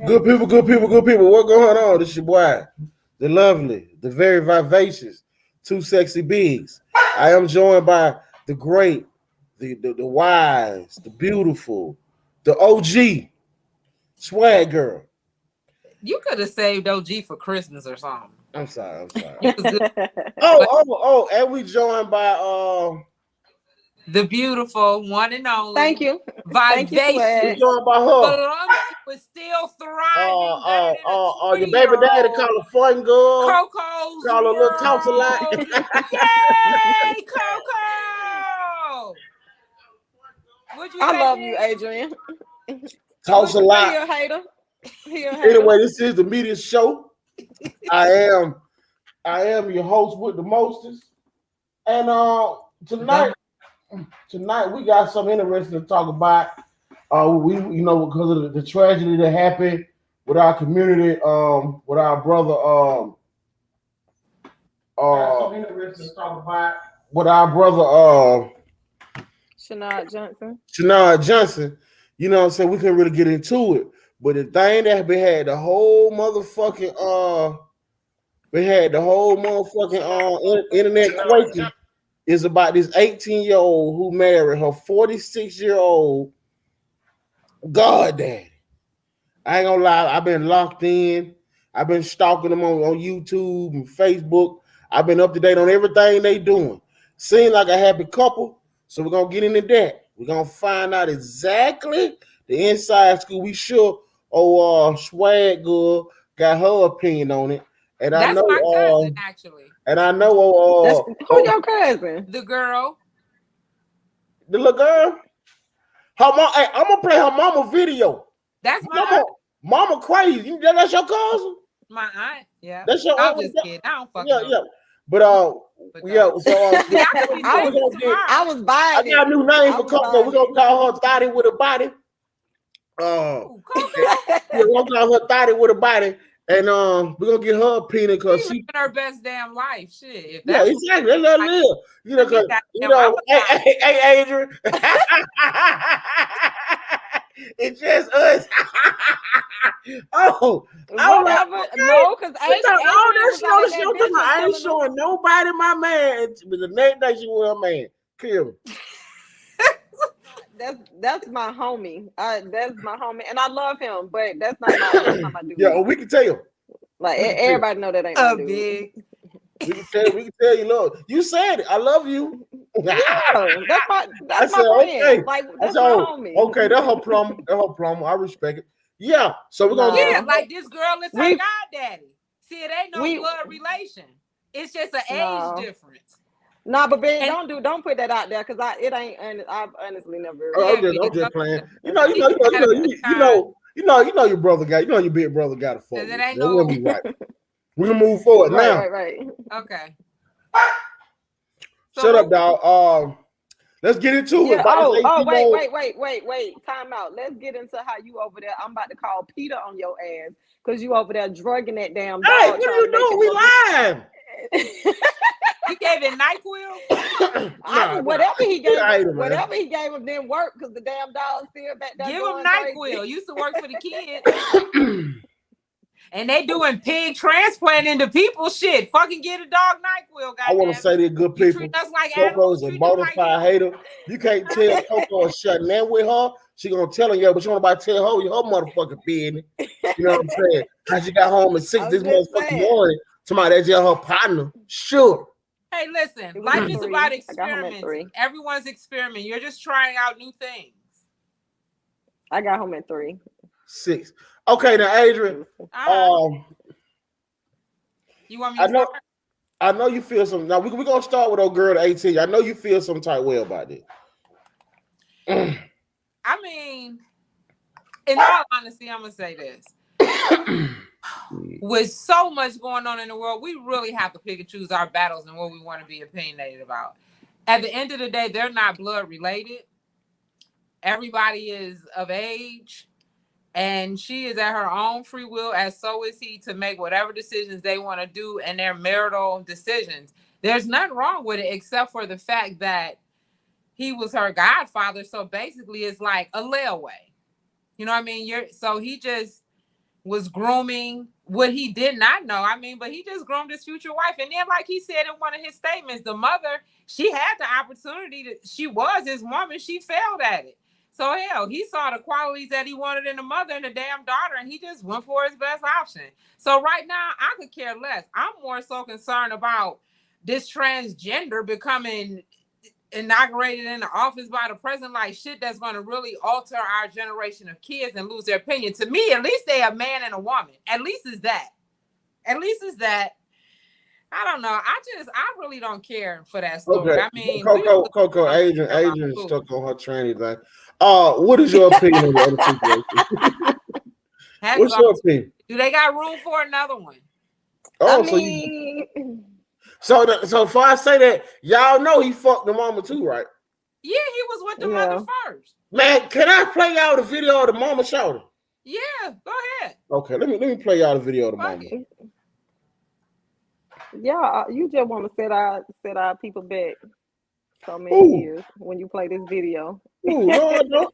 Good people, good people, good people. What going on? This your boy, the lovely, the very vivacious, two sexy bigs. I am joined by the great, the wise, the beautiful, the OG swag girl. You could have saved OG for Christmas or something. I'm sorry, I'm sorry. You was good. And we joined by The beautiful one and only. Thank you. Vivacious. joined by her. Was still thriving. Your baby daddy, California girl. Coco's Call her little toss a lot. Yay, Coco! I love you, Adrian. Toss a lot. He a hater. Anyway, this is the media show. I am your host with the mostest. And tonight we got something interesting to talk about. Because of the tragedy that happened with our community, with our brother, something interesting to talk about with our brother, Shanard Johnson. You know what I'm saying? We couldn't really get into it. But the thing that we had the whole motherfucking internet quaking is about this 18-year-old who married her 46-year-old goddaddy. I ain't gonna lie, I've been locked in. I've been stalking them on YouTube and Facebook. I've been up to date on everything they doing. Seems like a happy couple, so we're gonna get into that. We're gonna find out exactly the inside scoop. We sure swag girl got her opinion on it. And that's I know my cousin, actually. And I know who's your cousin? The girl. The little girl. Her mom, hey, I'm gonna play her mama video. That's my mama crazy. That's your cousin? My aunt, yeah. That's your I'm just kidding. I don't fucking know. Yeah. But yeah, so I was buying I got a new name for Coco. We're gonna call her Thotty with a body. We're gonna call her Thotty with a body. And we're gonna get her opinion because she's living her best damn life. Shit. Yeah, exactly. Let her live. You know, because hey, Adrian. It's just us. No, because I ain't showing nobody my man. But the next day she with her man. Kill me. That's my homie. That's my homie, and I love him. But that's not my dude. Yeah, we can tell. Like everybody know that ain't my dude. Big. We can tell you, look. You said it. I love you. Yeah, that's my friend. Okay. Like that's my homie. Okay, that's her plum. I respect it. Yeah. So we're gonna like this girl is her goddaddy. See, it ain't no blood relation. It's just an age difference. Nah, but Ben, don't put that out there because it ain't. I've honestly never. I'm just playing. You know your brother got. You know your big brother got a phone. It ain't no. Right. We're gonna move forward now. Right. Okay. Shut up, dog. Let's get into it. Wait. Time out. Let's get into how you over there. I'm about to call Peter on your ass because you over there drugging that damn dog. Hey, what are you doing? We live. You gave it NyQuil? Whatever he gave him didn't work because the damn dog still back there. Give him NyQuil. Used to work for the kids. And they doing pig transplanting to people. Shit, fucking get a dog NyQuil, guys. I want to say they're good people. Treat us like Coco's a bona fide hater. You can't tell Coco is shutting down with her. She gonna tell her, but you want nobody tell her motherfucking business. You know what I'm saying? How she got home at 6 this motherfucking morning. Somebody that's just her partner. Sure. Hey, listen, life is about experiments. Everyone's experimenting. You're just trying out new things. I got home at 3. 6. Okay, now Adrian. You want me to start? I know you feel something. Now we're gonna start with old girl at 18. I know you feel some type way about it. I mean, in all honesty, I'm gonna say this. With so much going on in the world, we really have to pick and choose our battles and what we want to be opinionated about. At the end of the day, they're not blood related. Everybody is of age, and she is at her own free will, as so is he, to make whatever decisions they want to do in their marital decisions. There's nothing wrong with it, except for the fact that he was her godfather. So basically, it's like a layaway. You know what I mean? So he just was grooming what he did not know. I mean, but he just groomed his future wife. And then, like he said in one of his statements, the mother, she had the opportunity she was his woman. She failed at it. So hell, he saw the qualities that he wanted in the mother and the damn daughter, and he just went for his best option. So right now, I could care less. I'm more so concerned about this transgender becoming inaugurated in the office by the president, like shit that's going to really alter our generation of kids and lose their opinion. To me, at least they a man and a woman. At least is that. I don't know. I really don't care for that story. Okay. I mean, Coco, Adrian stuck on her tranny thing. What is your opinion on the other situation? What's your opinion? Do they got room for another one? Oh, so before I say that, y'all know he fucked the mama too, right? Yeah, he was with the mother first. Man, can I play y'all the video of the mama shouting? Yeah, go ahead. Okay, let me play y'all the video of the mama. Yeah, you just want to set our people back so many years when you play this video. No.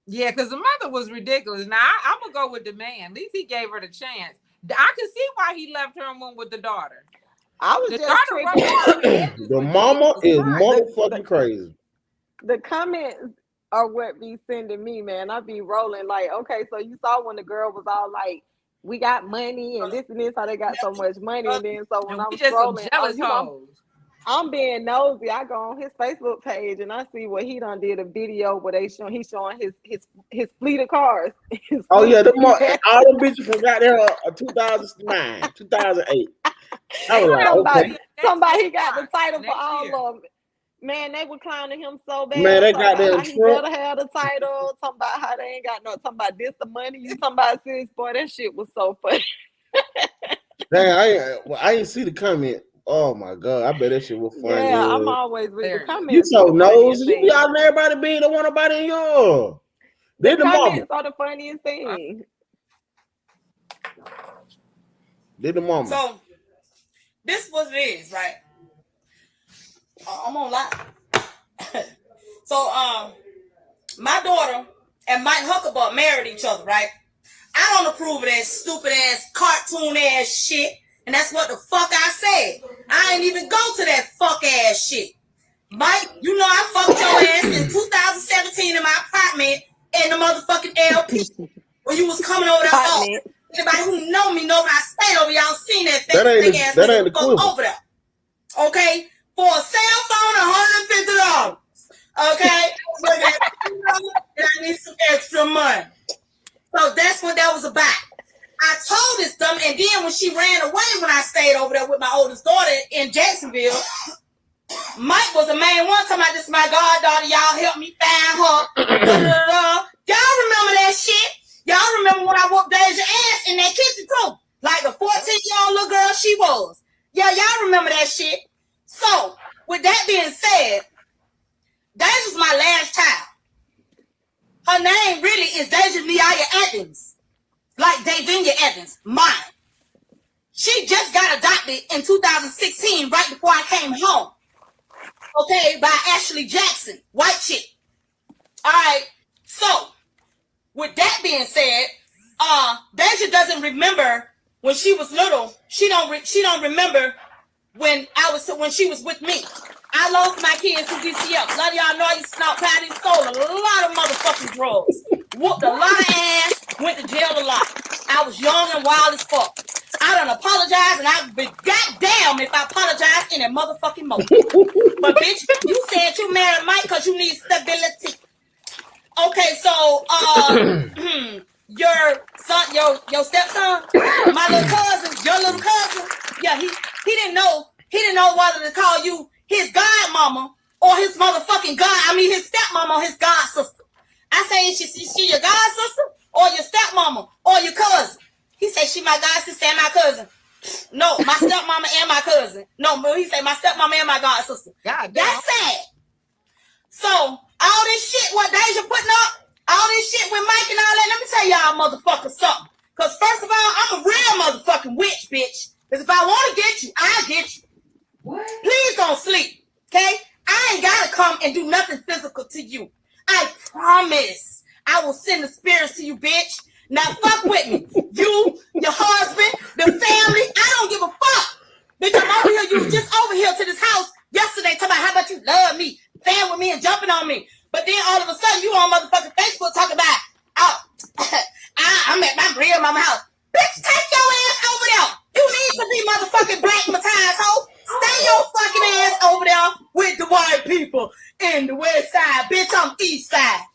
Yeah, because the mother was ridiculous. Now I'm gonna go with the man. At least he gave her the chance. I can see why he left her and went with the daughter. I was the mama is motherfucking crazy. The comments are what be sending me, man. I be rolling like, okay, so you saw when the girl was all like, we got money and this, how they got so much money, and then so when I'm scrolling, I'm being nosy. I go on his Facebook page and I see what he done did a video where he's showing his fleet of cars. All them bitches from got there 2009, 2008. I was like, somebody got the title for all of them. Man, they were clowning him so bad. Man, they got them. He better have the title. Talking about how they ain't got no. Talking about this, the money. You talking about this, boy? That shit was so funny. Damn, I ain't see the comment. Oh my god, I bet that shit was funny. Yeah, I'm always with the comments. You so nosy. You be out and everybody being the one about in yours. The comments are the funniest thing. Did the mama? So this was it is, right? I'm on live. So my daughter and Mike Huckabee married each other, right? I don't approve of that stupid ass cartoon ass shit. And that's what the fuck I said. I ain't even go to that fuck ass shit. Mike, you know I fucked your ass in 2017 in my apartment in the motherfucking LP. When you was coming over there. Anybody who know me know when I stayed over, y'all seen that fake ass nigga fuck over there. Okay? For a cell phone, $150. Okay? And I need some extra money. So that's what that was about. I told this dumb, and then when she ran away when I stayed over there with my oldest daughter in Jacksonville, Mike was the main one talking about this is my goddaughter, y'all help me find her. Y'all remember that shit? Y'all remember when I whooped Deja ass in that kitchen too? Like the 14-year-old little girl she was. Yeah, y'all remember that shit. So, with that being said, Deja's my last child. Her name really is Deja Neaya Evans. Like Davinia Evans, mine. She just got adopted in 2016, right before I came home. Okay, by Ashley Jackson, white chick. All right, so with that being said, Deja doesn't remember when she was little. She don't remember when she was with me. I lost my kids to DCF. A lot of y'all know I used to snort patty, stole a lot of motherfucking drugs. Whooped a lot of ass, went to jail a lot. I was young and wild as fuck. I done apologized, and I'd be goddamn if I apologize in a motherfucking moment. But bitch, you said you married Mike because you need stability. Okay, so your son, your stepson, my little cousin, your little cousin, yeah, he didn't know whether to call you his godmama or his motherfucking his stepmama or his god sister. I say, is she your god sister or your stepmama or your cousin? He said, she my god sister and my cousin. No, my stepmama and my cousin. No, he said, my stepmama and my god sister. God, that's sad. So, all this shit, what Deja putting up, all this shit with Mike and all that, let me tell y'all motherfuckers something. Because first of all, I'm a real motherfucking witch, bitch. Because if I want to get you, I'll get you. What? Please don't sleep, okay? I ain't got to come and do nothing physical to you. I promise. I will send the spirits to you, bitch. Now fuck with me. You, your husband, the family. I don't give a fuck. Bitch, I'm over here. You was just over here to this house yesterday talking about how much you love me, playing with me and jumping on me. But then all of a sudden you on motherfucking Facebook talking about, oh, I'm at my real mama house. Bitch, take your ass over there. You need to be motherfucking Black Matthias, ho. Stay your fucking ass over there with the white people in the west side. Bitch, I'm east side.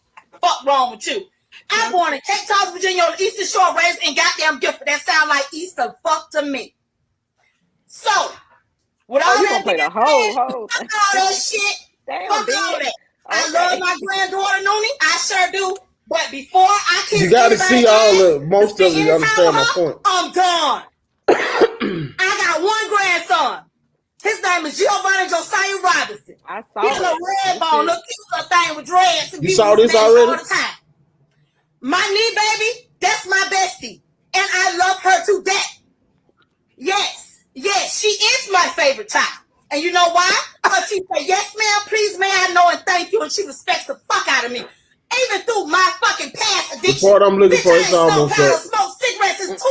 Fuck wrong with you? I'm born in Cape Town, Virginia, on the Eastern Shore, raised in goddamn Gifford. That sound like Easter fuck to me. So, with all you that gonna play the whole fuck all that shit. Damn, fuck bitch. all that. Okay. I love my granddaughter, Noonie. I sure do. But before I kiss you got to see all the most of it. You understand my point. I'm gone. I got one grandson. His name is Giovanni Josiah Robinson. I saw He's a little red bone, little cute little thing with dreads. You saw this already? All the time. My knee baby, that's my bestie. And I love her to death. Yes, she is my favorite child. And you know why? Because she said, yes, ma'am, please, may I know and thank you. And she respects the fuck out of me. Even through my fucking past addiction. The part I'm looking for is almost up. Smoke cigarettes since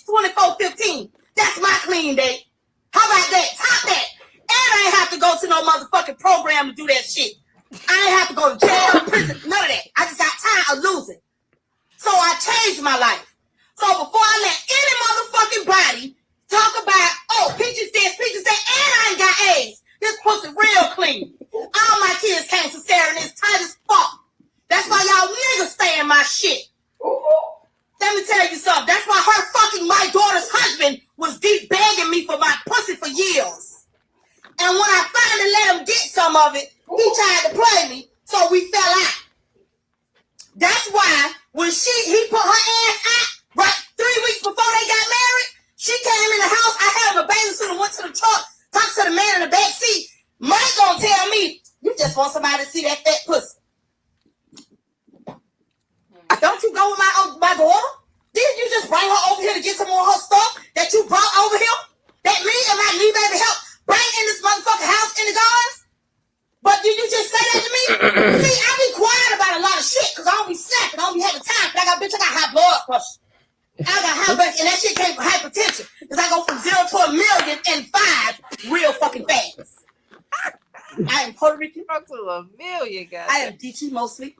6/24/15. That's my clean date. How about that? Top that. And I ain't have to go to no motherfucking program to do that shit. I ain't have to go to jail, prison, none of that. I just got tired of losing. So I changed my life. So before I let any motherfucking body talk about, oh, Peaches this, and I ain't got AIDS. This pussy real clean. All my kids came to Sarah and it's tight as fuck. That's why y'all niggas stay in my shit. Let me tell you something. That's why her fucking my daughter's husband was deep begging me for my pussy for years. And when I finally let him get some of it, he tried to play me, so we fell out. That's why when he put her ass out, right 3 weeks before they got married, she came in the house. I had him a bathing suit and went to the truck, talked to the man in the back seat. Mike gonna tell me, you just want somebody to see that fat pussy. Don't you go with my daughter? Didn't you just bring her over here to get some more of her stuff that you brought over here? That me and my knee baby help bring in this motherfucking house in the gardens? But did you just say that to me? See, I be quiet about a lot of shit because I don't be snapping. I don't be having time. I got high blood pressure. I got high blood, and that shit came from hypertension. Because I go from 0 to a million in 5 real fucking fast. I am Puerto Rican. To a million, guys. I am DT mostly.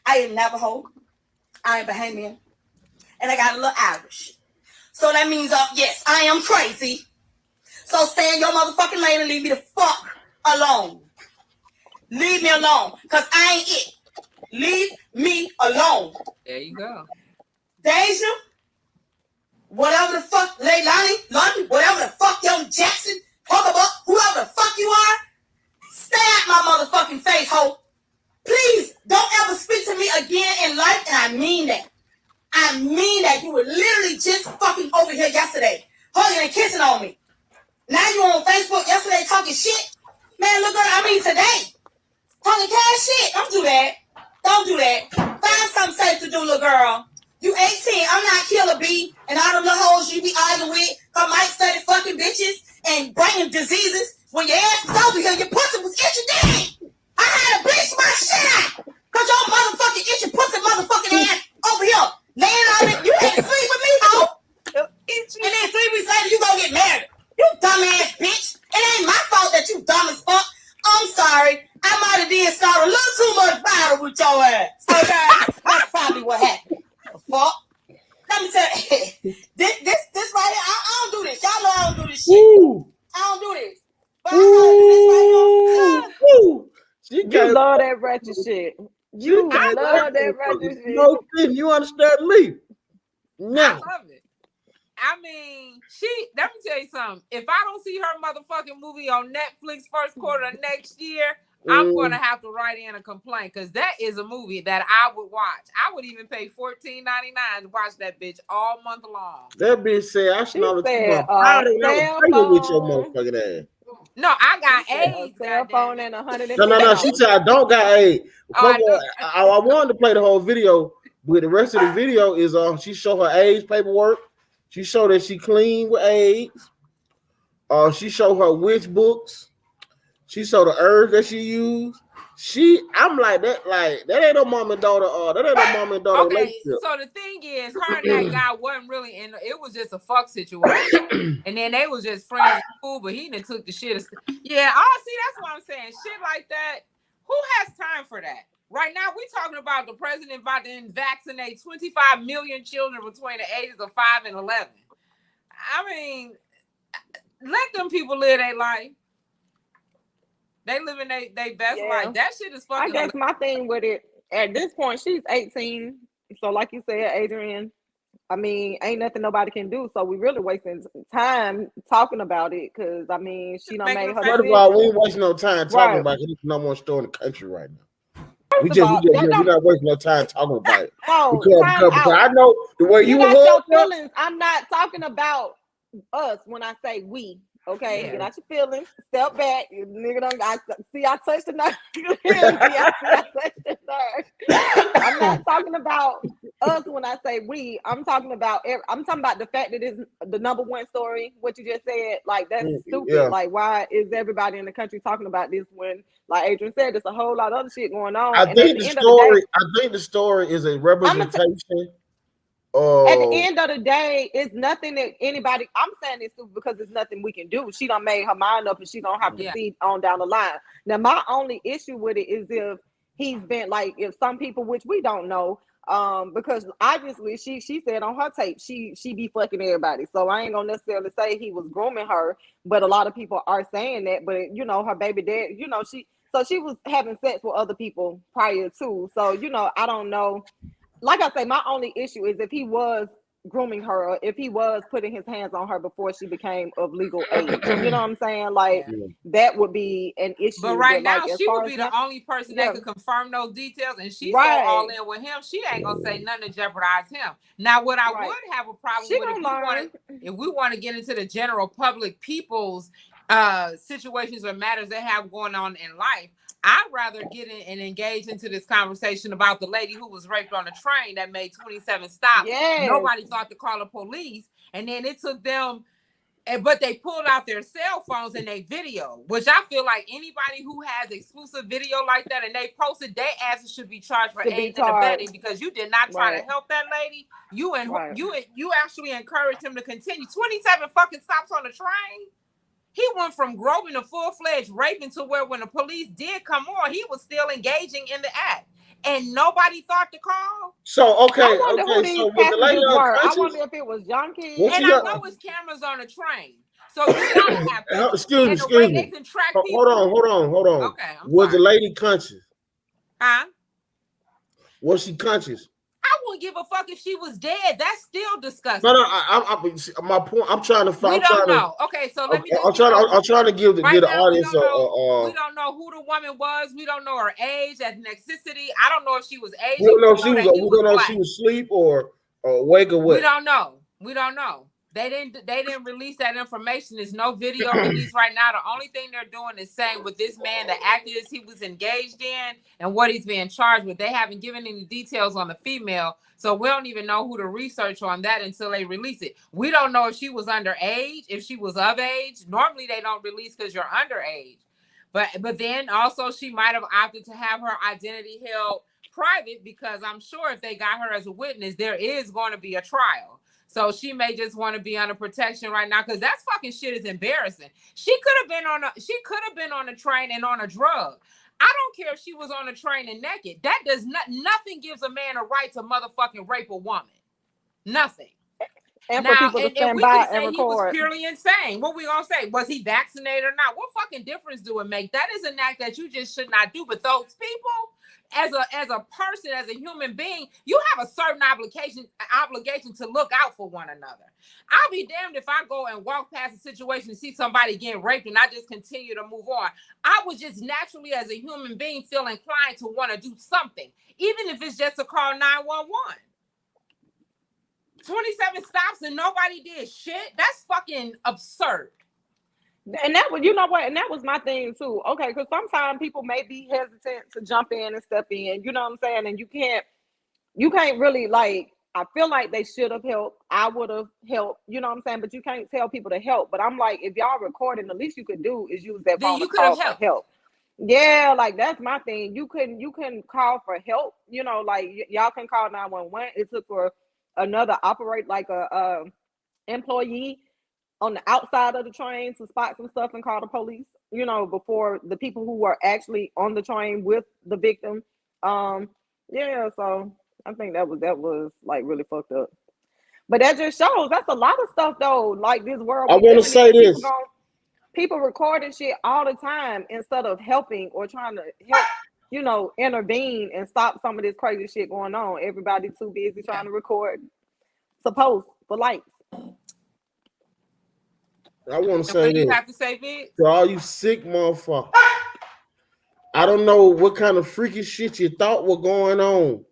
I am Navajo. I am Bahamian. And I got a little Irish. So that means, yes, I am crazy. So stay in your motherfucking lane and leave me the fuck alone. Leave me alone. Because I ain't it. Leave me alone. There you go. Deja, whatever the fuck, Leilani, London, whatever the fuck, Young Jackson, Hucklebuck, whoever the fuck you are, stay out my motherfucking face, ho. Please don't ever speak to me again in life, and I mean that. I mean that. You were literally just fucking over here yesterday, hugging and kissing on me. Now you on Facebook yesterday talking shit. Man, look, girl, I mean today. Talking cash shit. Don't do that. Don't do that. Find something safe to do, little girl. You 18. I'm not Killer B and all them little hoes you be arguing with. Cause might study fucking bitches and bringing diseases. When your ass was over here, your pussy was itching dead. I had to bleach my shit out. Cause your motherfucking itching pussy motherfucking ass over here. Laying on it. You had to sleep with me, ho. And then 3 weeks later, you gonna get married. You dumbass bitch. It ain't my fault that you dumb as fuck. I'm sorry. I might have did start a little too much battle with your ass. Okay? That's probably what happened. The fuck? Let me tell you. This right here, I don't do this. Y'all know I don't do this shit. Woo. I don't do this. But I gotta do this right here. You love that ratchet shit. You love that ratchet shit. No, you understand me? No. I love it. I mean, let me tell you something. If I don't see her motherfucking movie on Netflix first quarter of next year, I'm going to have to write in a complaint because that is a movie that I would watch. I would even pay $14.99 to watch that bitch all month long. That bitch said, I should not have powder with your motherfucking ass. No, I got AIDS. Cell phone and $150. No. She said I don't got AIDS. I wanted to play the whole video, but the rest of the video is she showed her AIDS paperwork. She showed that she clean with AIDS. She showed her witch books. She saw the herbs that she used. I'm like that ain't no mom and daughter. That ain't no mom and daughter Okay, relationship. so the thing is, her and that guy wasn't really in. It was just a fuck situation, and then they was just friends and cool. But he done took the shit. Yeah, see, that's what I'm saying. Shit like that. Who has time for that? Right now, we talking about the president about to vaccinate 25 million children between the ages of 5 and 11. I mean, let them people live their life. They living their best life. That shit is fucking. I guess my thing with it at this point, she's 18. So, like you said, Adrian, I mean, ain't nothing nobody can do. So we really wasting time talking about it because I mean, she done made her. First of all, we ain't wasting no time talking about it. There's no more store in the country right now. We're not wasting no time talking about it. No, because I know the way you got your feelings. I'm not talking about us when I say we. Okay, get out your feelings. Step back, nigga. I touched the nerve. I touched the nerve. I'm not talking about us when I say we. I'm talking about the fact that it's the number one story. What you just said, like that's stupid. Yeah. Like, why is everybody in the country talking about this when, like Adrian said, there's a whole lot of other shit going on? I think the story is a representation. At the end of the day, it's nothing that anybody. I'm saying this because it's nothing we can do. She done made her mind up, and she don't have to see on down the line. Now, my only issue with it is if he's been like, if some people, which we don't know, because obviously she said on her tape she be fucking everybody. So I ain't gonna necessarily say he was grooming her, but a lot of people are saying that. But you know, her baby dad, you know, she was having sex with other people prior to. So you know, I don't know. Like I say, my only issue is if he was grooming her or if he was putting his hands on her before she became of legal age. You know what I'm saying? Like that would be an issue. But right now, she would be the only person that could confirm those details, and she's so all in with him. She ain't gonna say nothing to jeopardize him. Now, what I would have a problem with if we want to get into the general public people's situations or matters they have going on in life, I'd rather get in and engage into this conversation about the lady who was raped on a train that made 27 stops. Nobody thought to call the police, and then it took them, but they pulled out their cell phones and they video, which I feel like anybody who has exclusive video like that and they posted, their asses should be charged for aiding and abetting because you did not try to help that lady. You actually encouraged him to continue 27 fucking stops on the train. He went from groping to full-fledged raping to where when the police did come on, he was still engaging in the act. And nobody thought to call. So, okay. I wonder who these passengers were. I wonder if it was junkies. And I know it's cameras on the train. So you gotta have pictures. Excuse me. They can track people. Hold on. Okay. Was the lady conscious? Huh? Was she conscious? I wouldn't give a fuck if she was dead. That's still disgusting. No, my point. I'm trying to find. We don't know. Okay, so let me. I'm trying to give the audience. We don't know who the woman was. We don't know her age, ethnicity. I don't know if she was Asian. We don't know if she was asleep or awake or what. We don't know. They didn't release that information. There's no video released right now. The only thing they're doing is saying with this man, the activities he was engaged in and what he's being charged with. They haven't given any details on the female, so we don't even know who to research on that until they release it. We don't know if she was underage, if she was of age. Normally they don't release because you're underage. But then also she might have opted to have her identity held private because I'm sure if they got her as a witness, there is going to be a trial. So she may just want to be under protection right now because that fucking shit is embarrassing. She could have been on a train and on a drug. I don't care if she was on a train and naked. That does nothing gives a man a right to motherfucking rape a woman. Nothing. And for people to stand by and record. He was purely insane. What we gonna say? Was he vaccinated or not? What fucking difference do it make? That is an act that you just should not do. But those people, as a person, as a human being, you have a certain obligation to look out for one another. I'll be damned if I go and walk past a situation and see somebody getting raped and I just continue to move on. I would just naturally, as a human being, feel inclined to want to do something, even if it's just to call 911. 27 stops and nobody did shit. That's fucking absurd. And that was, you know what? And that was my thing too. Okay, because sometimes people may be hesitant to jump in and step in. You know what I'm saying? And you can't really like I feel like they should have helped. I would have helped, you know what I'm saying? But you can't tell people to help. But I'm like, if y'all recording, the least you could do is use that Then phone to you could have call for helped. help. Yeah, like that's my thing. You can call for help, you know, like y'all can call 911. It took for another operate like a employee on the outside of the train to spot some stuff and call the police, you know, before the people who were actually on the train with the victim. Yeah, so I think that was like really fucked up. But that just shows that's a lot of stuff though, like this world I we want to living say in. this. People recording shit all the time instead of helping or trying to help, you know, intervene and stop some of this crazy shit going on. Everybody too busy trying to record to post for likes. I want to And what say do you this have to say, Vic? to all you sick motherfuckers. I don't know what kind of freaky shit you thought was going on,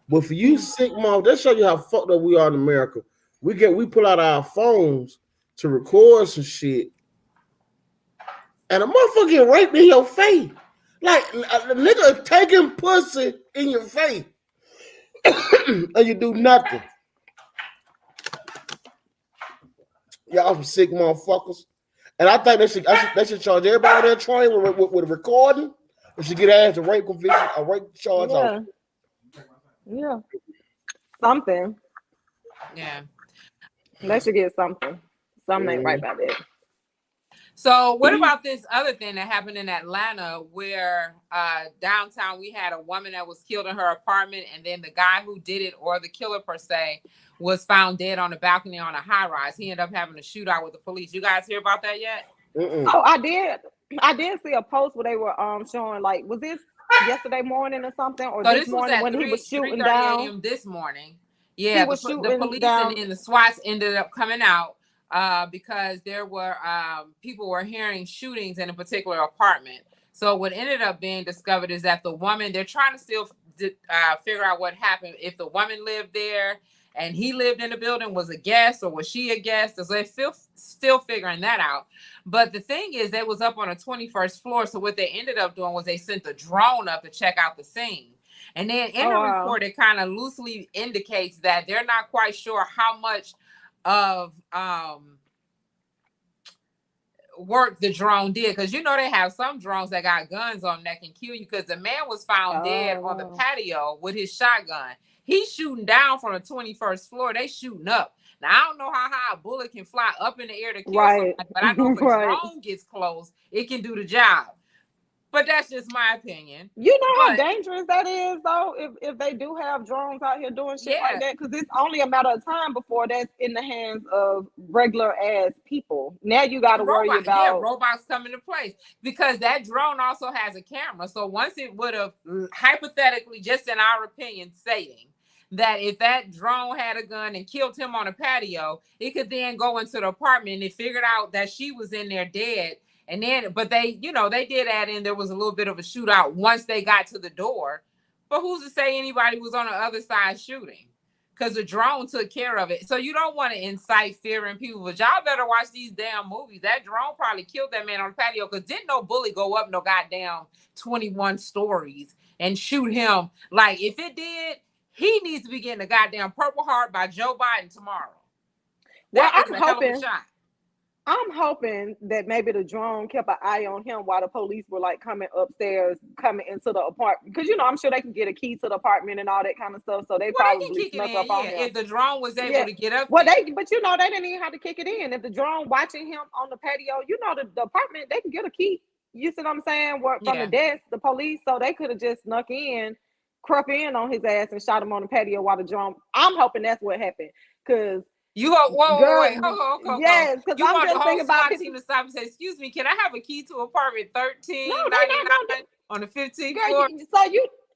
but for you sick motherfuckers, that show you how fucked up we are in America. We pull out our phones to record some shit, and a motherfucker get raped in your face. Like a nigga taking pussy in your face, and you do nothing. Y'all some sick motherfuckers. And I think they should charge everybody on that train with a recording. They should get ass a rape conviction, a rape charge Yeah. Yeah. Something. Yeah. They should get something. Something ain't right about that. So what about this other thing that happened in Atlanta where downtown we had a woman that was killed in her apartment, and then the guy who did it, or the killer per se, was found dead on the balcony on a high rise. He ended up having a shootout with the police. You guys hear about that yet? Oh, I did see a post where they were showing, like, was this yesterday morning or something, or So this this was morning at when he was shooting 3:30 down. a.m. this morning. He Yeah, was the shooting police down. and the SWATs ended up coming out because there were people were hearing shootings in a particular apartment. So what ended up being discovered is that the woman, they're trying to still figure out what happened, if the woman lived there and he lived in the building, was a guest, or was she a guest? So they're still figuring that out. But the thing is, they was up on a 21st floor. So what they ended up doing was they sent the drone up to check out the scene. And then in the report, it kind of loosely indicates that they're not quite sure how much of work the drone did, because you know they have some drones that got guns on that can kill you, because the man was found dead on the patio with his shotgun. He's shooting down from the 21st floor. They shooting up. Now, I don't know how high a bullet can fly up in the air to kill somebody, but I know if a drone gets close, it can do the job. But that's just my opinion. You know how dangerous that is, though, if they do have drones out here doing shit like that? Because it's only a matter of time before that's in the hands of regular ass people. Now you got to worry about robots come into place, because that drone also has a camera. So once it would have, hypothetically, just in our opinion, stating that if that drone had a gun and killed him on a patio, it could then go into the apartment and it figured out that she was in there dead. And then, but they, they did add in, there was a little bit of a shootout once they got to the door. But who's to say anybody was on the other side shooting? Because the drone took care of it. So you don't want to incite fear in people, but y'all better watch these damn movies. That drone probably killed that man on the patio, because didn't no bully go up no goddamn 21 stories and shoot him. Like, if it did, he needs to be getting a goddamn Purple Heart by Joe Biden tomorrow. That is a hell of a shot. I'm hoping that maybe the drone kept an eye on him while the police were like coming upstairs, coming into the apartment. Because, I'm sure they can get a key to the apartment and all that kind of stuff. So they probably snuck up on him. If the drone was able to get up there. But they didn't even have to kick it in. If the drone watching him on the patio, the apartment, they can get a key. You see what I'm saying? From the desk, the police. So they could have just snuck in, crept in on his ass and shot him on the patio while the drone. I'm hoping that's what happened. Because you go, wait, hold. Yes, because I'm just the whole thinking about SWAT team to stop and say, "Excuse me, can I have a key to apartment 1399 on the 15th floor?" So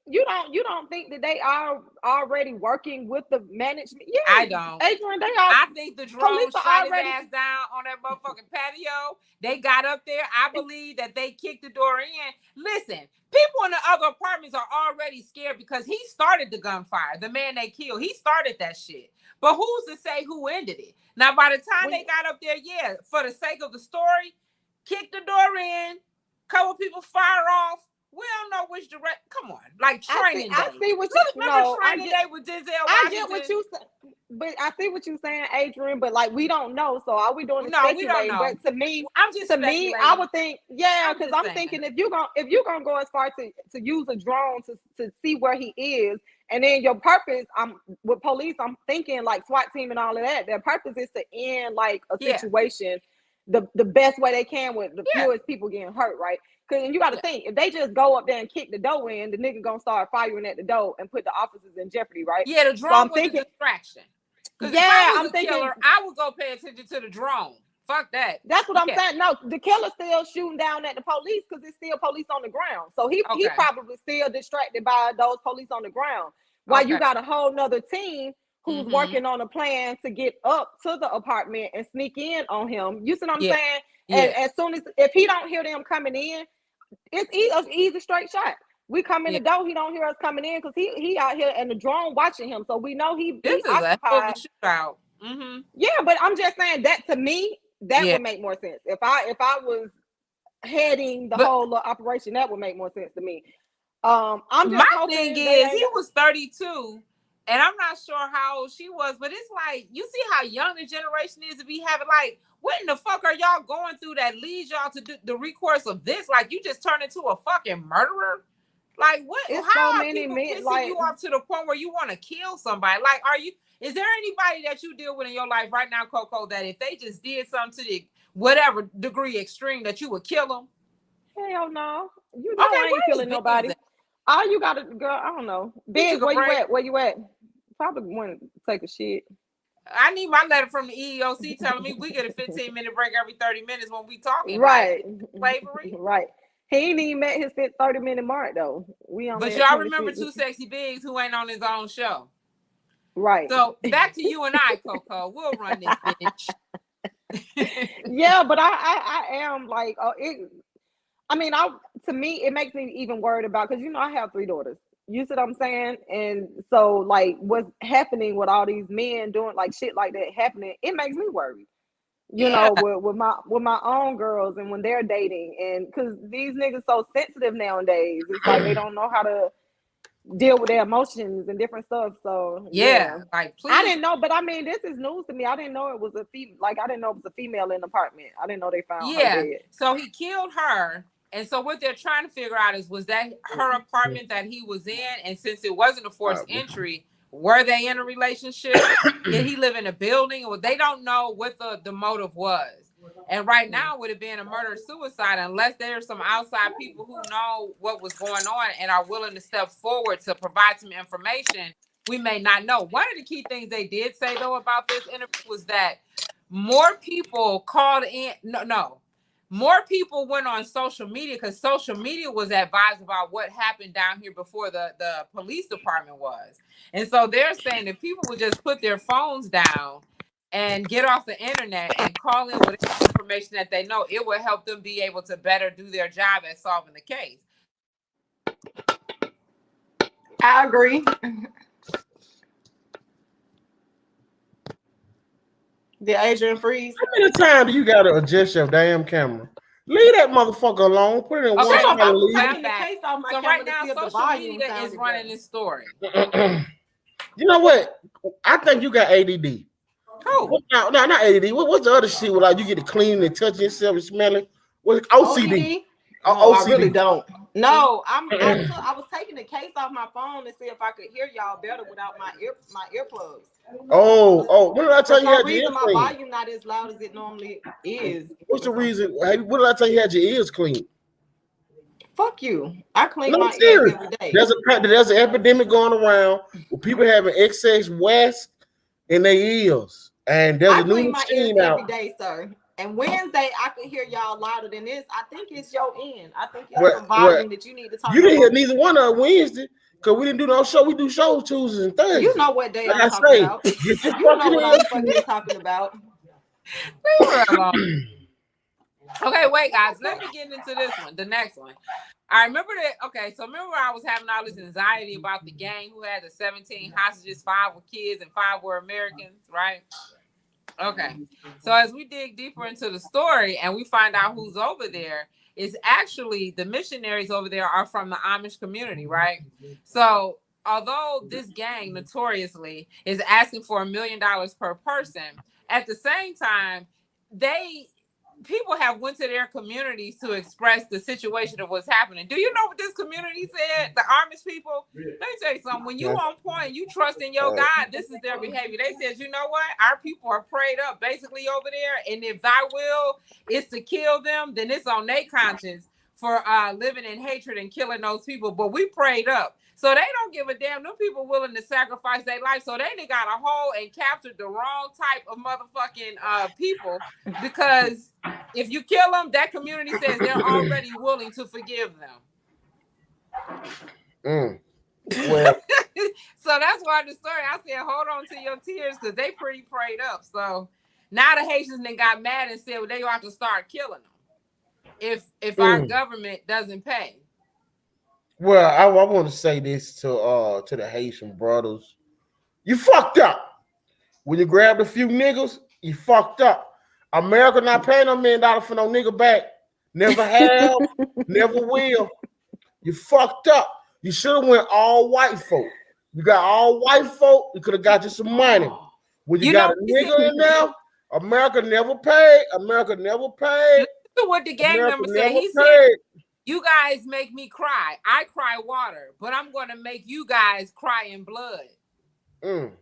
you don't think that they are already working with the management? Yeah, I don't. Adrian, I think the drone shot his ass down on that motherfucking patio. They got up there. I believe that they kicked the door in. Listen, people in the other apartments are already scared because he started the gunfire. The man they killed, he started that shit. But who's to say who ended it? Now, by the time they got up there, for the sake of the story, kick the door in, couple people fire off. We don't know which direction. Come on, like Training Day. I see what you remember Training Day with Denzel Washington? I get what you say, but I see what you're saying, Adrian. But like, we don't know, so all we doing is speculating. We don't know. But to me, I would think, because I'm thinking if you're gonna go as far to use a drone to see where he is, and then your purpose, with police, I'm thinking like SWAT team and all of that. Their purpose is to end like a situation the best way they can with the fewest people getting hurt, right? Because you got to think, if they just go up there and kick the door in, the nigga gonna start firing at the door and put the officers in jeopardy, right? Yeah, the drone was a distraction. Because if I was a killer, I would go pay attention to the drone. Fuck that. That's what I'm saying. No, the killer's still shooting down at the police because there's still police on the ground. So he probably still distracted by those police on the ground. While you got a whole nother team who's working on a plan to get up to the apartment and sneak in on him. You see what I'm saying? Yeah. And as soon as, if he don't hear them coming in, it's easy straight shot. We come in the door, he don't hear us coming in because he out here and the drone watching him. So we know this is occupied. A shootout. Yeah, but I'm just saying that to me, that would make more sense. If I was heading the whole operation, that would make more sense to me. I'm just my thing is he was 32, and I'm not sure how old she was, but it's like, you see how young the generation is to be having, like, what in the fuck are y'all going through that leads y'all to do the recourse of this? Like, you just turned into a fucking murderer? Like, what? How are people pissing you off to the point where you want to kill somebody? Like, is there anybody that you deal with in your life right now, Coco, that if they just did something to the whatever degree extreme that you would kill them? Hell no. You know I ain't killing nobody. All you got to, girl, I don't know. Big, where you at? Where you at? Probably want to take a shit. I need my letter from the EEOC telling me we get a 15-minute break every 30 minutes when we talking. Right. Like, slavery. Right. He ain't even met his 30-minute mark, though. But y'all remember Two Sexy Bigs who ain't on his own show. Right. So back to you and I, Coco. We'll run this bitch. Yeah, but I am like, to me, it makes me even worried about, because, I have 3 daughters. You see what I'm saying? And so, like, what's happening with all these men doing, like, shit like that happening, it makes me worried. You know, with my own girls, and when they're dating, and because these niggas so sensitive nowadays, it's like they don't know how to deal with their emotions and different stuff. So like, please. I didn't know, but I mean, this is news to me. I didn't know it was a female. Like, I didn't know it was a female in the apartment. I didn't know they found her dead. So he killed her. And so what they're trying to figure out is, was that her apartment that he was in? And since it wasn't a forced entry, were they in a relationship? Did he live in a building? Or they don't know what the motive was. And right now, with it being a murder-suicide, unless there's some outside people who know what was going on and are willing to step forward to provide some information, we may not know. One of the key things they did say, though, about this interview was that more people called in. More people went on social media, because social media was advised about what happened down here before the police department was. And so they're saying that people would just put their phones down and get off the internet and call in with information that they know. It will help them be able to better do their job at solving the case. I agree. The Adrian freeze. How many times do you gotta adjust your damn camera? Leave that motherfucker alone. Put it in one spot. So right now, social media is running this story. You know what? I think you got ADD. Who? No, not ADD. What's the other shit where, like, you get to clean and touch yourself and smell it? What's OCD? Oh, I really don't. No, I was taking the case off my phone to see if I could hear y'all better without my earplugs. Oh, what did I tell you? For some reason, my volume not as loud as it normally is. What's the reason? What did I tell you? Had your ears clean? Fuck you. I clean my ears every day. There's an epidemic going around with people having excess wax in their ears, and there's a new machine out every day, sir. And Wednesday, I could hear y'all louder than this. I think it's your end. I think it's the volume that you need to talk. You didn't hear neither one of Wednesday, because we didn't do no show. We do shows Tuesdays and Thursdays. You know what day I'm talking about. You know what I'm fucking talking about. Okay, wait, guys. Let me get into this one. The next one. I remember that. Okay, so remember I was having all this anxiety about the gang who had the 17 hostages, 5 were kids and 5 were Americans, right? Okay, so as we dig deeper into the story and we find out who's over there, is actually the missionaries over there are from the Amish community, right? So although this gang notoriously is asking for $1 million per person, at the same time, people have went to their communities to express the situation of what's happening. Do you know what this community said? The Amish people? Let me tell you something. When you on point, you trust in your God, this is their behavior. They said, you know what? Our people are prayed up basically over there. And if thy will is to kill them, then it's on their conscience for living in hatred and killing those people. But we prayed up. So they don't give a damn. Them people willing to sacrifice their life. So they got a hold and captured the wrong type of motherfucking people. Because if you kill them, that community says they're already willing to forgive them. Well, so that's why the story, I said, hold on to your tears, because they pretty prayed up. So now the Haitians then got mad and said, well, they have to start killing them if our government doesn't pay. Well, I want to say this to the Haitian brothers. You fucked up. When you grabbed a few niggas, you fucked up. America not paying $1 million for no nigga back. Never have, never will. You fucked up. You should have went all white folk. You got all white folk, you could have got you some money. When you got a nigga in there, America never paid. America never paid. Listen to what the gang member said. He said, you guys make me cry. I cry water, but I'm going to make you guys cry in blood. He ain't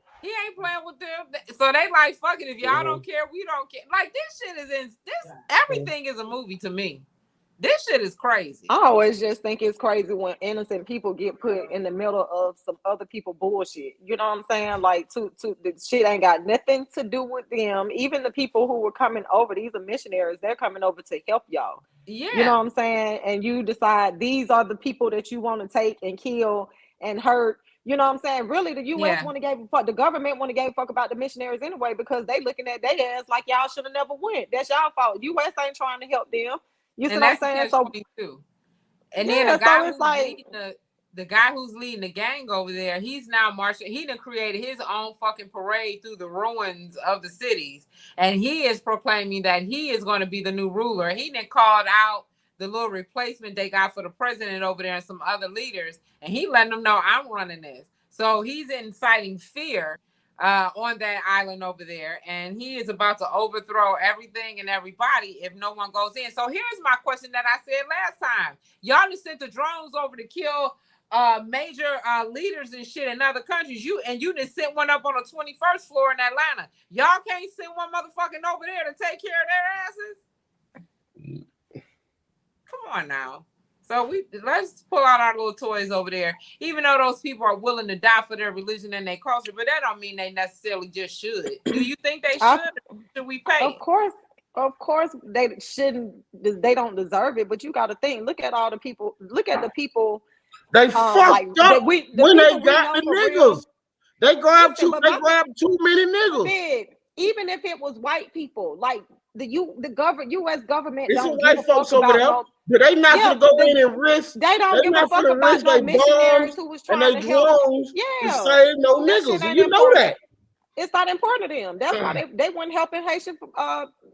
playing with them. So they like, fuck it. If y'all don't care, we don't care. Like, this shit is in this. Everything is a movie to me. This shit is crazy. I always just think it's crazy when innocent people get put in the middle of some other people bullshit. You know what I'm saying? Like, the shit ain't got nothing to do with them. Even the people who were coming over, these are missionaries. They're coming over to help y'all. Yeah. You know what I'm saying? And you decide these are the people that you want to take and kill and hurt. You know what I'm saying? Really, the U.S. want to give a fuck. The government want to give a fuck about the missionaries anyway, because they looking at their ass like y'all should have never went. That's y'all fault. U.S. ain't trying to help them. You see what I'm saying? So, and then the guy who's leading the guy who's leading the gang over there, he's now marching. He done created his own fucking parade through the ruins of the cities, and he is proclaiming that he is going to be the new ruler. He done called out the little replacement they got for the president over there and some other leaders, and he letting them know, I'm running this. So he's inciting fear on that island over there, and he is about to overthrow everything and everybody if no one goes in. So here's my question that I said last time. Y'all just sent the drones over to kill major leaders and shit in other countries. You just sent one up on the 21st floor in Atlanta. Y'all can't send one motherfucking over there to take care of their asses? Come on now. So let's pull out our little toys over there, even though those people are willing to die for their religion and their culture, but that don't mean they necessarily just should. Do you think they should? Should we pay? Of course they shouldn't. They don't deserve it. But you got to think. Look at all the people. Look at the people. They fucked up when they got the niggas. They grabbed too many niggas. Even if it was white people, like the U.S. government, it's don't white folks over there. But they not gonna go in and risk. They don't give a fuck about no missionaries who was trying to help. To save no niggas. And you know that. It's not important to them. That's why they weren't helping Haitian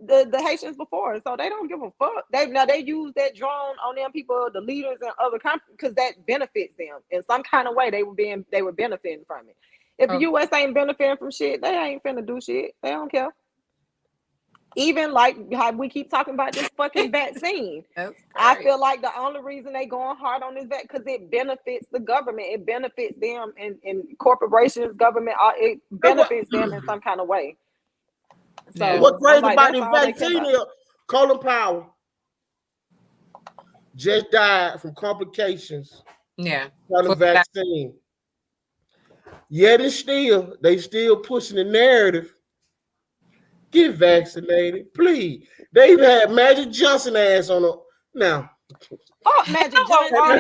the Haitians before. So they don't give a fuck. They use that drone on them people, the leaders in other countries, because that benefits them in some kind of way. They were benefiting from it. If the U.S. ain't benefiting from shit, they ain't finna do shit. They don't care. Even like how we keep talking about this fucking vaccine. I feel like the only reason they going hard on this because it benefits the government. It benefits them and corporations, government. It benefits them in some kind of way. So what crazy about this vaccine is Colin Powell just died from complications. Yeah. From the vaccine. Yet and still, they still pushing the narrative. Get vaccinated, please. They even had Magic Johnson ass on the now. Oh, Magic Johnson. Hold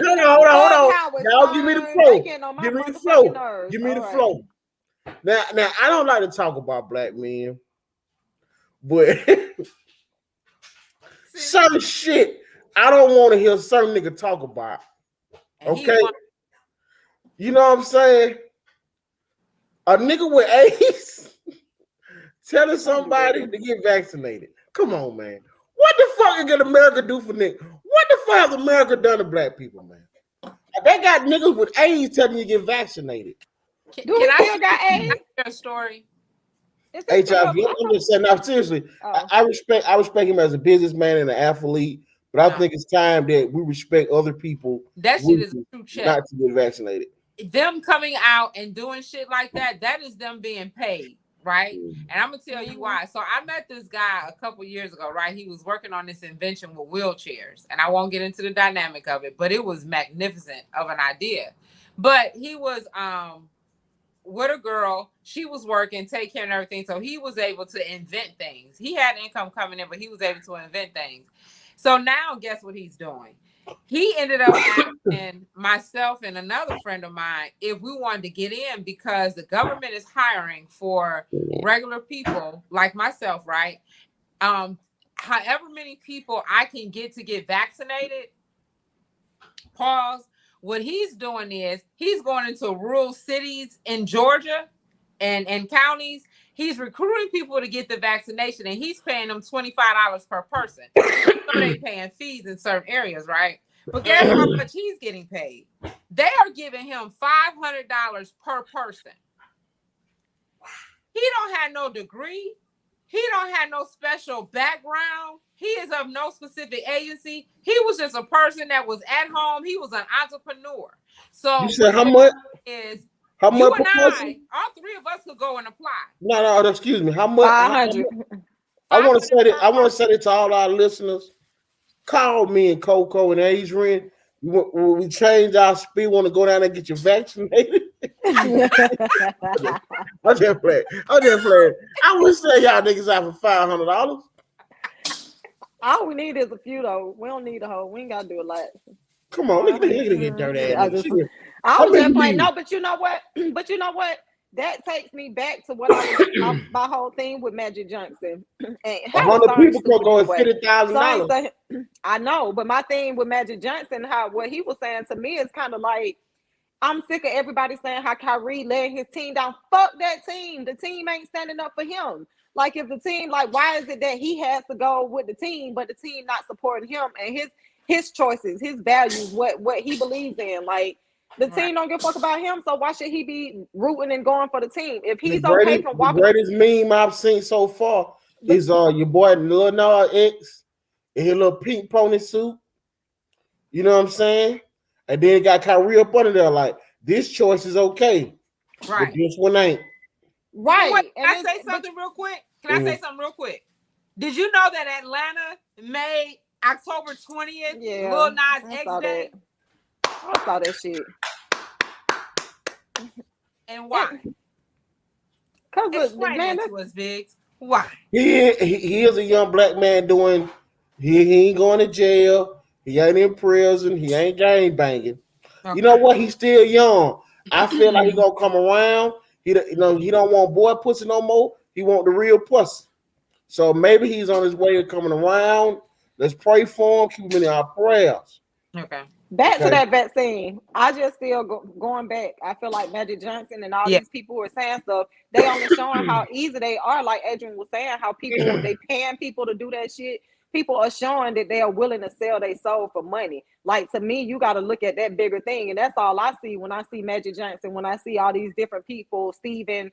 on. Now give me the flow. Give me the flow. Give me the flow. Now, I don't like to talk about black men, but certain shit I don't want to hear certain nigga talk about. Okay, you know what I'm saying? A nigga with AIDS telling somebody to get vaccinated. Come on, man. What the fuck is America do for niggas? What the fuck has America done to black people, man? They got niggas with AIDS telling you to get vaccinated. Do we still got AIDS? Share a story? HIV. I'm just saying. Now, seriously, I respect him as a businessman and an athlete, but I think it's time that we respect other people. That shit is a true check. Not to get vaccinated. Them coming out and doing shit like that, that is them being paid, right? And I'm gonna tell you why. So I met this guy a couple years ago, right? He was working on this invention with wheelchairs, and I won't get into the dynamic of it, but it was magnificent of an idea. But he was with a girl, she was working, take care of everything, so he was able to invent things. He had income coming in, but he was able to invent things. So now, guess what he's doing? He ended up asking myself and another friend of mine if we wanted to get in because the government is hiring for regular people like myself, right? However many people I can get to get vaccinated, pause. What he's doing is he's going into rural cities in Georgia and counties. He's recruiting people to get the vaccination, and he's paying them $25 per person. So they paying fees in certain areas, right? But guess how much he's getting paid? They are giving him $500 per person. He don't have no degree. He don't have no special background. He is of no specific agency. He was just a person that was at home. He was an entrepreneur. So you said how much? How much? You and I, all three of us could go and apply. No, excuse me. How much? 500. I want to say that. I want to say it to all our listeners. Call me and Coco and Adrian. When we change our speed, want to go down and get you vaccinated. I'm just playing. I would say y'all niggas out for $500. All we need is a few though. We don't need a whole. We ain't gotta do a lot. Come on, look at get dirty ass. I was just playing. No, but you know what? That takes me back to what my whole thing with Magic Johnson. 100 people could go at $50,000. I know, but my thing with Magic Johnson, what he was saying to me is kind of like, I'm sick of everybody saying how Kyrie led his team down. Fuck that team. The team ain't standing up for him. Like if the team, like, why is it that he has to go with the team, but the team not supporting him and his choices, his values, what he believes in? Like the team don't give a fuck about him, so why should he be rooting and going for the team? If he's okay from walking, the greatest meme I've seen so far is your boy Lil Nas X in his little pink pony suit. You know what I'm saying? And then got Kyrie up under there like this choice is okay, right? But this one ain't. Right. Can I say something real quick? Did you know that Atlanta made October 20th Lil Nas X Day? I saw that shit. And why? Because explain that to us, Biggs. Why? He is a young black man doing. He ain't going to jail. He ain't in prison. He ain't gang banging. Okay. You know what? He's still young. I feel like he gonna come around. He don't want boy pussy no more. He want the real pussy. So maybe he's on his way of coming around. Let's pray for him. Keep him in our prayers. Okay. Back to that vaccine. I just feel going back. I feel like Magic Johnson and all these people who are saying stuff, they only showing how easy they are. Like Adrian was saying, how people they paying people to do that shit. People are showing that they are willing to sell their soul for money. Like to me, you got to look at that bigger thing, and that's all I see when I see Magic Johnson. When I see all these different people, Steven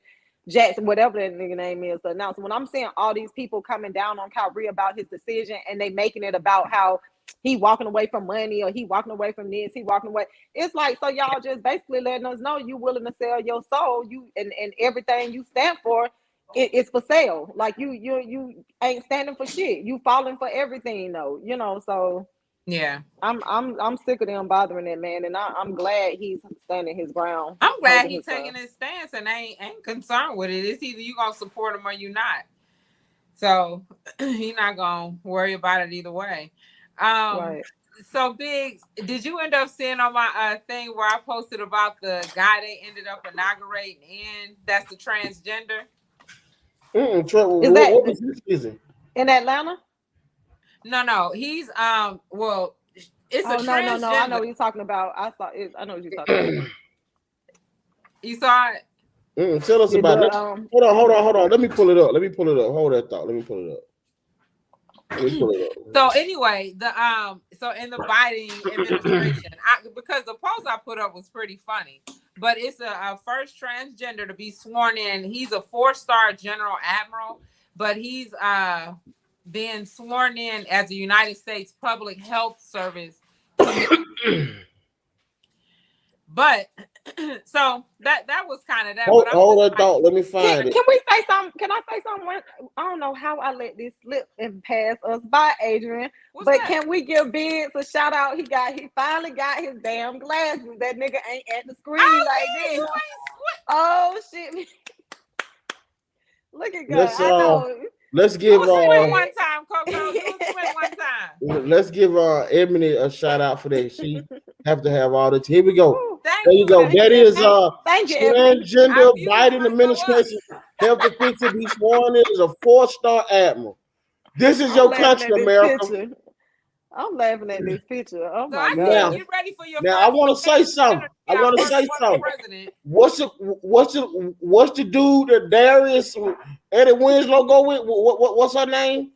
Jackson, whatever that nigga name is, the announcer. When I'm seeing all these people coming down on Kyrie about his decision, and they making it about how he walking away from money or he walking away from this, he walking away. It's like, so y'all just basically letting us know you willing to sell your soul, you and everything you stand for. It's for sale. Like you ain't standing for shit. You falling for everything though, so yeah. I'm sick of them bothering that man, and I'm glad he's standing his ground. I'm glad he's taking his stance and ain't concerned with it. It's either you gonna support him or you not. So he's not gonna worry about it either way. Right. So Biggs, did you end up seeing on my thing where I posted about the guy they ended up inaugurating and that's the transgender? What was his season? In Atlanta? No. He's well, it's a transgender. No. I know what you're talking about. I know what you're talking about. You saw it? Tell us about it. Hold on. Let me pull it up. Hold that thought. Let me pull it up. So anyway, so in the Biden administration, because the post I put up was pretty funny, but it's a first transgender to be sworn in. He's a 4-star general admiral, but he's being sworn in as a United States Public Health Service. But so that was kind of that. Hold that thought. Let me find it. Can we say something? Can I say something? I don't know how I let this slip and pass us by, Adrian. Can we give Biggs a shout out? He finally got his damn glasses. That nigga ain't at the screen this. Oh shit! Look at God. I know. Let's give one time, Coco. One time. Let's give Ebony a shout out for that. She have to have all this. Here we go. Thank there you go. Thank that you. is Thank you, transgender Biden administration health official be sworn in as a 4-star admiral. This is your country, America. Picture. I'm laughing at this picture. Oh my God! Now, get ready for your. Now I want to say something. What's the dude that Darius Eddie Winslow go with? What's her name?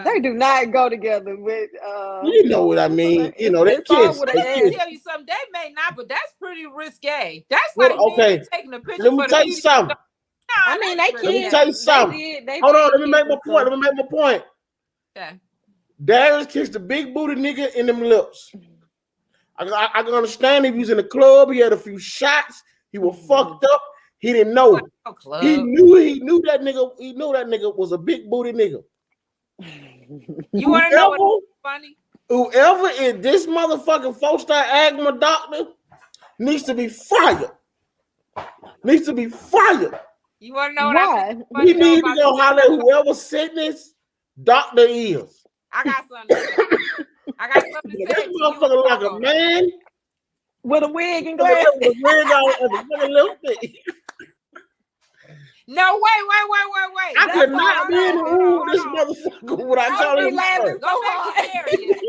They do not go together with. You know what I mean? You know they kids. Let me tell you something. They may not, but that's pretty risque. That's like taking a picture. Let me tell you something. I mean, they kids. Let me tell you something. Hold on. Let me make my point. Okay. Darius kissed the big booty nigga in them lips. I can understand if he was in the club, he had a few shots, he was fucked up, he didn't know. He knew that nigga was a big booty nigga. You want to know what's funny? Whoever is this motherfucking 4-star asthma doctor needs to be fired. You want to know what we need to go holler at whoever sickness doctor is. I got something to say. That motherfucker like a man with a wig and glasses. No, wait. I could not be in the room with this motherfucker when I call him. Go back to Darius.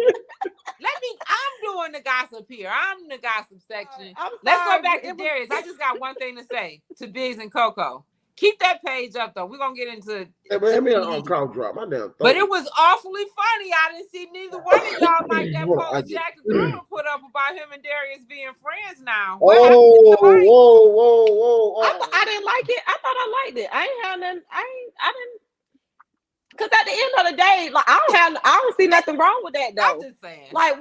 I'm doing the gossip here. I'm the gossip section. Let's go back to Darius. I just got one thing to say to Biggs and Coco. Keep that page up though. We're gonna get into call drop my damn thought. But it was awfully funny. I didn't see neither one of y'all like that post Jack Gruber put up about him and Darius being friends now. Whoa. I didn't like it. I thought I liked it. I ain't had none. I didn't. Because at the end of the day, like I don't see nothing wrong with that though. I'm just saying. Like,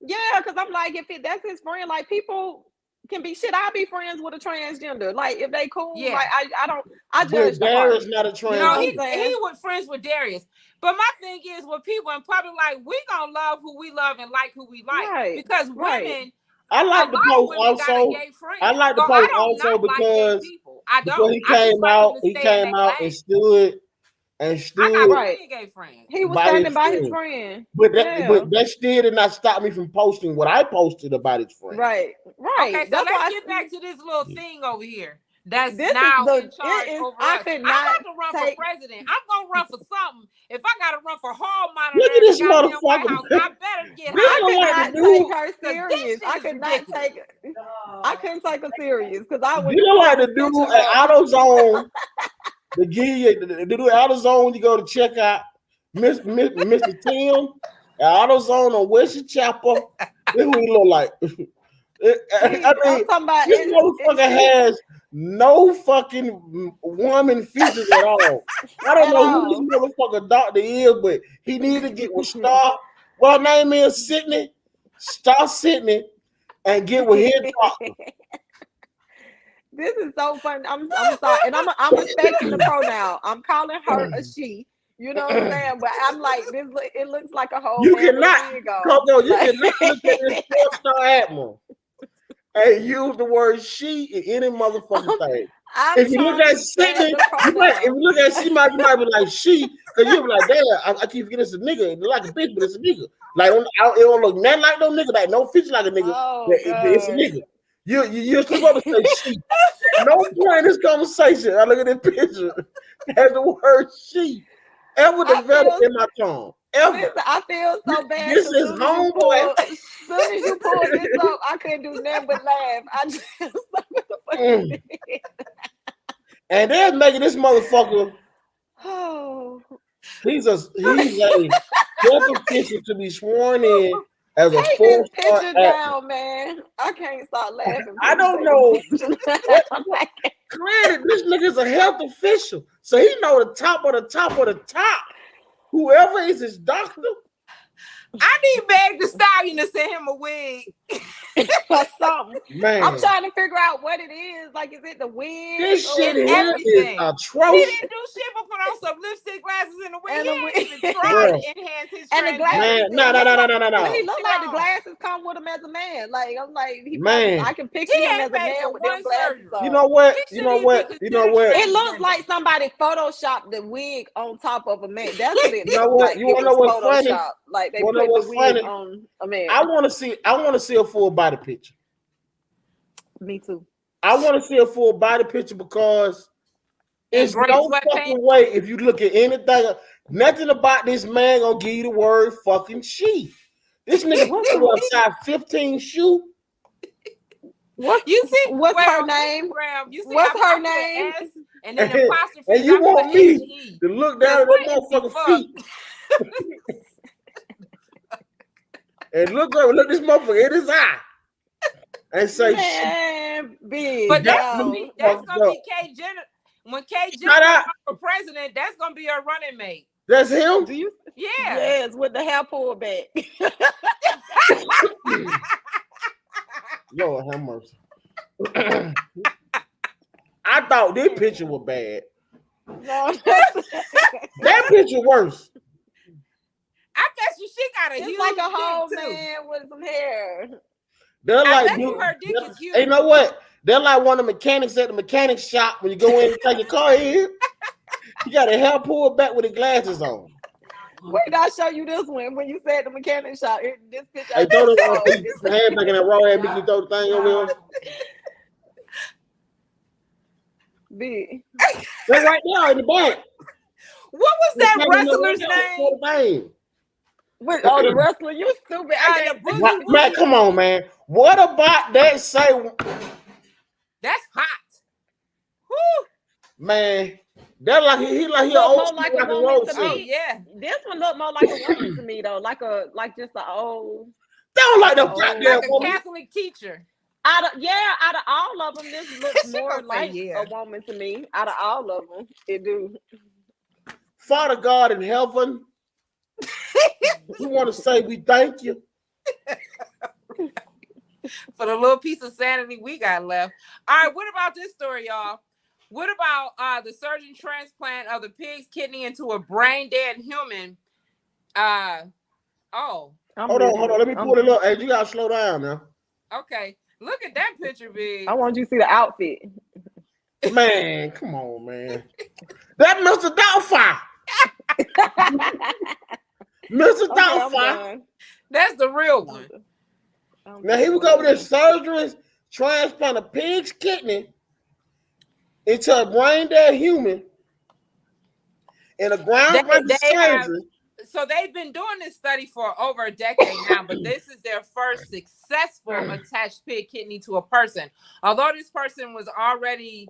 yeah, because I'm like, if that's his friend, like people can be shit. I'll be friends with a transgender. Like if they cool, like I judge Darius not a transgender. He was friends with Darius. But my thing is with people in public, like we gonna love who we love and like who we like. Right. Because women I like the post also. I like the post also because he came out and stood. I got gay friends. He was standing by his friend. But that still did not stop me from posting what I posted about his friend. Right. Okay, so let's get back to this little thing over here. That's now in charge over us. I'm about to run for president. I'm gonna run for something. If I gotta run for hall monitor, look at this motherfucker. I better get I could not take her serious. I could not take it. I couldn't take her serious because I would. You know like the dude at AutoZone. The dude at AutoZone, you go to check out Mr. Tim at AutoZone on West Chapel. This is what he look like. I mean, this motherfucker has no fucking woman features at all. I don't know who this motherfucker doctor is, but he need to get with Star. Well, her name is Sydney. Star Sydney, and get with his doctor. This is so fun. I'm sorry, and I'm respecting the pronoun. I'm calling her a she. You know what I'm saying? But I'm like, this. It looks like a whole. You cannot, Coco. You cannot look at this 4-star admiral and use the word she in any motherfucking thing. If you look at Sydney, she might be like she, because you be like, damn, I keep forgetting it's a nigga. It's like a bitch, but it's a nigga. Like it don't look nothing like no nigga. Like no feature like a nigga. It's a nigga. You're supposed to say she. No point in this conversation. I look at this picture. Has the word she ever developed in my tongue. Ever. I feel so bad. This is homeboy. As soon as you pulled this up, I couldn't do nothing but laugh. I just and they're making this motherfucker He's a health official to be sworn in as a Take this 4-star picture actor. down, man. I can't stop laughing. I don't know. Granted, this nigga's a health official, so he know the top of the top of the top. Whoever is his doctor. I need Meg the Stallion to send him a wig. Or something. Man, I'm trying to figure out what it is. Like, is it the wig? this shit It's here is everything. He atrocious. didn't do shit but put on some lipstick, glasses, and a wig. And He a ain't wig. even trying to enhance his And the transgender. glasses. Man, no. He look like the glasses come with him as a man. Like, I'm like, Man. I can picture He him ain't as a paid man for with them one glasses surgery. on. You know what? He You know shouldn't what? even You know consider what? It looks transgender. like somebody photoshopped the wig on top of a man. That's what it You know looks what? like. You wanna know what's funny? Photoshopped. Like, they You put wanna know the what's wig funny? on a man. I want to see a full body picture. Me too. I want to see a full body picture because it's great no sweatpants. fucking way if you look at anything. Nothing about this man gonna give you the word fucking she. This nigga What's wear a size 15 shoe. You see, what's her on name? Instagram, you see What's how her name? S and then apostrophe. And you want me H-E. to look down at that motherfucking feet and look this motherfucker in his eye and say shit. Man, big. But that's That's gonna be Kay Jenner. When Kay Jenner Shout runs for president, that's gonna be her running mate. That's him. Do you? Yeah. Yes, with the hair pulled back. Lord have mercy. I thought this picture was bad. No, That picture worse. I bet you she got a it's huge like a whole dick too. man with some hair. They're I like, bet you her dick is huge. You know what? They're like one of the mechanics at the mechanic shop when you go in and take your car in. You got a hair pulled back with the glasses on. Wait, I'll show you this one. When you said the mechanic shop, this picture. Hey, throw the hand back in that raw head, you throw the thing over here. Big. They're right there in the back. What was that wrestler's name? Wait, oh, the wrestler, you stupid. Man, come on, man. What about that say? That's hot. Woo. Man, they're like he look more like a woman to me. Oh, yeah. This one look more like a woman to me though, like just an old. They don't like no goddamn like a woman. Catholic teacher. Out of all of them, this looks more like a woman to me. Out of all of them, it do. Father God in heaven, we want to say we thank you for the little piece of sanity we got left. All right, what about this story, y'all? What about the surgeon transplant of the pig's kidney into a brain dead human? Hold on. Let me pull it up. Hey, you gotta slow down now. Okay, look at that picture, big. I want you to see the outfit. Man, come on, man. That Mr. Doubtfire. Mr. Doubtfire. That's the real one. Now here we go with this surgery, transplant a pig's kidney into a brain dead human in a groundbreaking surgery. So they've been doing this study for over a decade now, but this is their first successful attached pig kidney to a person. Although this person was already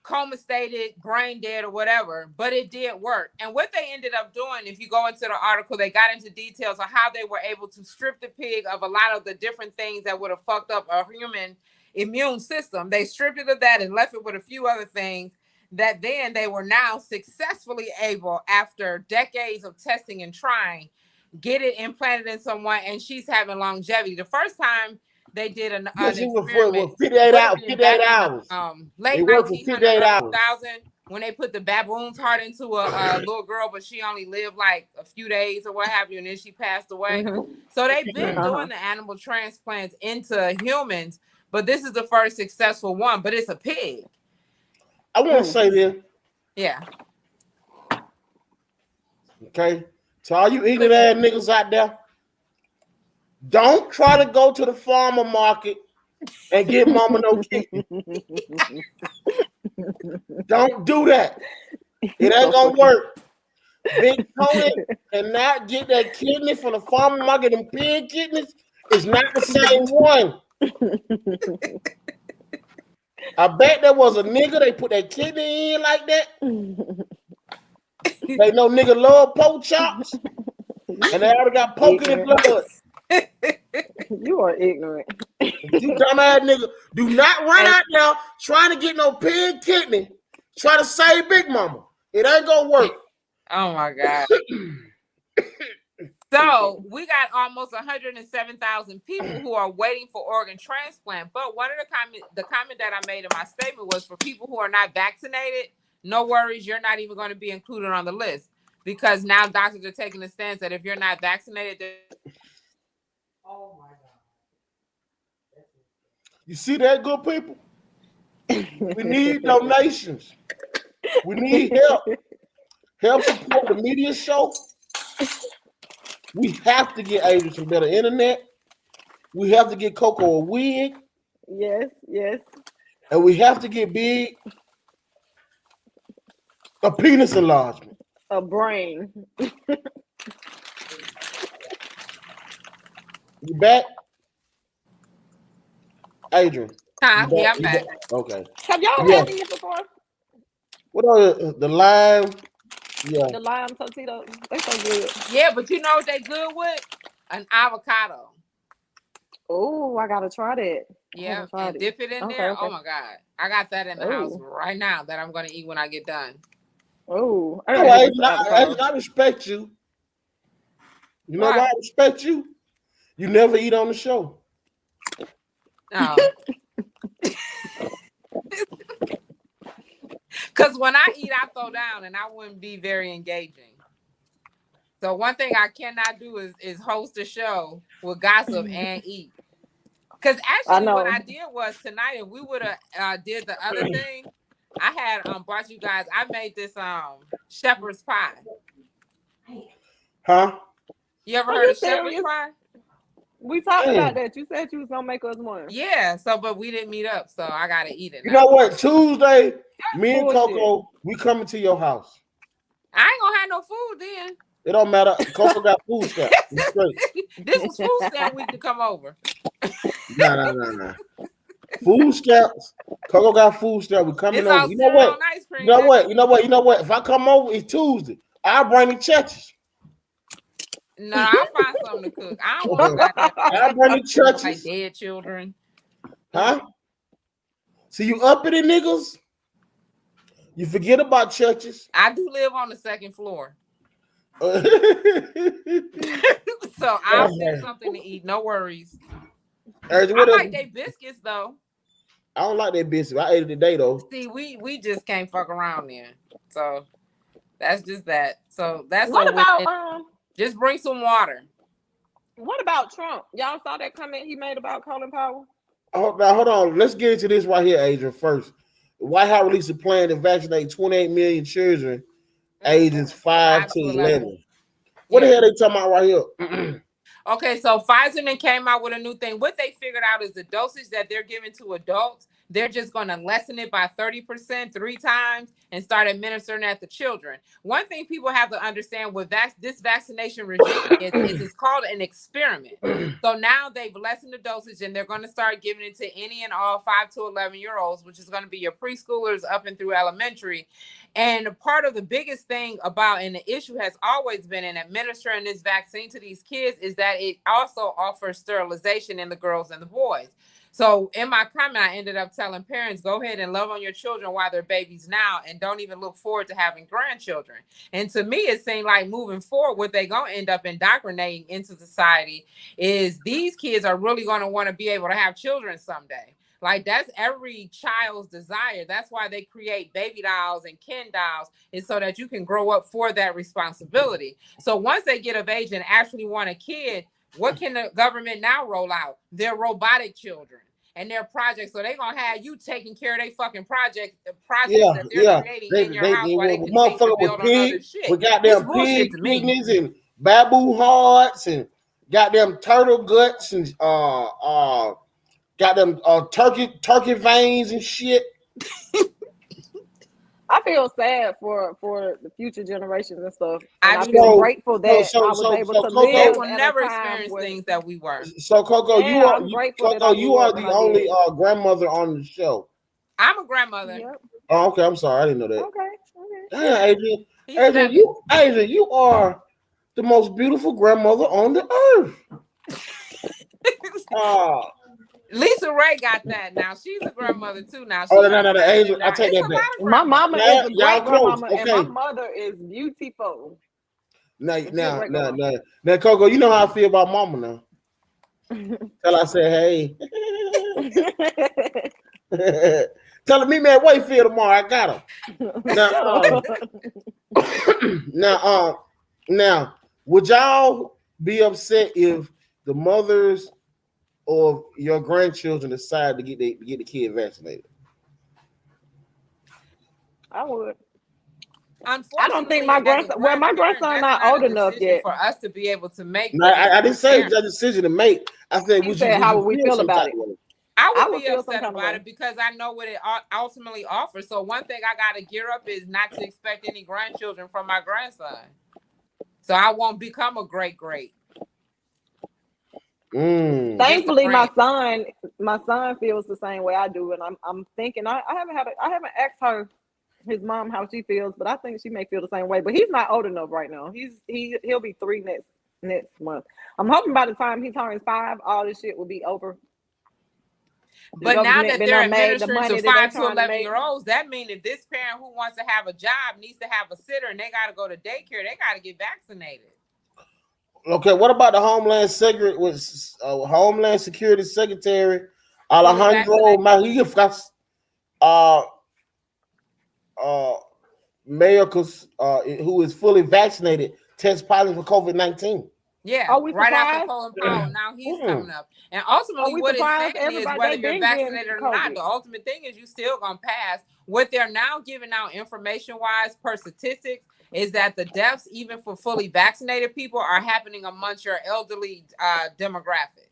coma stated, brain dead or whatever, but it did work. And what they ended up doing, if you go into the article, they got into details on how they were able to strip the pig of a lot of the different things that would have fucked up a human immune system. They stripped it of that and left it with a few other things that then they were now successfully able, after decades of testing and trying, get it implanted in someone, and she's having longevity. The first time they did an experiment, 58 hours. 58 hours. Late 1900s, 2000, when they put the baboon's heart into a little girl, but she only lived like a few days or what have you, and then she passed away. So they've been doing the animal transplants into humans, but this is the first successful one, but it's a pig. I want to say this. Yeah. Okay. So all you ignorant ass niggas out there, don't try to go to the farmer market and get mama no kidney. Don't do that. It ain't gonna work. Big Tony cannot get that kidney from the farmer market. And pig kidneys is not the same one. I bet there was a nigga they put that kidney in like that. They know nigga love pork chops, and they already got pork in their blood. You are ignorant. You dumbass nigga, do not run out there trying to get no pig kidney. Try to save Big Mama. It ain't gonna work. Oh my God. So we got almost 107,000 people who are waiting for organ transplant. But one of the comment that I made in my statement was for people who are not vaccinated, no worries, you're not even going to be included on the list, because now doctors are taking the stance that if you're not vaccinated, oh my God. You see that, good people? We need donations. We need help. Help support the media show. We have to get Adrian some better internet. We have to get Coco a wig. Yes. And we have to get Big a penis enlargement. A brain. You back? Adrian. Huh? Yeah, I'm back. Okay. Have y'all had these before? What are the lime? Yeah. The lime Tostitos. They so good. Yeah, but you know what they good with? An avocado. Oh, I gotta try that. Yeah, and dip it in there. Okay. Oh my God. I got that in the house right now that I'm gonna eat when I get done. Oh, I respect you. You know why I respect you? You never eat on the show. No. Because when I eat, I throw down, and I wouldn't be very engaging. So one thing I cannot do is host a show with gossip and eat. Because actually, what I did was tonight, if we would have did the other thing, I had brought you guys. I made this shepherd's pie. Huh? You ever heard of shepherd's pie? We talked about that. You said you was gonna make us one. Yeah. So, but we didn't meet up, so I gotta eat it. You know what? Tuesday, me and Coco, we coming to your house. I ain't gonna have no food then. It don't matter. Coco got food stamp. This was food stamp week to come over. Nah. Food stamps. Coco got food stamp. We coming over. You know what? You know what? If I come over, it's Tuesday. I'll bring the churches. No, I'll find something to cook. I don't want that. I'll bring the churches. Like dead children. Huh? See, you uppity niggas? You forget about churches. I do live on the second floor. So I'll send something to eat. No worries. I like their biscuits though. I don't like their biscuits. I ate it today though. See, we just can't fuck around then. So that's just that. So that's what about just bring some water. What about Trump? Y'all saw that comment he made about Colin Powell? Oh, now hold on. Let's get into this right here, Adrian. First, the White House released a plan to vaccinate 28 million children ages 5 to 11. What the hell they talking about right here? Okay, so Pfizer then came out with a new thing. What they figured out is the dosage that they're giving to adults, they're just going to lessen it by 30% 3 times and start administering that to children. One thing people have to understand with this vaccination regime is it's called an experiment. So now they've lessened the dosage and they're going to start giving it to any and all 5 to 11-year-olds, which is going to be your preschoolers up and through elementary. And part of the biggest thing about, and the issue has always been in administering this vaccine to these kids, is that it also offers sterilization in the girls and the boys. So in my comment, I ended up telling parents, go ahead and love on your children while they're babies now, and don't even look forward to having grandchildren. And to me, it seemed like moving forward, what they're going to end up indoctrinating into society is these kids are really going to want to be able to have children someday. Like that's every child's desire. That's why they create baby dolls and Ken dolls, is so that you can grow up for that responsibility. So once they get of age and actually want a kid, what can the government now roll out? Their robotic children and their projects. So they're gonna have you taking care of their fucking projects that they're creating in your house while they continue to build on other shit. We got them pig kidneys and baboon hearts and goddamn turtle guts and got them turkey veins and shit. I feel sad for the future generations and stuff. And I feel grateful that I was able to live. They will never experience things that we were. So Coco, you are the only grandmother on the show. I'm a grandmother. Yep. Oh, okay. I'm sorry, I didn't know that. Okay. Yeah, Adrian. Adrian, you are the most beautiful grandmother on the earth. Lisa Ray got that now. She's a grandmother too now. No, Adrian, I take that back. My mama is a great grandmama, okay. and my mother is beautiful. Now, Coco, you know how I feel about mama now. Till I say, hey. Telling me, man, what you feel tomorrow? I got him. Now, would y'all be upset if the mothers or your grandchildren decide to get the kid vaccinated? I would. Unfortunately, I don't think my grandson. Well, my grandson not old enough yet for us to be able to make. No, I didn't say it's a decision to make. I said, how would we feel about it? I would be upset about it because I know what it ultimately offers. So one thing I got to gear up is not to expect any grandchildren from my grandson. So I won't become a great. Thankfully, my son feels the same way I do, and I'm thinking I haven't asked her, his mom, how she feels, but I think she may feel the same way. But he's not old enough right now. He'll be 3 next month. I'm hoping by the time he turns 5, all this shit will be over. But now that they're administering to 5 to 11-year-olds, that means if this parent who wants to have a job needs to have a sitter and they got to go to daycare, they got to get vaccinated. Okay, what about the Homeland Security Secretary Alejandro Mayorkas, who is fully vaccinated, test positive for COVID-19? Yeah, right after Colin Powell. Now he's coming up. And ultimately, what it's saying is whether you're vaccinated or not, the ultimate thing is you still going to pass. What they're now giving out information-wise per statistics is that the deaths, even for fully vaccinated people, are happening amongst your elderly demographic.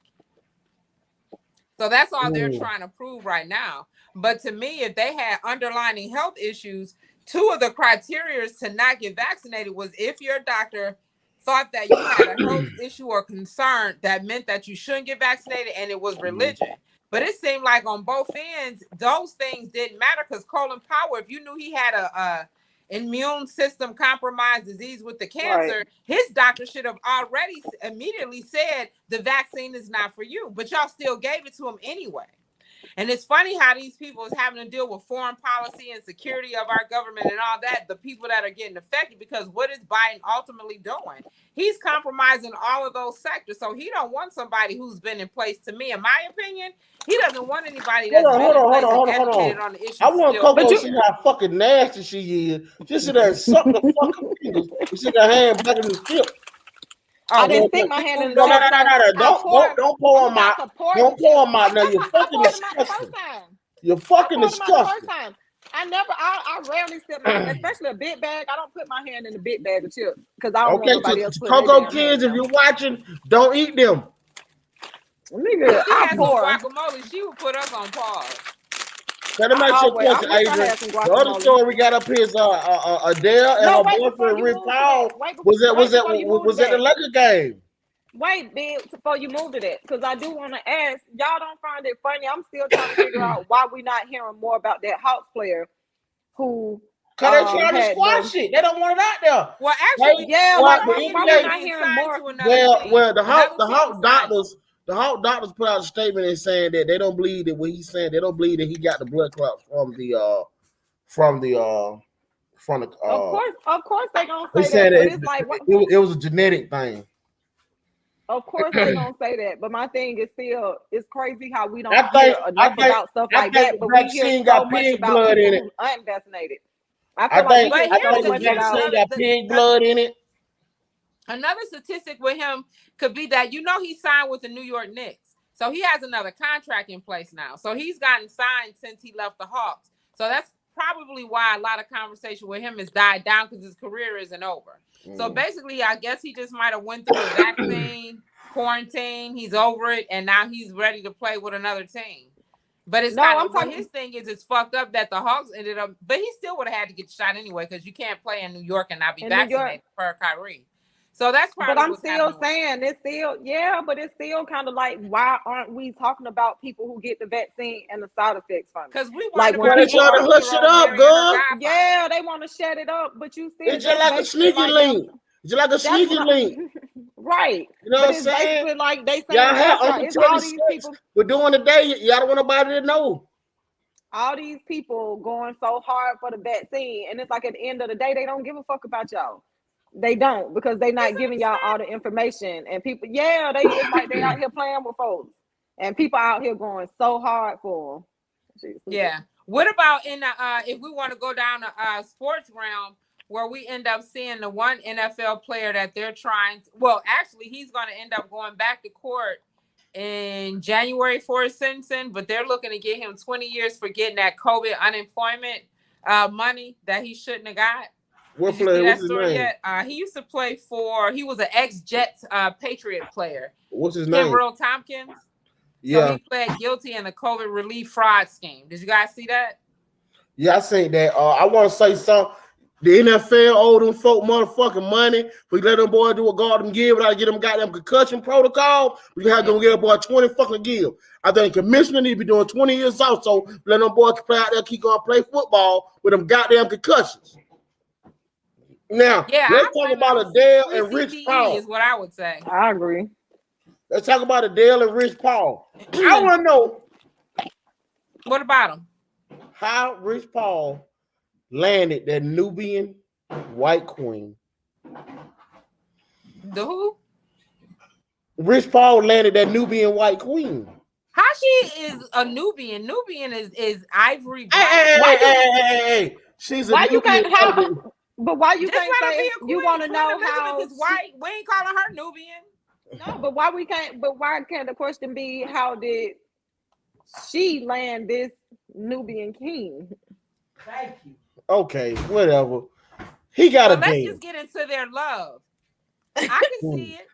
So that's all they're trying to prove right now. But to me, if they had underlying health issues, 2 of the criteria to not get vaccinated was if your doctor thought that you had a health issue or concern that meant that you shouldn't get vaccinated, and it was religion. But it seemed like on both ends, those things didn't matter because Colin Powell, if you knew he had a immune system compromised disease with the cancer, his doctor should have already immediately said the vaccine is not for you, but y'all still gave it to him anyway. And it's funny how these people is having to deal with foreign policy and security of our government and all that, the people that are getting affected, because what is Biden ultimately doing? He's compromising all of those sectors. So he don't want somebody who's been in place, to me, in my opinion, he doesn't want anybody that's been in place and educated on the issue. I want Coco to see how fucking nasty she is. Just sit there and suck the fucking fingers and stick her hand back in the skip. I didn't stick my hand in the No. Don't pour on my. Don't pour on my. Now you're fucking disgusting. You're fucking disgusting. I rarely stick my hand, especially a big bag. I don't put my hand in the big bag of chips because I don't want nobody else putting Coco kids, if you're watching, don't eat them. Nigga, I pour guacamole. She would put us on pause. Let me make sure question, Adrian. The other story we got up here is Adele and her boyfriend Rick Paul was at the Lakers game. Wait, bitch, before you move to that, because I do want to ask, y'all don't find it funny? I'm still trying to figure out why we're not hearing more about that Hawks player who. Because they're trying to squash it. They don't want it out there. Well, actually, why we're not hearing more? Well, the Hawk doctors put out a statement and saying that they don't believe that what he's saying. They don't believe that he got the blood clots from the. Of course, they gonna say that. But it's like it was a genetic thing. Of course they gonna say that, but my thing is still, it's crazy how we don't hear enough about stuff like that. But we hear so much about people who's unvaccinated. I think the vaccine got pig blood in it. Another statistic with him could be that he signed with the New York Knicks, so he has another contract in place now. So he's gotten signed since he left the Hawks. So that's probably why a lot of conversation with him has died down because his career isn't over. So basically, I guess he just might have went through a vaccine, quarantine. He's over it, and now he's ready to play with another team. But it's his thing is it's fucked up that the Hawks ended up, but he still would have had to get shot anyway because you can't play in New York and not be vaccinated per Kyrie. So that's probably But I'm what's still happening. saying it's still, yeah, but it's still kind of like, why aren't we talking about people who get the vaccine and the side effects from it? Because we Like worried when about They an people try to are, hush it 18-year-old up, marrying her girl. godfather. yeah, they want to shut it up, but you still, It's just like a basically sneaky like them, link. It's just like a that's sneaky what link. right. You know But what I'm it's saying? basically like they Y'all saying, have fuck y'all. Uncle It's all Teddy these sex. people, We're doing today. Y'all don't want nobody to know. all these people going so hard for the vaccine, and it's like at the end of the day, they don't give a fuck about y'all. They don't, because they not giving y'all all the information. And people, yeah, it's like they out here playing with folks, and people out here going so hard for them. Yeah. What about in the if we want to go down the sports realm, where we end up seeing the one NFL player that they're trying to, well, actually he's going to end up going back to court in January for his sentencing, but they're looking to get him 20 years for getting that COVID unemployment money that he shouldn't have got. What Did you player? see What's that his story name? yet? He used to play for, he was an ex-Jets Patriot player. What's his name? Kimbrel Tompkins. Yeah. So he pled guilty in the COVID relief fraud scheme. Did you guys see that? Yeah, I seen that. I want to say something. The NFL owe them folk motherfucking money. We let them boy do what God them give without get them goddamn concussion protocol. We have to give a boy 20 fucking give. I think the commissioner need to be doing 20 years off, so let them boys play out there, keep going play football with them goddamn concussions. Now, yeah, let's talk about Adele and Rich Paul. Is what I would say. I agree. Let's talk about Adele and Rich Paul. I want to know what about him? How Rich Paul landed that Nubian white queen. The who? Rich Paul landed that Nubian white queen. How she is a Nubian? Nubian is ivory black. Hey. She's a why Nubian. You can't have, but why you Just can't say you want to know how is white? We ain't calling her Nubian. No, but why we can't? But why can't the question be how did she land this Nubian king? Thank you. Okay, whatever. He got a let's just get into their love. I can see it.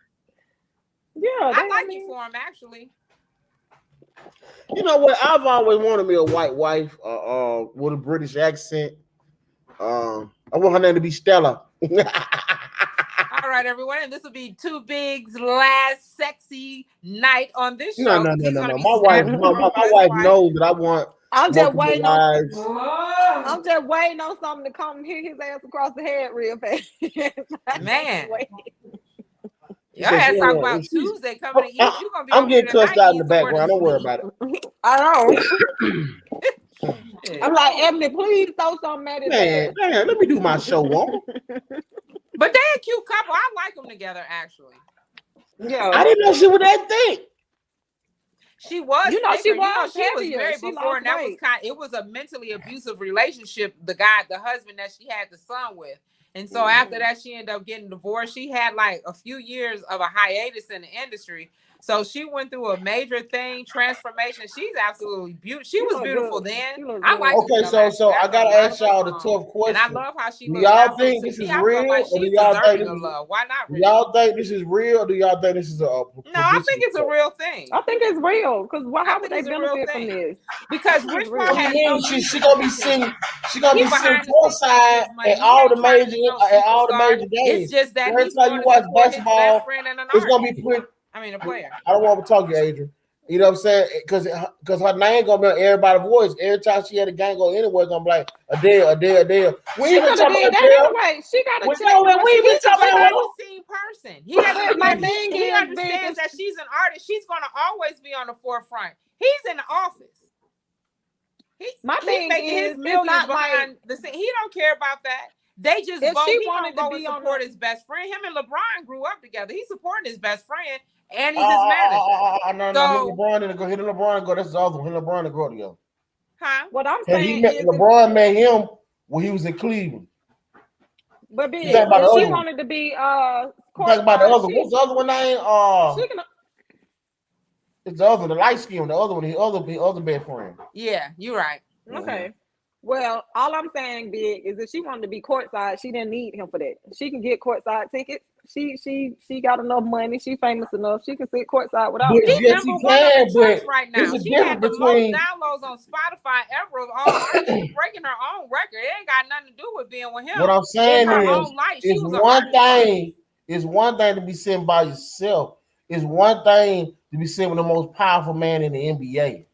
Yeah, I like it for him actually. You know what? I've always wanted me a white wife, with a British accent. I want her name to be Stella. All right, everyone, and this will be Two Big's last sexy night on this show. No. My wife knows that I want. I'm just waiting on something to come hit his ass across the head real fast. Man. Your ass talking about Tuesday coming to eat. You're gonna be I'm getting cussed out in the background. Don't worry about it. I know. I'm like, Emily, please throw something at his ass. Man, let me do my show, woman. But they're a cute couple. I like them together, actually. Yeah. I didn't know she was that thick. She was. She was. She was married before, and that was it was a mentally abusive relationship. The husband that she had the son with. And so after that, she ended up getting divorced. She had like a few years of a hiatus in the industry. So she went through a major transformation. She's absolutely beautiful. She was beautiful then. I like. Okay, so I gotta ask y'all the tough question. And I love how she looks. Do y'all think this is real, or do y'all think this is love? Why not? Do y'all think this is real, or do y'all think this is a? No, I think it's a real thing. I think it's real because how would they benefit from this? Because Rich Paul has she gonna be sitting. She gonna be sitting courtside at all the major games. It's just that every time you watch basketball, it's gonna be pretty. A player. I don't want to talk to you, Adrian. You know what I'm saying? Because her name gonna be on everybody's voice. Every time she had a game go anywhere, gonna be like Adele. We even talking about Adele. Anyway. She got to check. We even talking about her. Person. He understands that she's an artist. She's gonna always be on the forefront. He's in the office. He's making his millions behind the scene. He don't care about that. They just both. He wanted to be support his best friend. Him and LeBron grew up together. He's supporting his best friend, and he's his manager. No, LeBron and go. That's the other one. LeBron and go together. Huh? What I'm saying is LeBron met him when he was in Cleveland. But she wanted to be talk about the other. What's the other one name? It's the other, the light skin, the other one, the other best friend. Yeah, you're right. Okay. Well, all I'm saying, Big, is if she wanted to be courtside, she didn't need him for that. She can get courtside tickets. She got enough money. She famous enough. She can sit courtside without. Yes, she can. But right now, she had the most downloads on Spotify ever of all artists. She's breaking her own record. It ain't got nothing to do with being with him. What I'm saying It's one thing to be sitting by yourself. It's one thing to be sitting with the most powerful man in the NBA.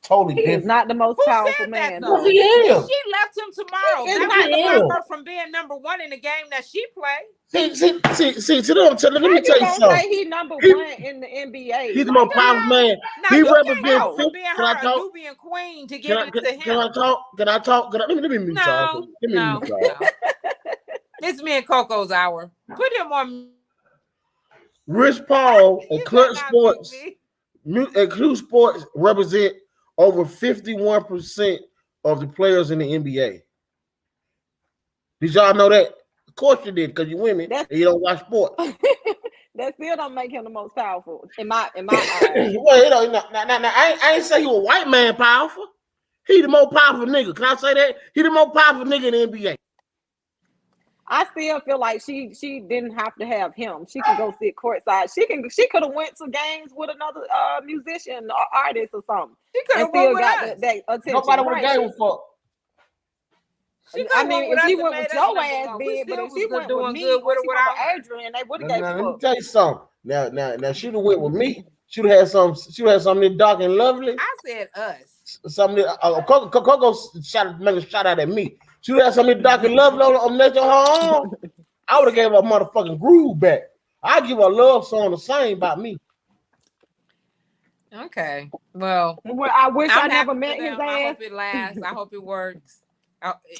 Totally He is different. not the most Who powerful said that man, though? though. Yes, he is. She left him tomorrow. He is That not wouldn't the stop most. her from being number one in the game that she played. See, let How me tell you you gonna something. say he number one in the NBA? He's the Like most powerful how? man. Now He you can't represents. go from being Can I her a talk? Nubian queen to giving it to him. Can I talk? Let me mute y'all. No, no, no. It's me and Coco's hour. Put him on. Rich Paul You and better Clutch not mute Sports me. and Clutch Sports represent over 51% of the players in the NBA. Did y'all know that? Of course you did, because you women and you don't watch sports. That still don't make him the most powerful in my eyes. Well, you know, I ain't say he was a white man powerful. He the most powerful nigga. Can I say that? He the most powerful nigga in the NBA. I still feel like she didn't have to have him. She can go sit courtside. She could have went to games with another musician or artist or something. She could And have still won with got us. that attention. Nobody would Right. have gave a fuck. She could I have won mean, with if us she and went made with us your number ass, one. then, We but still if she was went with doing me good or with she or went with without her. Adrian, they would have Now, gave a let me fuck. tell you something. Now, she'd have went with me. She'd have had something dark and lovely. I said us. Something Coco make a shout out at me. She'd have something dark and lovely on nature her own. I would have gave her a motherfucking groove back. I give her a love song to sing about me. Okay. Well, I wish I I'm never happy met for his them. I ass. hope it lasts. I hope it works.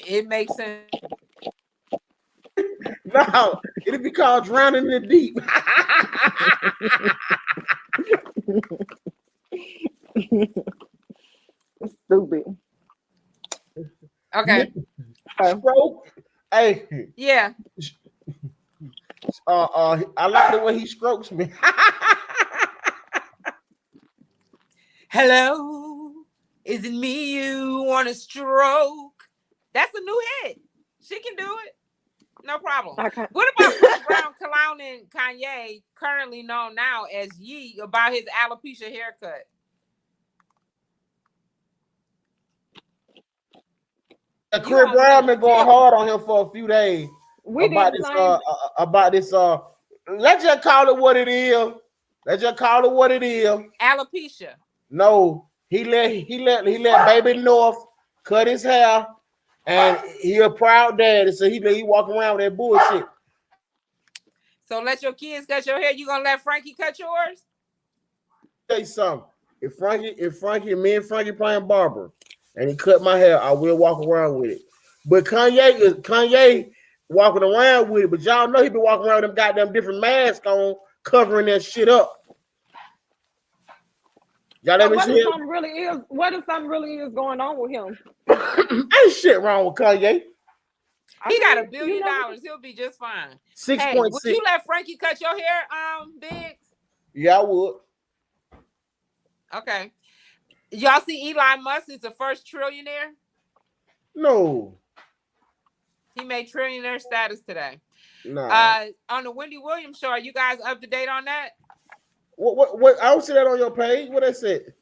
It makes sense. No, it'd be called Drowning in the Deep. Stupid. Okay. Stroke. Hey. Yeah. I like the way he strokes me. Hello, is it me you want to stroke? That's a new hit. She can do it. No problem. Okay. What about Chris Brown clowning Kanye, currently known now as Ye, about his alopecia haircut? Chris Brown been going hard on him for a few days about this. Let's just call it what it is. Alopecia. No, he let Baby North cut his hair, and he a proud daddy, so he walk around with that bullshit. So let your kids cut your hair. You gonna let Frankie cut yours? Tell you something. If me and Frankie playing barber, and he cut my hair, I will walk around with it. But Kanye walking around with it. But y'all know he been walking around with them goddamn different masks on, covering that shit up. Y'all let me see it. What if something really is going on with him? Ain't shit wrong with Kanye. He got $1 billion. He'll be just fine. 6.6. Hey, would you let Frankie cut your hair, Biggs? Yeah, I would. Okay. Y'all see Elon Musk is the first trillionaire? No. He made trillionaire status today. No. On the Wendy Williams show, are you guys up to date on that? What? I don't see that on your page. What that said?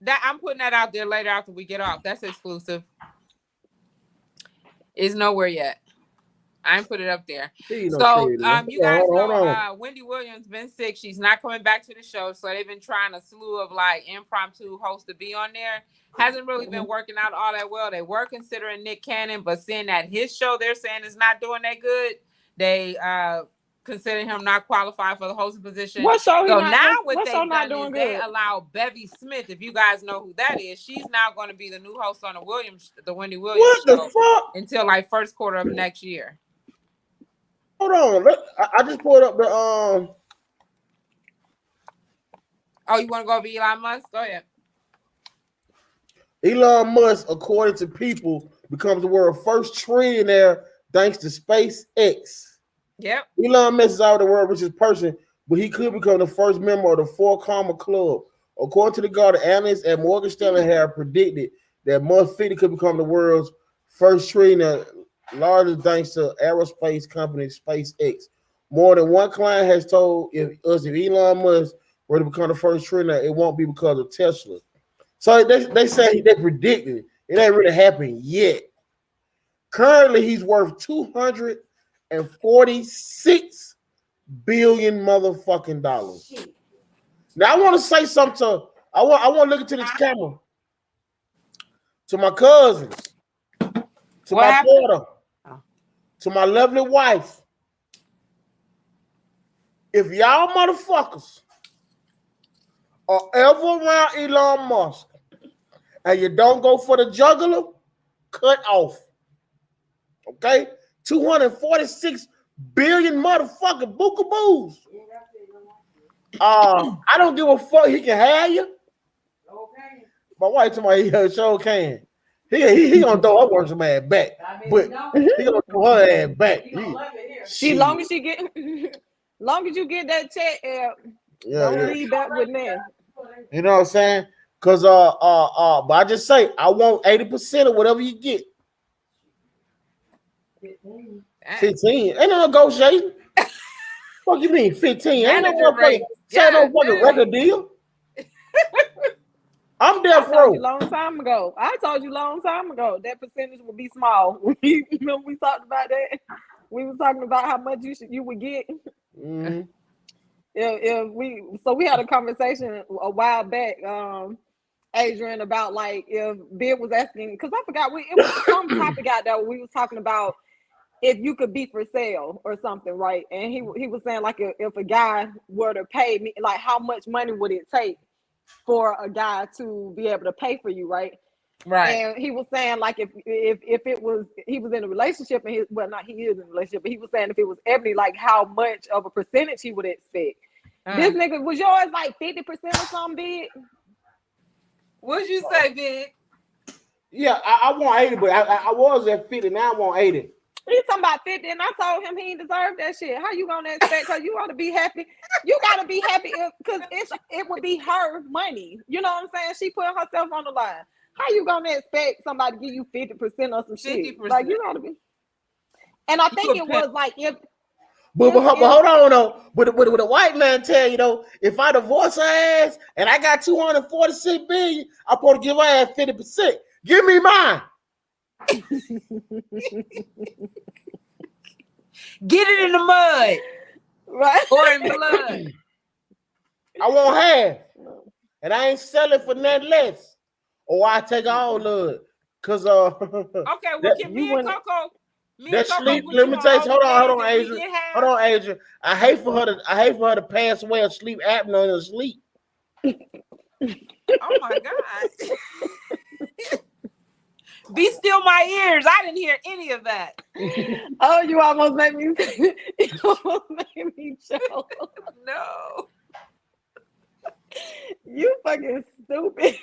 That I'm putting that out there later after we get off. That's exclusive. It's nowhere yet. I ain't put it up there. So you guys know Wendy Williams been sick. She's not coming back to the show. So they've been trying a slew of like impromptu hosts to be on there. Hasn't really been working out all that well. They were considering Nick Cannon, but seeing that his show they're saying is not doing that good, they considering him not qualified for the hosting position. What show so now what they've done is they allow Bevy Smith, if you guys know who that is, she's now going to be the new host on the Wendy Williams show until like first quarter of next year. Hold on, I just pulled up the Oh, you want to go be Elon Musk? Go ahead. Elon Musk, according to people, becomes the world's first trillionaire thanks to SpaceX. Yep. Elon Musk is out of the world's richest person, but he could become the first member of the 4 Comma Club. According to the Guardian, analysts at Morgan Stanley have predicted that Musk 50 could become the world's first trillionaire, largely thanks to aerospace company SpaceX. More than one client has told if Elon Musk were to become the first trillionaire, it won't be because of Tesla. So they say they predicted it. It ain't really happened yet. Currently, he's worth $246 billion motherfucking dollars. Now I want to say something to I want to look into this camera. To my cousins, to What my happened? daughter, to my lovely wife. If y'all motherfuckers are ever around Elon Musk and you don't go for the juggler, cut off. Okay? 246 billion motherfucking bookaboos. I don't give a fuck. He can have you. Okay. My wife told me he sure can. He gonna throw her worship ass back, but he gonna throw her ass back. See, long as you get that check, don't leave back with nothing. You know what I'm saying? Cause but I just say I want 80% of whatever you get. 15. Ain't no negotiating. What you mean 15? Ain't no motherfucking record deal. I'm dead I told you long time ago. That percentage would be small. Remember we talked about that? We were talking about how much you would get. Mm-hmm. We had a conversation a while back, Adrian, about like if Bill was asking, because I forgot it was some topic out there we was talking about if you could be for sale or something, right? And he was saying like if a guy were to pay me, like how much money would it take for a guy to be able to pay for you, right? Right. And he was saying like if it was he was in a relationship and he is in a relationship, but he was saying if it was Ebony, like how much of a percentage he would expect. This nigga, was yours like 50% or something, Big? What'd you say, Big? Yeah, I want 80, but I was at 50. Now I want 80. He's talking about 50, and I told him he didn't deserve that shit. How you gonna expect? Because you ought to be happy. You gotta be happy because it would be her money. You know what I'm saying? She put herself on the line. How you gonna expect somebody to give you 50% or some 50%. Shit? Like you gotta be. And I think it was like if. But hold on though. But a white man tell you though, if I divorce her ass and I got 246 billion, I'm supposed to give her ass 50%. Give me mine. Get it in the mud, right? Or in blood. I want half, and I ain't selling for nothing less. Or I take all of it, cause okay, well, can me and Coco? That sleep limitation. Hold on, Adrian. Hold on, Adrian. I hate for her to pass away of sleep apnea in her sleep. Oh my God. Be still my ears. I didn't hear any of that. Oh, you almost made me choke. No. You fucking stupid.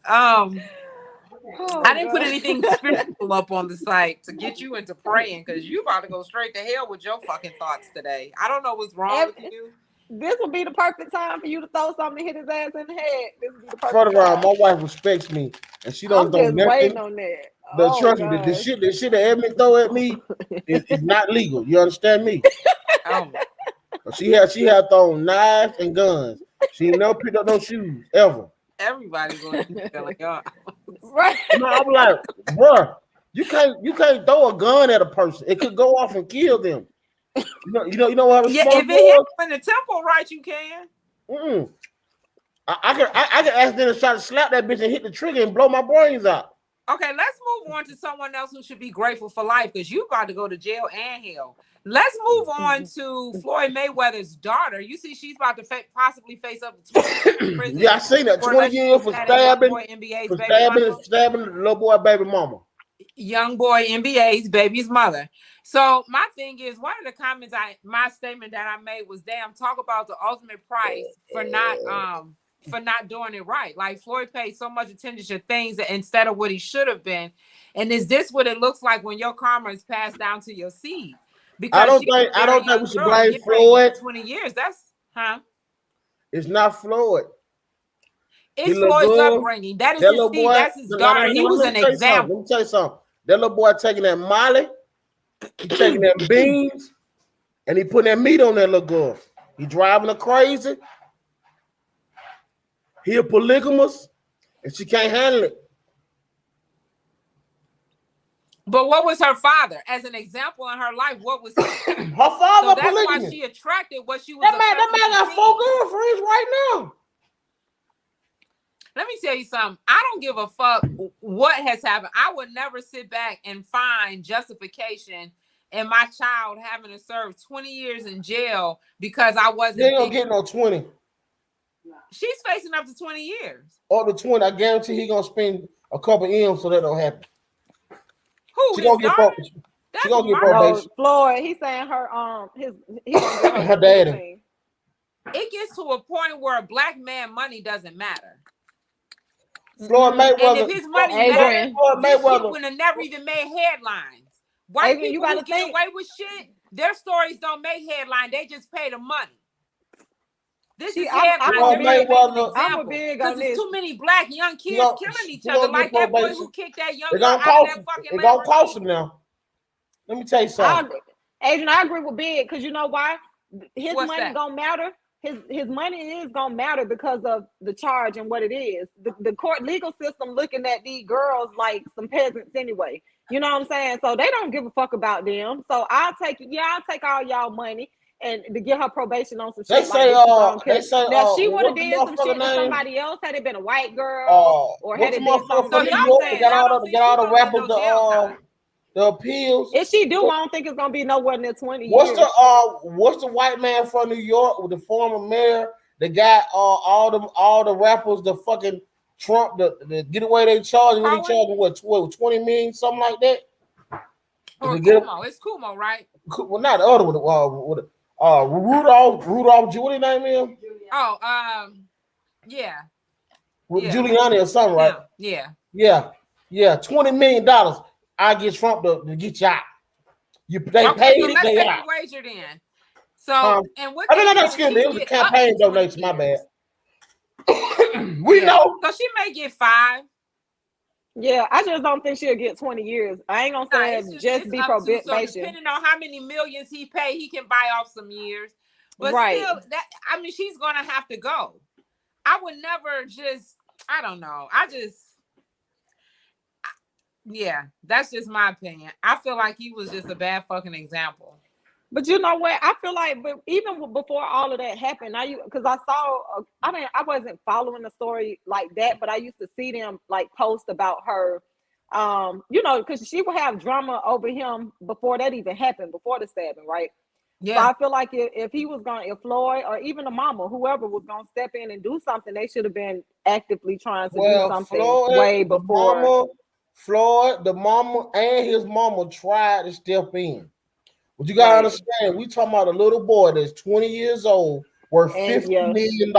I didn't put anything spiritual up on the site to get you into praying because you about to go straight to hell with your fucking thoughts today. I don't know what's wrong with you. This would be the perfect time for you to throw something and hit his ass in the head. This would be the perfect time. My wife respects me, and she don't know nothing. Waiting on that. The trust me, the shit that Ebony throw at me is not legal. You understand me? She had thrown knives and guns. She never picked up no shoes ever. Everybody's going to be telling y'all. Right. No, I'm like, bruh, you can't throw a gun at a person. It could go off and kill them. You know what? Yeah, if it hit them in the temple, right, you can. I can ask them to try to slap that bitch and hit the trigger and blow my brains out. Okay, let's move on to someone else who should be grateful for life because you about to go to jail and hell. Let's move on to Floyd Mayweather's daughter. You see, she's about to possibly face up to 20 years in prison. Yeah, I seen that. 20 years for stabbing the little boy baby mama. Young boy NBA's baby's mother. So my thing is, one of the comments my statement that I made was, damn, talk about the ultimate price for not doing it right. Like Floyd paid so much attention to things instead of what he should have been. And is this what it looks like when your karma is passed down to your seed? Because I don't think we should blame Floyd. 20 years. It's not Floyd. It's Floyd's upbringing. That is his seed. That's his daughter. He was an example. Let me tell you something. That little boy taking that Molly, he taking them beans, and he putting that meat on that little girl. He driving her crazy. He a polygamous, and she can't handle it. But what was her father as an example in her life? What was he? Her father, So that's polygamy. why she attracted what she was. That man got 4 girlfriends right now. Let me tell you something. I don't give a fuck what has happened. I would never sit back and find justification in my child having to serve 20 years in jail because I wasn't. They don't get no 20. She's facing up to 20 years. Up to 20, I guarantee he gonna spend a couple M's so that don't happen. Who? She gonna get probation. She gonna get probation. No, Floyd, he's saying her he gonna get her daddy. It gets to a point where a black man money doesn't matter. Floyd Mayweather. And if his money mattered, this shit would have never even made headlines. White people who get away with shit, their stories don't make headlines. They just pay the money. This is headlines. I'm a big on this. There's too many black young kids killing each other. Like that boy who kicked that young girl out of that fucking It gonna cost him now. Let me tell you something. Adrian, I agree with Big because you know why? His money gonna matter. His money is gonna matter because of the charge and what it is. The court legal system looking at these girls like some peasants anyway. You know what I'm saying? So they don't give a fuck about them. So I'll take all y'all money and to get her probation on some shit. They say now she would have did some shit to somebody else had it been a white girl or had it been something. So y'all saying got all the rappers the appeals. If she do, I don't think it's gonna be nowhere near 20 years. What's the white man from New York with the former mayor? The guy, all the rappers, the fucking Trump, the getaway they charging. What they charging? What 20 million, something like that? Or Kumo, it's Kumo, right? Well, not the other one. Rudolph. What do you name him? Oh, yeah. Giuliani or something, right? Yeah. $20 million. I get Trump to get you out. They paid it. They out. Wager then. So and what? Excuse me. It was a campaign donation. My bad. We know. So she may get 5. Yeah, I just don't think she'll get 20 years. I ain't gonna say just be probation. So depending on how many millions he pay, he can buy off some years. But still, she's gonna have to go. I would never just. I don't know. Yeah, that's just my opinion. I feel like he was just a bad fucking example. But you know what? I feel like, but even before all of that happened, because I saw, I wasn't following the story like that, but I used to see them like post about her, because she would have drama over him before that even happened, before the stabbing, right? Yeah. So I feel like if Floyd or even the mama, whoever was gonna step in and do something, they should have been actively trying to do something way before. Floyd, the mama, and his mama tried to step in. But you gotta understand, we talking about a little boy that's 20 years old, worth $50 million.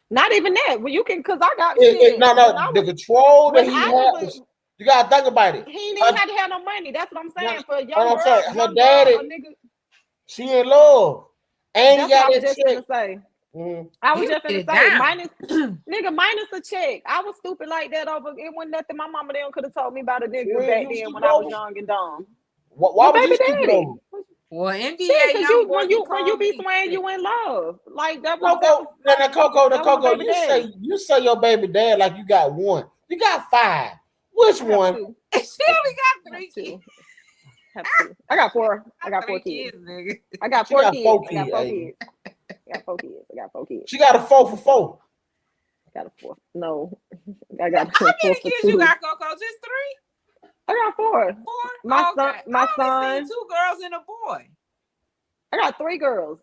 Not even that. Well, you can, because I got the control that he had. You gotta think about it. He didn't even have to have no money. That's what I'm saying. For a young girl, her daddy, she in love, and he got that check. I was just gonna say, minus a check. I was stupid like that over. It wasn't nothing my mama then could have told me about a nigga back then when I was young and dumb. Why was you stupid over? Well, NBA, when you be swaying, you in love. Like that was Coco. You say your baby dad like you got one. You got 5. Which one? She only got 3 kids. I got 4. I got 4 kids. I got 4 kids. I got 4 kids. She got a 4 for 4. I got a 4. No, I got how many kids you got, Coco? Just 3? I got 4. 4? My son. 2 girls and a boy. I got 3 girls.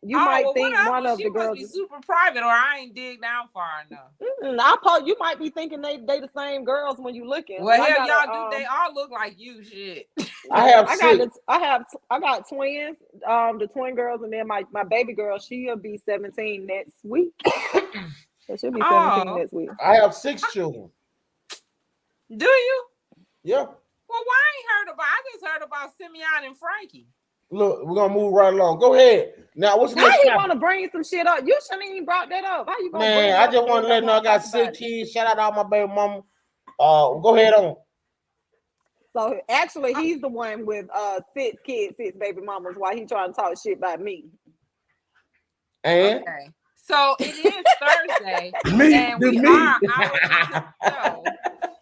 You might think one of the girls must be super private, or I ain't dig down far enough. You might be thinking they the same girls when you looking. Well, hell, y'all do. They all look like you. Shit. I got twins. The twin girls, and then my baby girl. She'll be 17 next week. So she'll be 17 next week. I have 6 children. Do you? Yeah. Well, why I just heard about Simeon and Frankie. Look, we're gonna move right along. Go ahead. Now, what's the next? How you want to bring some shit up? You shouldn't even brought that up. How you gonna? Man, I just want to let you know I got 6 kids. Shout out to all my baby mama. Go ahead on. So actually, he's the one with 6 kids, 6 baby mamas. While he trying to talk shit about me. And okay. So it is Thursday, and we are our show.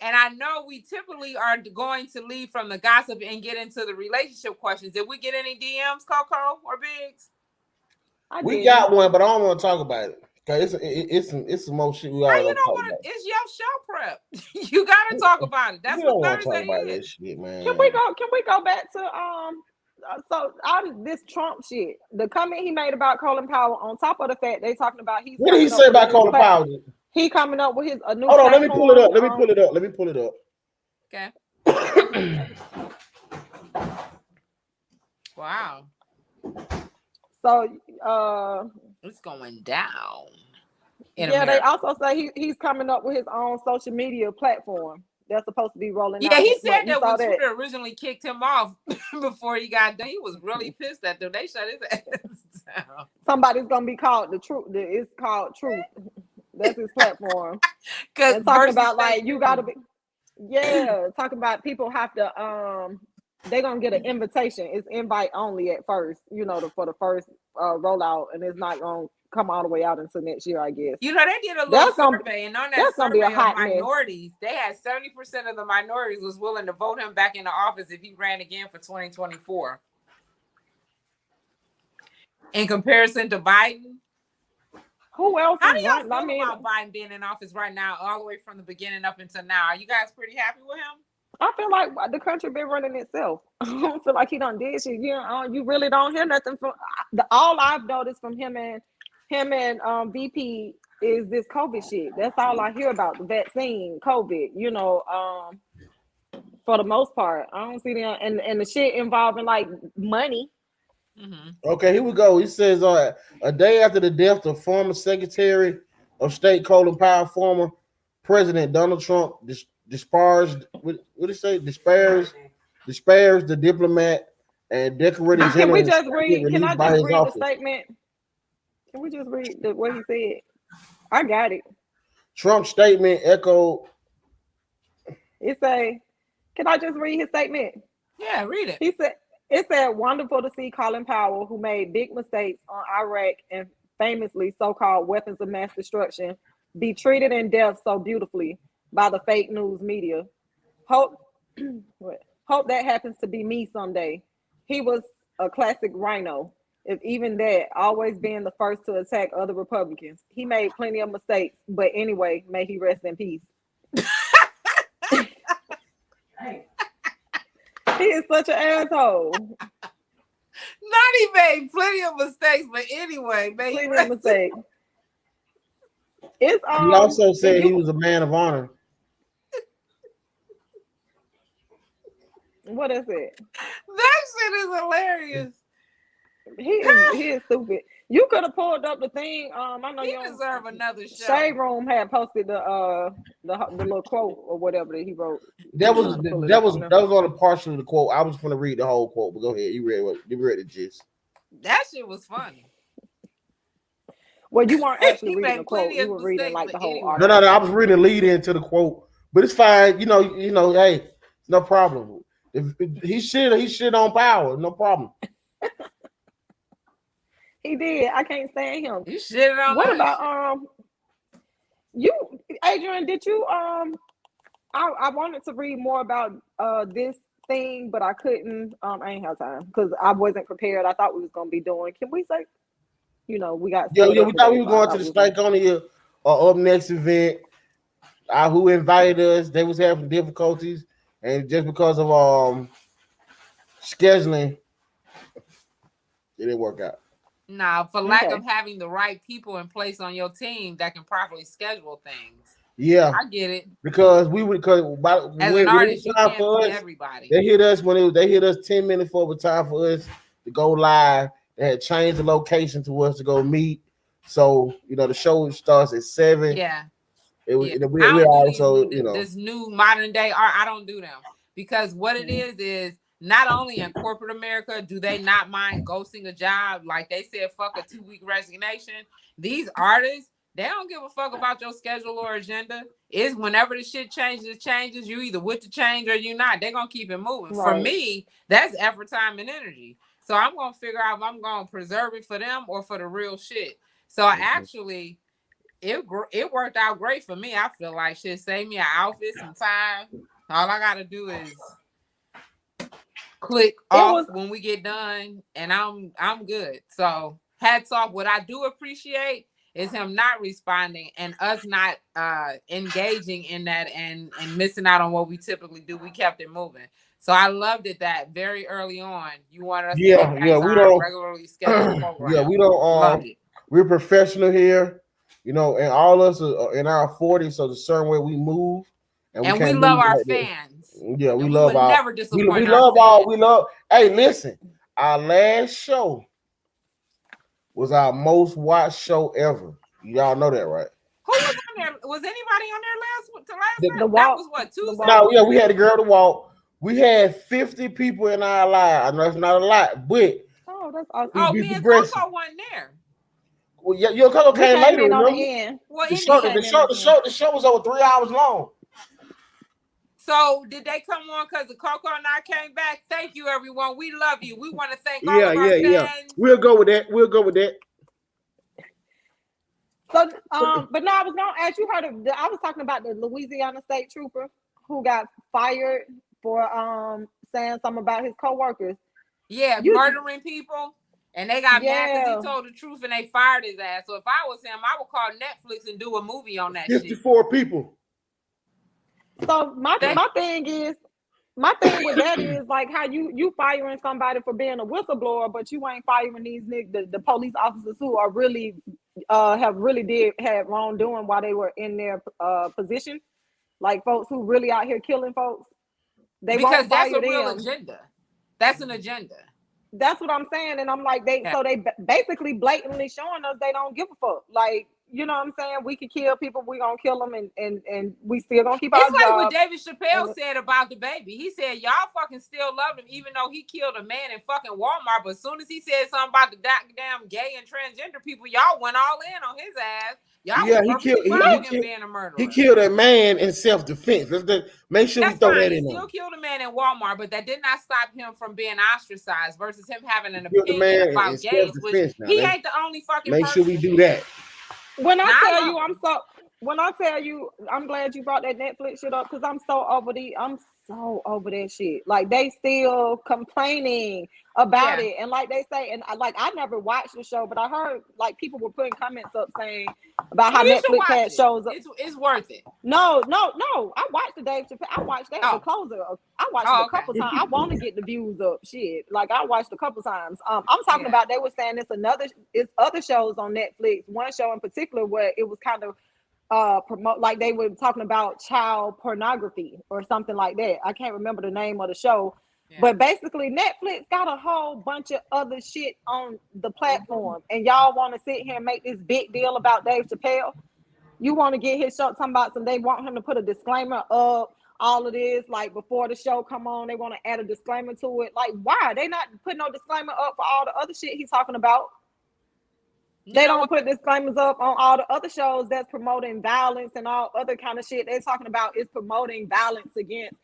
And I know we typically are going to leave from the gossip and get into the relationship questions. Did we get any DMs, Coco or Biggs? We got one, but I don't want to talk about it. Cause it's some more shit we all gonna talk about. It's your show prep. You gotta talk about it. That's we don't what want to talk Thursday about is. that shit, man. Can we go back to so all this Trump shit, the comment he made about Colin Powell, on top of the fact they talking about he's what did he say about Colin Powell? He coming up with his a new hold on, let me platform. pull it up. Let me pull it up. Okay. Wow. So it's going down. They also say he's coming up with his own social media platform that's supposed to be rolling out. Yeah, he said that when Twitter originally kicked him off before he got done, he was really pissed at them. They shut his ass down. Somebody's gonna be called the Truth. It's called Truth. That's his platform. Because talking about like you gotta be, talking about people have to they're gonna get an invitation. It's invite only at first, for the first rollout, and it's not gonna come all the way out until next year, I guess. They did a little survey, and on that survey of minorities, they had 70% of the minorities was willing to vote him back into office if he ran again for 2024. In comparison to Biden. Who else? How do y'all feel about Biden being in office right now, all the way from the beginning up until now? Are you guys pretty happy with him? I feel like the country been running itself. I don't feel like he done did shit. You really don't hear nothing from all I've noticed from him and VP is this COVID shit. That's all I hear about, the vaccine, COVID. For the most part, I don't see them and the shit involving like money. Mm-hmm. Okay, here we go. He says, a day after the death of former Secretary of State Colin Powell, former President Donald Trump despairs the diplomat and decorated Can general. we just read? Can I just read the statement? Can we just read what he said? I got it. Trump's statement echoed. Can I just read his statement? Yeah, read it. It said, wonderful to see Colin Powell, who made big mistakes on Iraq and famously so-called weapons of mass destruction, be treated in death so beautifully by the fake news media. Hope that happens to be me someday. He was a classic rhino. If even that, always being the first to attack other Republicans. He made plenty of mistakes, but anyway, may he rest in peace. He is such an asshole. Not he made plenty of mistakes, but anyway, made plenty of mistakes. He also said he was a man of honor. What is it? That shit is hilarious. He is stupid. You could have pulled up the thing. I know you deserve another show. Shade Room had posted the little quote or whatever that he wrote. That was only partial of the quote. I was going to read the whole quote, but go ahead. You read the gist. That shit was funny. Well, you weren't actually reading the quote. You were reading like the whole article. No. I was reading the lead into the quote, but it's fine. Hey, no problem. If he shit on Power, no problem. He did. I can't stand him. You shit on. What about you, Adrian? Did you I wanted to read more about this thing, but I couldn't. I ain't have time because I wasn't prepared. I thought we was gonna be doing. Can we say? We got. Yeah. We thought we were going to the Stakeonia Up Next event. Who invited us? They was having difficulties, and just because of scheduling, it didn't work out. Nah, for lack of having the right people in place on your team that can properly schedule things. Yeah, I get it. Because as an artist, you can't be everybody. They hit us 10 minutes before time for us to go live. They had changed the location to us to go meet. So the show starts at 7. Yeah. We also this new modern day art. I don't do them because what it is not only in corporate America do they not mind ghosting a job, like they said, fuck a 2-week resignation. These artists, they don't give a fuck about your schedule or agenda. It's whenever the shit changes. You either with the change or you not. They're gonna keep it moving. Right. For me, that's effort, time, and energy. So I'm gonna figure out if I'm gonna preserve it for them or for the real shit. So actually, it worked out great for me. I feel like shit saved me an outfit, some time, All I gotta do is click off when we get done, and I'm good. So hats off. What I do appreciate is him not responding and us not engaging in that and missing out on what we typically do. We kept it moving. So I loved it that very early on you wanted us to get back to our regularly scheduled program. Yeah, we don't. We're professional here, you know, and all of us are in our 40s, so the certain way we move, and we love our fans. Yeah, we love our. Never disappoint we love all. We love. Hey, listen, our last show was our most watched show ever. Y'all know that, right? Who was on there? Was anybody on there last? The walk, that was what, Tuesday? No, yeah, we had a girl to walk. We had 50 people in our live. I know it's not a lot, but that's awesome. Oh, me and Coco wasn't there. Well, yeah, your Coco came later. On the end. Well, the show was over 3 hours long. So did they come on because the Coco and I came back? Thank you, everyone. We love you. We want to thank all of our fans. Yeah. We'll go with that. So, but no, I was gonna ask you. I was talking about the Louisiana State Trooper who got fired for saying something about his coworkers. Yeah, murdering people, and they got mad because he told the truth, and they fired his ass. So if I was him, I would call Netflix and do a movie on that. 54 people. So my thing with that is like how you firing somebody for being a whistleblower, but you ain't firing these niggas, the police officers who are really had wrongdoing while they were in their position, like folks who really out here killing folks. Because that's a real agenda. That's an agenda. That's what I'm saying, and I'm like so they basically blatantly showing us they don't give a fuck. Like, you know what I'm saying? We can kill people, we gonna kill them, and we still gonna keep our job. It's like what David Chappelle said about the baby. He said y'all fucking still love him, even though he killed a man in fucking Walmart. But as soon as he said something about the goddamn gay and transgender people, y'all went all in on his ass. Y'all he killed him being a murderer. He killed a man in self-defense. Make sure we throw that in there. He still killed a man in Walmart, but that did not stop him from being ostracized versus him having an opinion about gays, which he ain't the only fucking person. Make sure we do that. When I tell you, I'm glad you brought that Netflix shit up because I'm so over that shit. Like, they still complaining about it, and like they say, and I never watched the show, but I heard like people were putting comments up saying about how Netflix had shows up. It's worth it. No. I watched the Dave Chappelle. I watched that the closer. I watched it a couple times. I want to get the views up. Shit, like I watched a couple times. I'm talking about they were saying it's other shows on Netflix. One show in particular where it was kind of promote, like they were talking about child pornography or something like that. I can't remember the name of the show, but basically Netflix got a whole bunch of other shit on the platform, and y'all want to sit here and make this big deal about Dave Chappelle. You want to get his show talking about they want him to put a disclaimer up, all of this, like before the show come on, they want to add a disclaimer to it. Like, why? They not putting no disclaimer up for all the other shit he's talking about. They don't put disclaimers up on all the other shows that's promoting violence and all other kind of shit they're talking about is promoting violence against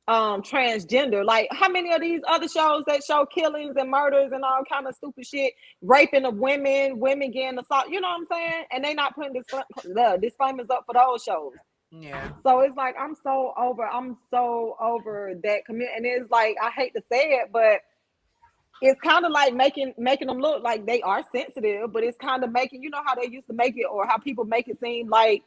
transgender. Like, how many of these other shows that show killings and murders and all kind of stupid shit, raping of women getting assaulted, you know what I'm saying? And they not putting disclaimers up for those shows. Yeah. So it's like I'm so over that community, and it's like I hate to say it, but it's kind of like making them look like they are sensitive, but it's kind of making, you know how they used to make it, or how people make it seem like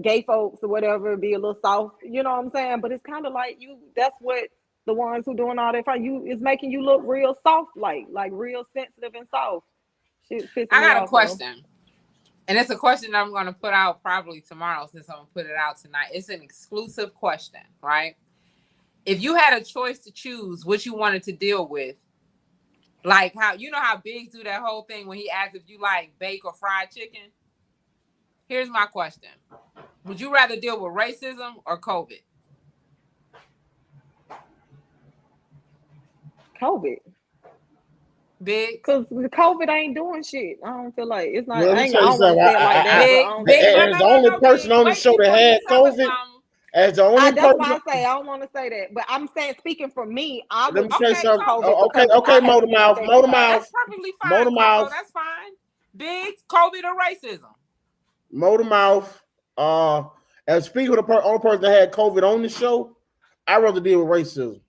gay folks or whatever be a little soft, you know what I'm saying? But it's kind of like that's what the ones who doing all that for you is making you look real soft, like real sensitive and soft. Shit, I got a question. And it's a question I'm going to put out probably tomorrow since I'm going to put it out tonight. It's an exclusive question, right? If you had a choice to choose what you wanted to deal with, like how Biggs do that whole thing when he asks if you like bake or fried chicken. Here's my question. Would you rather deal with racism or COVID? COVID. Big, because COVID ain't doing shit. I don't feel like it's not. Well, I don't want to say it like that. As the only person on the show that had COVID, as the only that's why I say I don't want to say that. But I'm saying, speaking for me, I would say something. Okay, motor mouth. That's perfectly fine. Motor mouth. That's fine. Big COVID or racism. Motor mouth. As speaking of the only person that had COVID on the show, I'd rather deal with racism.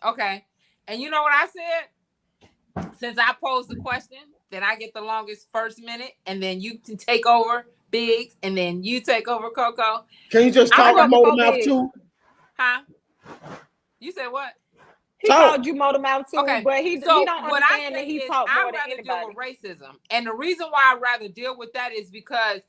Okay. And you know what I said? Since I posed the question, then I get the longest first minute, and then you can take over Biggs, and then you take over Coco. Can you just talk motor mouth Biggs. too? Huh? You said what? He called you motor mouth too, okay. but he don't understand that he talked more than anybody. I'd rather deal with racism. And the reason why I'd rather deal with that is because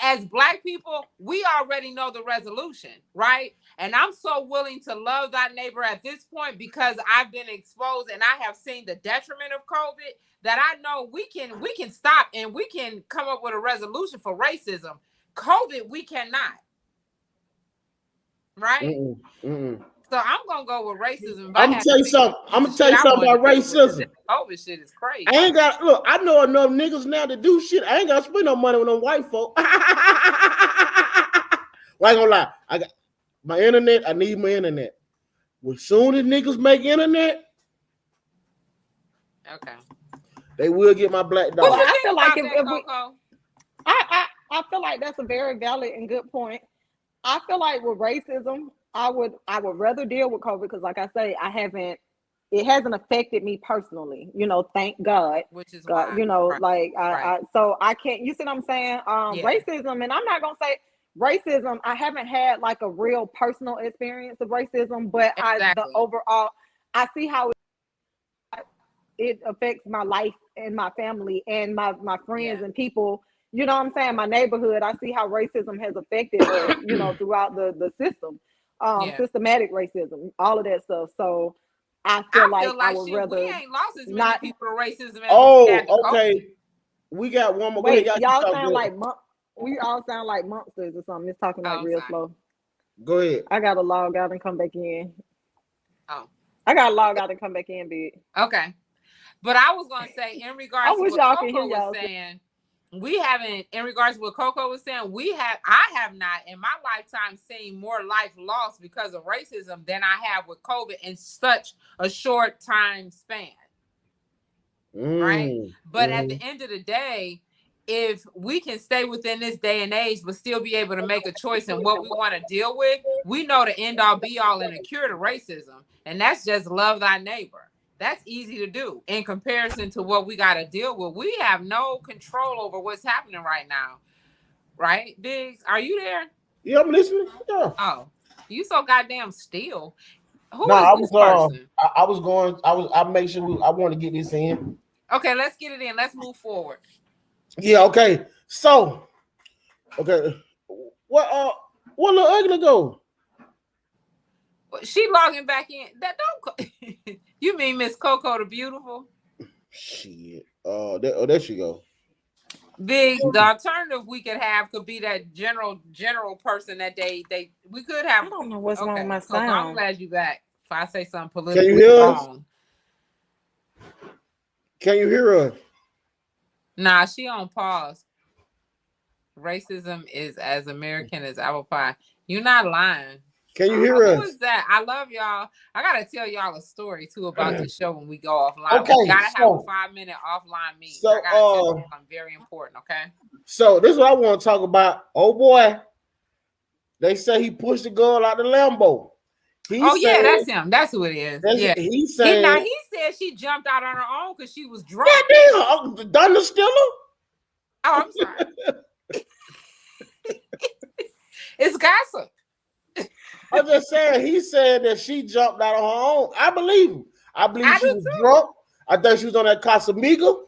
as Black people, we already know the resolution, right? And I'm so willing to love thy neighbor at this point because I've been exposed and I have seen the detriment of COVID that I know we can stop and we can come up with a resolution for racism. COVID, we cannot. Right? So I'm gonna go with racism. I'm gonna tell you something. I'm gonna tell you something about racism. COVID shit is crazy. I ain't got look. I know enough niggas now to do shit. I ain't gotta spend no money with no white folk. Well, I ain't gonna lie. I got my internet. I need my internet. As soon as niggas make internet, okay, they will get my black dollar. Well, I feel like I feel like that's a very valid and good point. I feel like with racism, I would rather deal with COVID because, like I say, it hasn't affected me personally. You know, thank God. Which is God, why, you know, right. So I can't. You see what I'm saying? Racism, and I'm not gonna say racism. I haven't had like a real personal experience of racism, but the overall, I see how it affects my life and my family and my friends and people. You know what I'm saying? My neighborhood, I see how racism has affected us, you know, throughout the system, systematic racism, all of that stuff. So I feel like I would rather we ain't lost as many people to racism as okay. We got one more. Wait, y'all sound like we all sound like monsters or something. It's talking like real slow. Go ahead. I gotta log out and come back in. Oh. I gotta log out and come back in, big. Okay. But I was gonna say in regards to what Coco was saying. We haven't, in regards to what Coco was saying, I have not in my lifetime seen more life lost because of racism than I have with COVID in such a short time span. Right? But at the end of the day, if we can stay within this day and age, but still be able to make a choice in what we want to deal with, we know the end all be all and a cure to racism. And that's just love thy neighbor. That's easy to do in comparison to what we got to deal with. We have no control over what's happening right now. Right, Biggs? Are you there? Yeah, I'm listening. Yeah. Oh, you so goddamn still. Who is this person? I make sure I want to get this in. Okay, let's get it in. Let's move forward. Yeah, okay. So, okay. What little ugly go? She logging back in. That don't. You mean Miss Coco the Beautiful? Shit. There she go. Big. The alternative we could have could be that general person that we could have. I don't know what's wrong with my sound. Coco, I'm glad you back. If I say something politically Can you hear wrong. Can you hear her? Nah, she on pause. Racism is as American as apple pie. You're not lying. Can you hear us? Who is that? I love y'all. I gotta tell y'all a story too about the show when we go offline. Okay, we gotta have a 5-minute offline meeting. So I gotta tell you something very important, okay? So this is what I want to talk about. Oh boy, they say he pushed the girl out the Lambo. Yeah, that's him. That's who it is. Yeah, he said she jumped out on her own because she was drunk. Yeah, Thunder Stiller. Oh, I'm sorry. It's gossip. I'm just saying, he said that she jumped out on her own. I believe him. I believe she was drunk. I think she was on that Casamiga.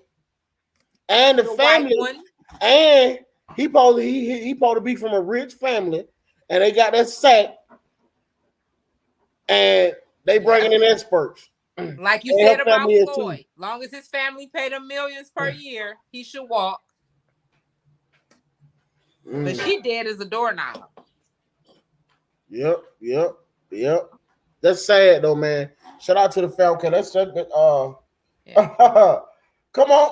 And the family. And he supposed to be from a rich family. And they got that sack. And they bringing in experts. Like you said about Floyd. Long as his family paid him millions per year, he should walk. But she dead as a doorknob. Yep. That's sad though, man. Shout out to the Falcon. That's come on.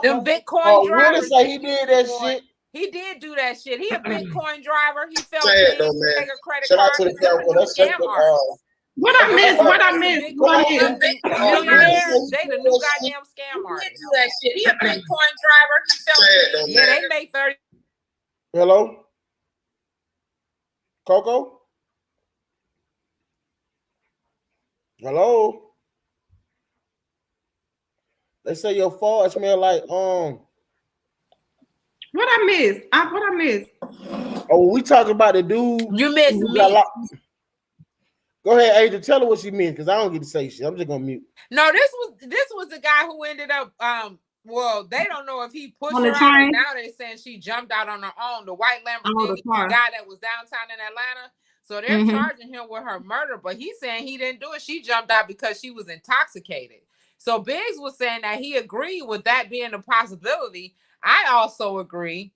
Them Bitcoin drivers. Really say he did that shit. He did do that shit. He a Bitcoin driver. He felt sad though, man. Take a credit Shout card. out to the Falcon. That's What I missed? Millionaires, they the new goddamn scam artist. He did do that shit. He a Bitcoin driver. He felt they make 30. Hello? Coco? Hello. They say your fart smell like What I miss? What I miss? Oh, we talking about the dude. You miss me. Go ahead, Adrian. Tell her what she means, because I don't get to say shit. I'm just gonna mute. No, this was the guy who ended up. Well, they don't know if he pushed her out. Or now they're saying she jumped out on her own. The white Lamborghini guy that was downtown in Atlanta. So they're charging him with her murder, but he's saying he didn't do it. She jumped out because she was intoxicated. So Biggs was saying that he agreed with that being a possibility. I also agree.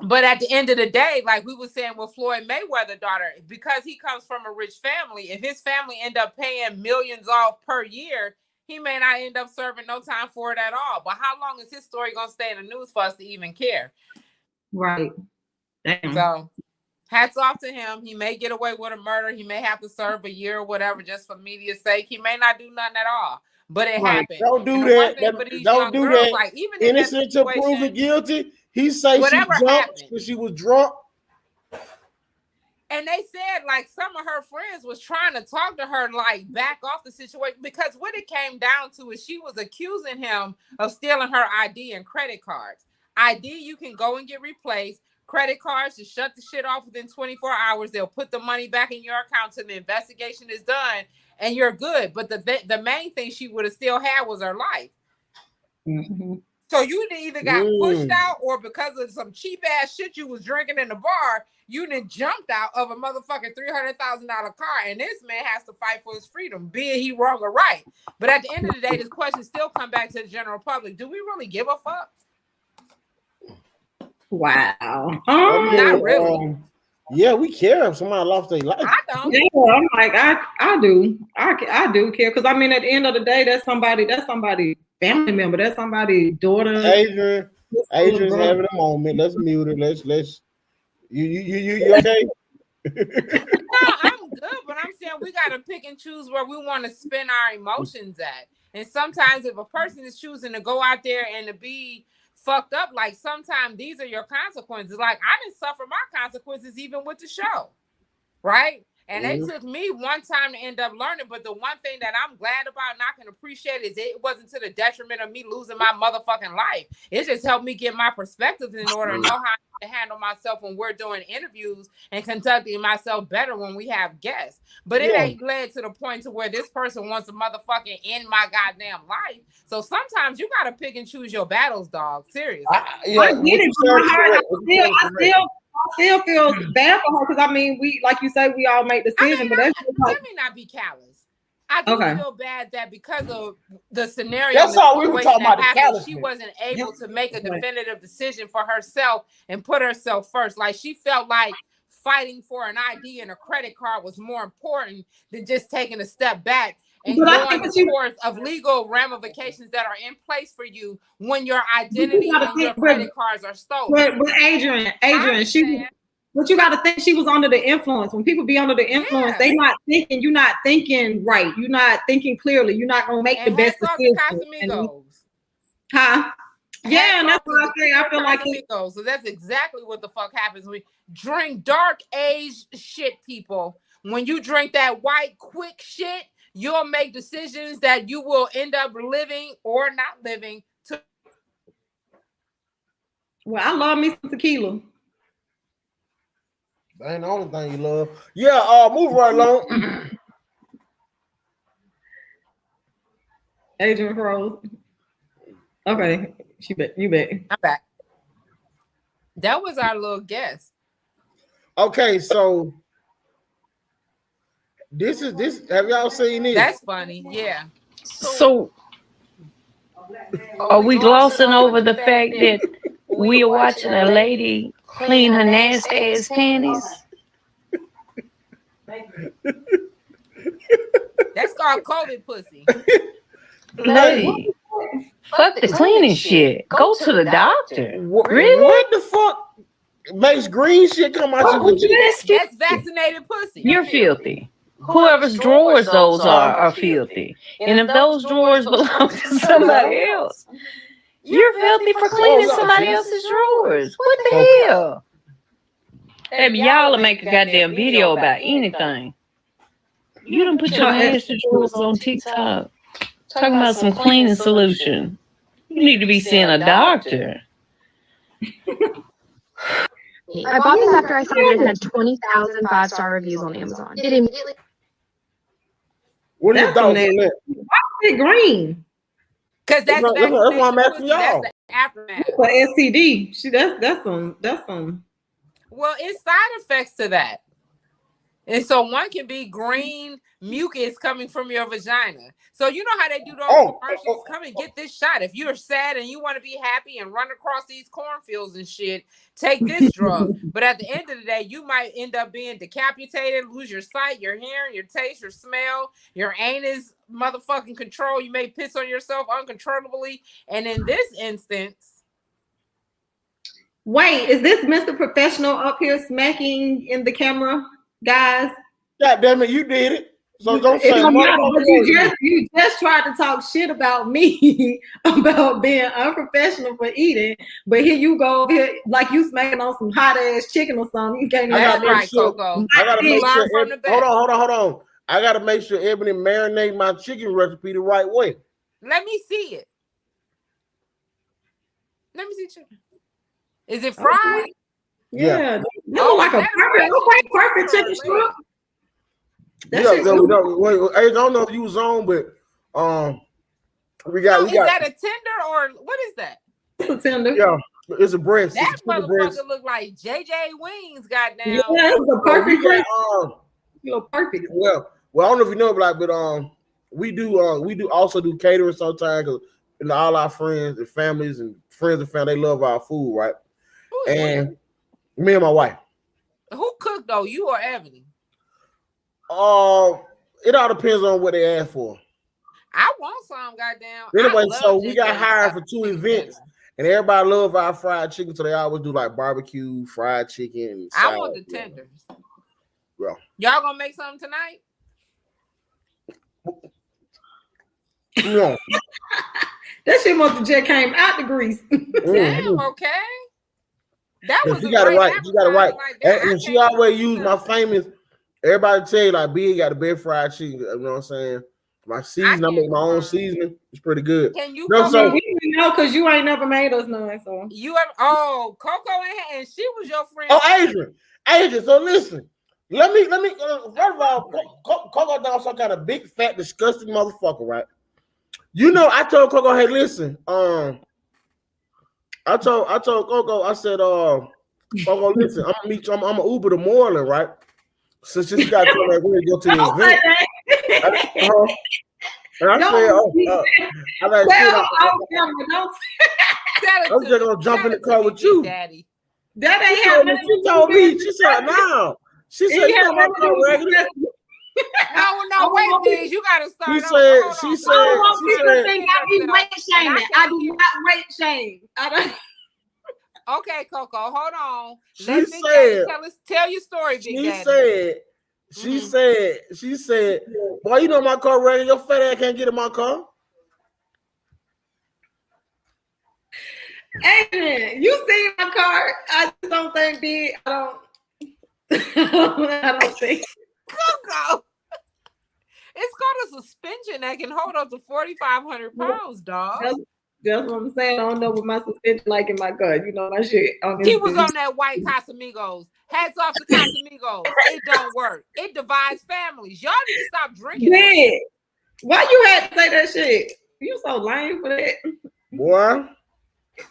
But at the end of the day, like we were saying with Floyd Mayweather's daughter, because he comes from a rich family, if his family end up paying millions off per year, he may not end up serving no time for it at all. But how long is his story going to stay in the news for us to even care? Right. Damn. So hats off to him. He may get away with a murder. He may have to serve a year or whatever just for media's sake. He may not do nothing at all. But it happened. Don't do that. Don't do that. Like, even innocent to proven guilty. He say she jumped because she was drunk. And they said, like, some of her friends was trying to talk to her, like, back off the situation. Because what it came down to is she was accusing him of stealing her ID and credit cards. ID, you can go and get replaced. Credit cards, just shut the shit off within 24 hours. They'll put the money back in your account till the investigation is done, and you're good. But the main thing she would have still had was her life. Mm-hmm. So you either got pushed out, or because of some cheap ass shit you was drinking in the bar, you done jumped out of a motherfucking $300,000 car, and this man has to fight for his freedom, be it he wrong or right. But at the end of the day, this question still come back to the general public: do we really give a fuck? Wow. Not really. Yeah, we care if somebody lost their life. I don't. Yeah, I'm like, I do. I do care, because I mean, at the end of the day, that's somebody family member, that's somebody's daughter. Adrian's having a moment. Let's mute her. Let's you okay? No, I'm good, but I'm saying we gotta pick and choose where we want to spend our emotions at. And sometimes if a person is choosing to go out there and to be fucked up, like, sometimes these are your consequences. Like, I didn't suffer my consequences even with the show, right? And it took me one time to end up learning. But the one thing that I'm glad about and I can appreciate is it wasn't to the detriment of me losing my motherfucking life. It just helped me get my perspectives in order and know how to handle myself when we're doing interviews and conducting myself better when we have guests. But it ain't led to the point to where this person wants to motherfucking end my goddamn life. So sometimes you got to pick and choose your battles, dog. Seriously. I still feel bad for her, because I mean, we, like you say, we all make decisions. But that's just like, let me not be callous. I do feel bad that because of the scenario, that's all we were talking about. Happened, she wasn't able to make a definitive decision for herself and put herself first. Like, she felt like fighting for an ID and a credit card was more important than just taking a step back and going the course of legal ramifications that are in place for you when your identity and your credit cards are stolen. But Adrian, but you got to think she was under the influence. When people be under the influence, they not thinking. You're not thinking right. You're not thinking clearly. You're not gonna make the best decision. Huh? Yeah, and that's what I say. I feel like so that's exactly what the fuck happens. We drink dark age shit, people. When you drink that white quick shit, you'll make decisions that you will end up living or not living. Well, I love me some tequila. That ain't the only thing you love. Yeah, move right along. Adrian froze. Okay, you bet. I'm back. That was our little guess. Okay, so this. Have y'all seen this? That's funny. Yeah. So are we glossing over the fact that we are watching a lady clean her nasty ass panties? That's called COVID pussy. Lady, fuck the cleaning shit. Go to the doctor. Really? What the fuck makes green shit come out your vagina? That's vaccinated pussy. You're filthy. Whoever's drawers those are filthy. And if those drawers belong to somebody else, you're filthy for cleaning somebody else's drawers. What the hell? Baby, y'all will make a goddamn video about anything. You done put your nasty drawers on TikTok. Talking about some cleaning solution. You need to be seeing a doctor. I bought this after I saw that it had 20,000 5-star reviews on Amazon. It immediately. What are your thoughts on that? Why is it green? Because that's why I'm asking y'all. That's the aftermath. For STD. That's some. Well, it's side effects to that. And so one can be green mucus coming from your vagina. So you know how they do those commercials? Come and get this shot. If you're sad and you want to be happy and run across these cornfields and shit, take this drug. But at the end of the day, you might end up being decapitated, lose your sight, your hearing, your taste, your smell, your anus motherfucking control. You may piss on yourself uncontrollably. And in this instance... Wait, is this Mr. Professional up here smacking in the camera? Guys, God damn it, you did it. So don't say you just tried to talk shit about me about being unprofessional for eating, but here you go here like you smacking on some hot ass chicken or something. You can't. That's right, Coco. I gotta make sure. Hold on. I gotta make sure Ebony marinate my chicken recipe the right way. Let me see it. Let me see chicken. Is it fried? Yeah, like a perfect chicken strip. I don't know if you was on, but we got. Is that a tender or what is that? It's a tender. Yeah, it's a breast. That motherfucker look like JJ Wings. Goddamn. Yeah, it's a perfect. Perfect. Well, I don't know if you know, but we also do catering sometimes. And all our friends and families and friends and family, they love our food, right? And me and my wife. Who cooked though? You or Ebony? It all depends on what they ask for. I want some, goddamn. Anyway, so we got hired for 2 events, and everybody love our fried chicken, so they always do like barbecue, fried chicken. I want the tenders. Yeah. Y'all gonna make something tonight? No. That shit must have just came out the grease. Damn, okay. That was you got it right. You got it right. And she always used my famous. Everybody tell you like, B got the best fried chicken. You know what I'm saying? My season, I make my own seasoning. It's pretty good. Can you? So we didn't know because you ain't never made us none. So you ever? Oh, Coco and she was your friend. Oh, Adrian. So listen. Let me. First of all, Coco down some kind of big, fat, disgusting motherfucker, right? You know, I told Coco, hey, listen. I told Coco, I said, Coco, listen, I'm gonna meet you. I'm gonna Uber to Moreland, right? So she got to come back, we're gonna go to the event. And I said, I'm just gonna jump in the car with you. Daddy. That ain't happening. She told me, she said, no. She said, you know my car regular. No, wait, bitch. You gotta start. She said, I don't want people to think I be weight shaming. I do not weight shame. I don't. Okay, Coco, hold on. She said, tell your story, Big Daddy. She said, boy, you know my car ready. Your fat ass can't get in my car. Hey, you see my car? I just don't think big. I don't think. Coco. It's called a suspension that can hold up to 4,500 pounds, dog. That's what I'm saying. I don't know what my suspension like in my car. You know my shit. He was on that white Casamigos. Hats off to Casamigos. It don't work. It divides families. Y'all need to stop drinking. Yeah. Why you had to say that shit? You so lame for that. Boy.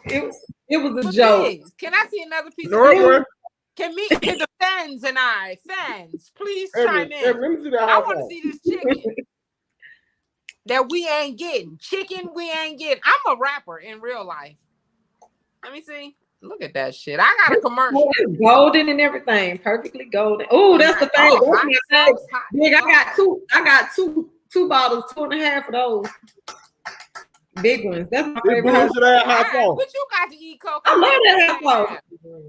It was a joke. Please, can I see another piece of news? Can the fans, please chime in. I want to see this chicken that we ain't getting. Chicken we ain't getting. I'm a rapper in real life. Let me see. Look at that shit. I got a commercial. It's golden and everything. Perfectly golden. Oh, that's the thing. Big, I got two bottles, 2.5 of those. Big ones. That's my favorite. What you got to eat, Coco? I love that hot.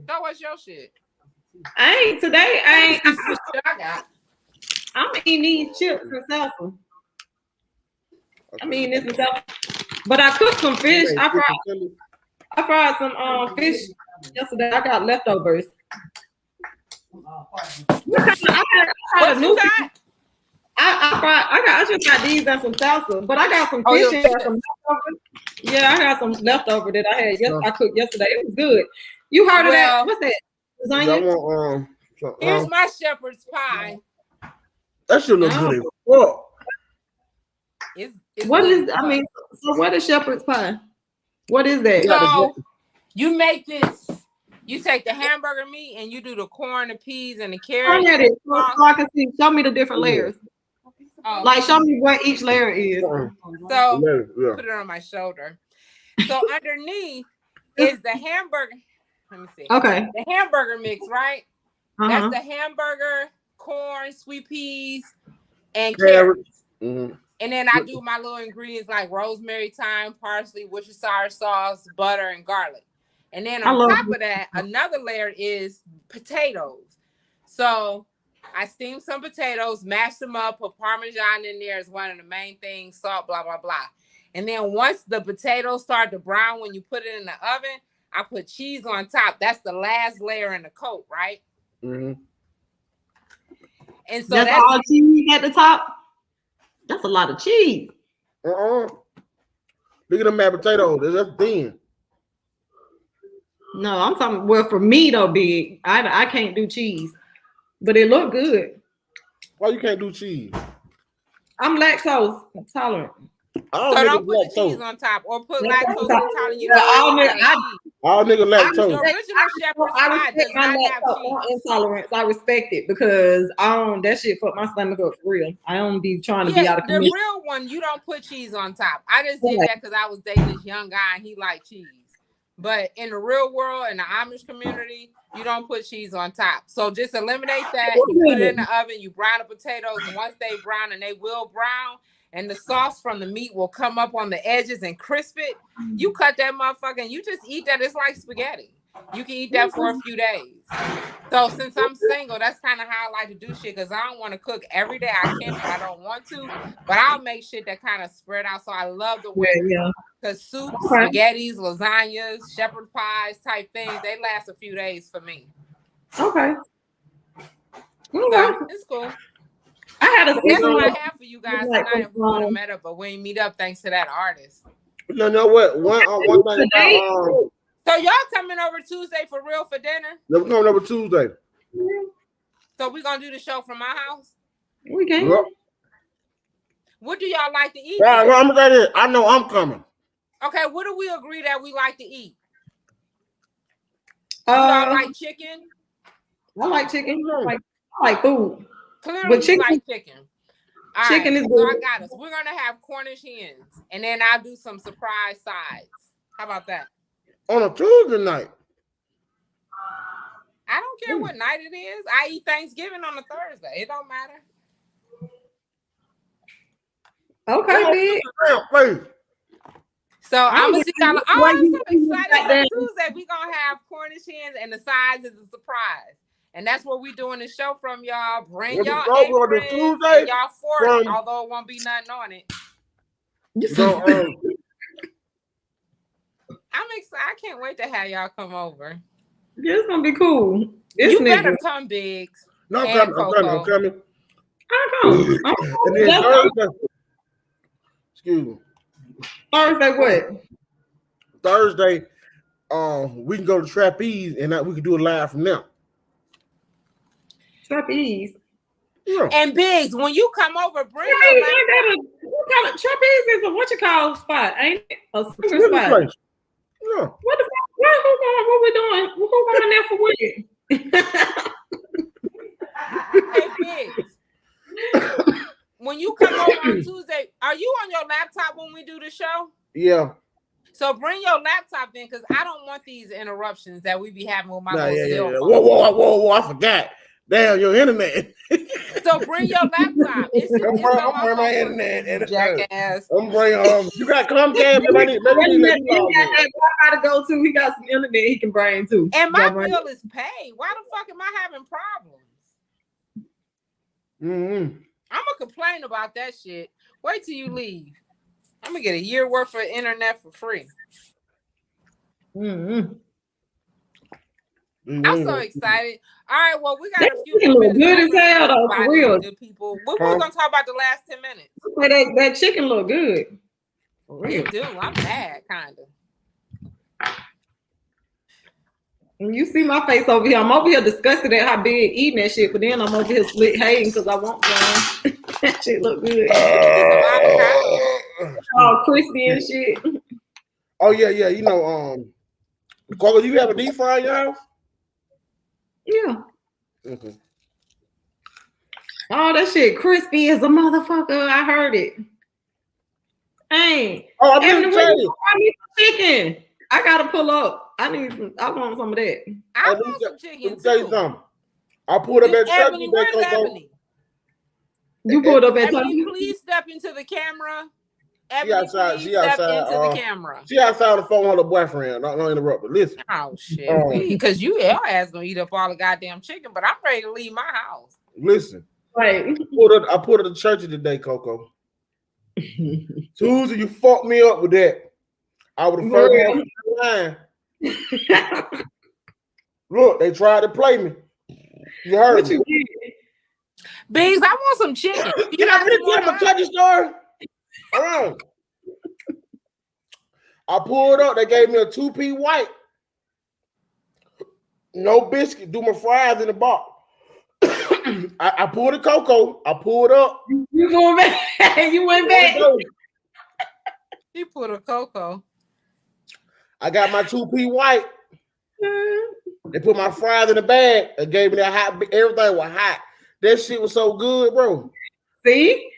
So what's your shit? I got. I'm eating these chips and salsa. I mean this and salsa. But I cooked some fish. I fried some fish yesterday. I got leftovers. I I just got these and some salsa, but I got some fish in there, some leftover. Yeah, I got some leftover that I had. I cooked yesterday. It was good. You heard of that? What's that? Lasagna? Here's my shepherd's pie. That should look good as fuck. What is? I mean, so what is shepherd's pie? What is that? So you make this. You take the hamburger meat and you do the corn, the peas, and the carrots. So I can see. Show me the different layers. Oh. Like, show me what each layer is. So put it on my shoulder. So underneath is the hamburger. Let me see. Okay. The hamburger mix, right? That's the hamburger, corn, sweet peas, and carrots. Mm-hmm. And then I do my little ingredients like rosemary, thyme, parsley, Worcestershire sauce, butter, and garlic. And then on top of that, another layer is potatoes. So I steam some potatoes, mash them up, put Parmesan in there as one of the main things, salt, blah, blah, blah. And then once the potatoes start to brown, when you put it in the oven, I put cheese on top. That's the last layer in the coat, right? Mm-hmm. And so that's all cheese at the top? That's a lot of cheese. Look at them mashed potatoes. That's thin. No, I'm talking. Well, for me though, big. I can't do cheese, but it look good. Why you can't do cheese? I'm lactose intolerant. So don't put the cheese on top or put lactose intolerant. You all niggas lactose. The original shepherd's pie does not have cheese. Intolerance. I respect it because I don't. That shit fuck my stomach up for real. I don't be trying to be out of commission. The real one, you don't put cheese on top. I just did that because I was dating this young guy and he liked cheese. But in the real world, in the Amish community, you don't put cheese on top. So just eliminate that. You put it in the oven. You brown the potatoes. And once they brown, and they will brown, and the sauce from the meat will come up on the edges and crisp it, you cut that motherfucker and you just eat that. It's like spaghetti. You can eat that for a few days. So since I'm single, that's kind of how I like to do shit because I don't want to cook every day. I can't if I don't want to, but I'll make shit that kind of spread out. So I love the way because soups, spaghettis, lasagnas, shepherd pies type things, they last a few days for me. Okay. So it's cool. I had a that's what I have for you guys tonight. If we would have met up, but we ain't meet up thanks to that artist. No, what? One thing about so y'all coming over Tuesday for real for dinner? We're coming over Tuesday. So we're gonna do the show from my house? We can. Yep. What do y'all like to eat? I'm gonna say this. I know I'm coming. Okay, what do we agree that we like to eat? Y'all like chicken? I like chicken. I like food. Clearly, you like chicken. All chicken right, is good. So I got us. We're gonna have Cornish hens, and then I'll do some surprise sides. How about that? On a Tuesday night. I don't care what night it is. I eat Thanksgiving on a Thursday. It don't matter. Okay, big. So I'm gonna see y'all. Oh, I'm so excited! On Tuesday, we're gonna have Cornish hens, and the sides is a surprise. And that's what we doing the show from, y'all. Bring y'all aprons and y'all forks, although it won't be nothing on it. I'm excited. I can't wait to have y'all come over. Yeah, it's gonna be cool. You better come, Biggs. No, I'm coming. I'm Thursday. Excuse me. Thursday what? Thursday, we can go to Trapeze and we can do it live from there. Trapeze. Yeah. And Biggs, when you come over, bring what kind of Trapeze is a what you call spot? Ain't it a singer spot? Place. Yeah. What the fuck? What we doing? Who going there for what? Hey Biggs. When you come over on Tuesday, are you on your laptop when we do the show? Yeah. So bring your laptop in because I don't want these interruptions that we be having with my cell phone. Whoa, I forgot. Damn, your internet. So bring your laptop. I'm bring my internet. Jackass. I'm bringing you got Comcast. I gotta go to. He got some internet he can bring too. And my bill is paid. Why the fuck am I having problems? Mm-hmm. I'm gonna complain about that shit. Wait till you leave. I'm gonna get a year worth of internet for free. Mm-hmm. I'm so excited. All right, well, we got a few minutes. Good as hell, though, for real. Good people. We're gonna talk about the last 10 minutes. That chicken look good. For real. It do. I'm mad, kind of. You see my face over here. I'm over here disgusted at how big eating that shit, but then I'm over here split hating because I want some. That shit look good. All crispy and shit. Oh yeah. You know, Coco, you have a deep fry in your house? Yeah. Mm-hmm. Oh, that shit crispy as a motherfucker. I heard it. Hey. Oh, I'm gonna tell you. I need some chicken. I gotta pull up. I want some of that. I want some chicken too. Tell you something. I pulled up at Chucky. Where's Ebony? You pulled up at Ebony, please step into the camera. She outside. Into the camera. She outside the phone with her boyfriend. Don't interrupt her. Listen. Oh shit. Because your ass gonna eat up all the goddamn chicken, but I'm ready to leave my house. Listen. Right. I put her to church today, Coco. Tuesday, you fucked me up with that. I would have first one line. Look, they tried to play me. You heard me. Biggs, I want some chicken. Can I really tell my country story? I pulled up. They gave me a 2P white. No biscuit. Do my fries in the box. I pulled a Coco. I pulled up. You going back? You went back. He put a Coco. I got my 2P white. They put my fries in the bag. They gave me that hot. Everything was hot. That shit was so good, bro. See.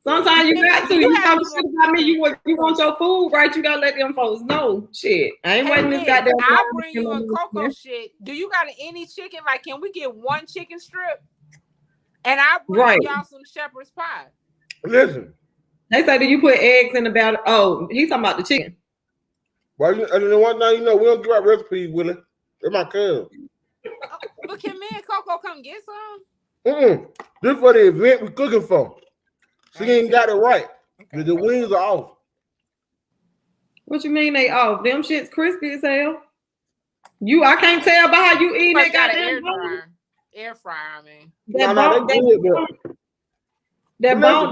Sometimes you got to. You talk shit about me. You want your food, right? You gotta let them folks know. Shit, I ain't waiting this goddamn. I'll bring you a Coco shit. Do you got any chicken? Like, can we get one chicken strip? And I'll bring y'all some shepherd's pie. Listen. They say, do you put eggs in the batter? Oh, he's talking about the chicken. Well, one thing we don't give out recipes, Willie. They're my cousin. But can me and Coco come get some? This for the event we're cooking for. She ain't got it right. Okay. The wings are off. What you mean they off? Them shit's crispy as hell. I can't tell by how you eat it. Got an air fryer. I mean, that bone.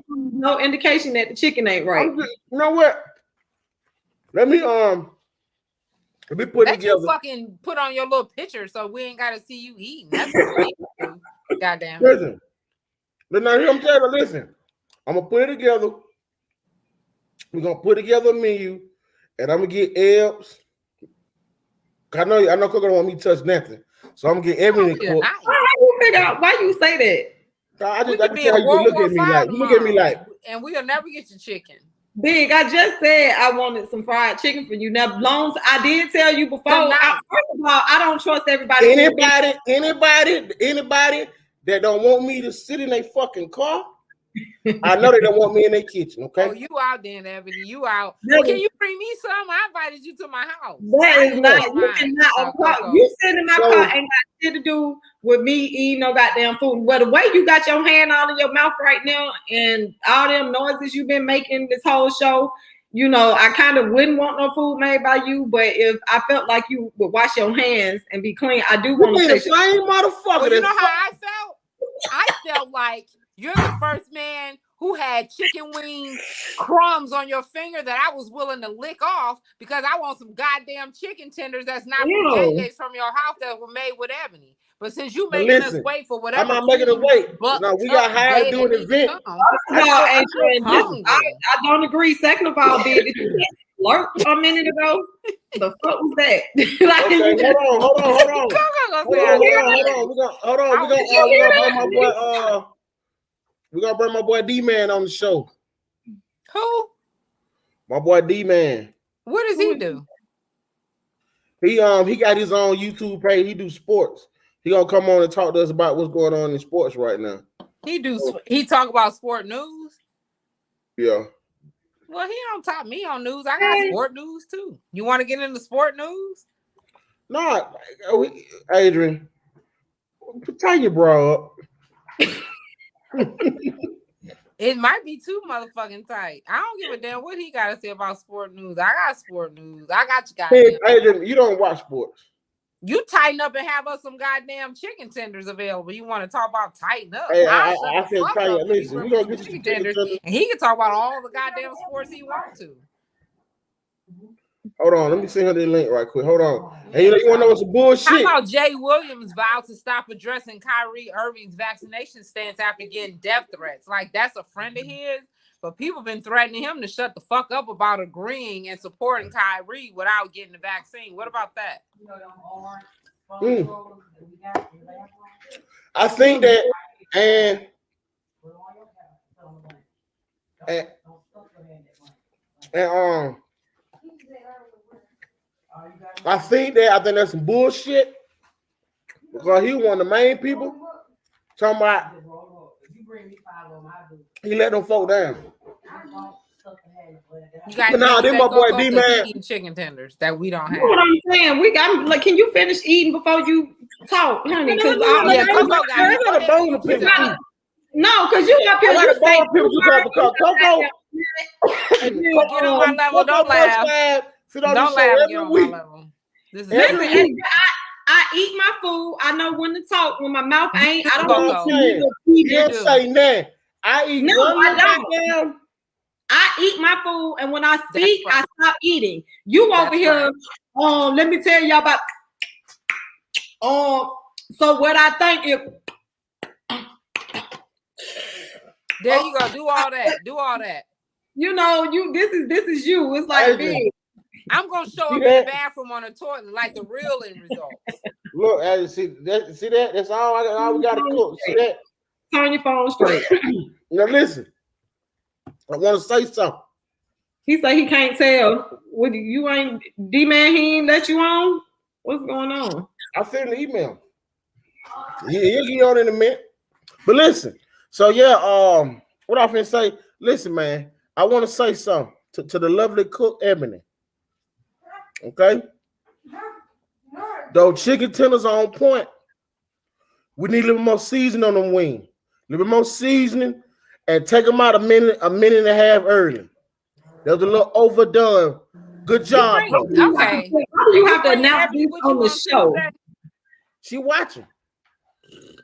No indication that the chicken ain't right. You know what? Let me put it together. You fucking put on your little picture so we ain't gotta see you eating. That's what you do. Goddamn. Listen. I'm telling you, listen. I'm gonna put it together. We're gonna put together a menu, and I'm gonna get Ebs. I know Coco don't want me to touch nothing, so I'm gonna get everything cooked. Why you say that? I just see how you look at me like. You look at me like, and we'll never get your chicken. Big, I just said I wanted some fried chicken for you. Now, Blones, I did tell you before. First of all, I don't trust everybody. Anybody that don't want me to sit in a fucking car, I know they don't want me in their kitchen, okay? Oh, you out then, Ebony. You out. Well, can you bring me some? I invited you to my house. That is not, you cannot. You sitting in my car ain't got shit to do with me eating no goddamn food. Well, the way you got your hand all in your mouth right now and all them noises you've been making this whole show, I kind of wouldn't want no food made by you, but if I felt like you would wash your hands and be clean, I do want to. The same motherfucker. Well, you know how I felt? I felt like you're the first man who had chicken wing crumbs on your finger that I was willing to lick off because I want some goddamn chicken tenders that's not from JJ's from your house that were made with Ebony. But since you making us wait for whatever, I'm not making us wait. No, we got hired to do an event. I don't agree. Second of all, did you flirt a minute ago? The fuck was that? Hold on. We're gonna bring my boy D-Man on the show. Who? My boy D-Man. What does he do? He got his own YouTube page. He do sports. He gonna come on and talk to us about what's going on in sports right now. He talk about sport news? Yeah. Well, he don't talk me on news. I got sport news too. You want to get into sport news? No, Adrian. Tie your bra up. It might be too motherfucking tight. I don't give a damn what he got to say about sport news. I got sport news. I got you goddamn. Hey, you don't watch sports. You tighten up and have us some goddamn chicken tenders available. You want to talk about tighten up? Hey, I can tell you, listen, we gonna get chicken tenders, and he can talk about all the goddamn sports he wants to. Hold on, let me send her the link right quick. Hold on. Hey, you want to know what's some bullshit? How about Jay Williams vowed to stop addressing Kyrie Irving's vaccination stance after getting death threats? Like, that's a friend of his, but people have been threatening him to shut the fuck up about agreeing and supporting Kyrie without getting the vaccine. What about that? I think that, and I think that's some bullshit because he one of the main people talking about he let them folk down. You got my boy D-Man eating chicken tenders that we don't have. What I'm saying, we got like, can you finish eating before you talk, honey? Because Coco got a bone to pick. No, because you up here just saying Coco. Get on my level. Don't laugh. Don't laugh. Get on my level. Listen, I eat my food. I know when to talk. When my mouth ain't, I don't know. You say that. I eat. No, I don't. I eat my food, and when I speak, I stop eating. You over here. Right. Let me tell y'all about. So what I think is. There you go. Do all that. Do all that. You know, this is you. It's like big. I'm gonna show up in the bathroom on a toilet like the real end results. Look, see that? That's all we gotta cook. See that? Turn your phone straight. Now listen. I want to say something. He said he can't tell. What you ain't D-Man? He ain't let you on. What's going on? I sent an email. He'll get on in a minute. But listen. So yeah, what I finna say? Listen, man. I want to say something to the lovely cook Ebony. Okay. Those chicken tenders are on point. We need a little more seasoning on them wings. A little bit more seasoning. And take them out a minute and a half early. That was a little overdone. Good job. Okay. You have to announce this on the show. She watching.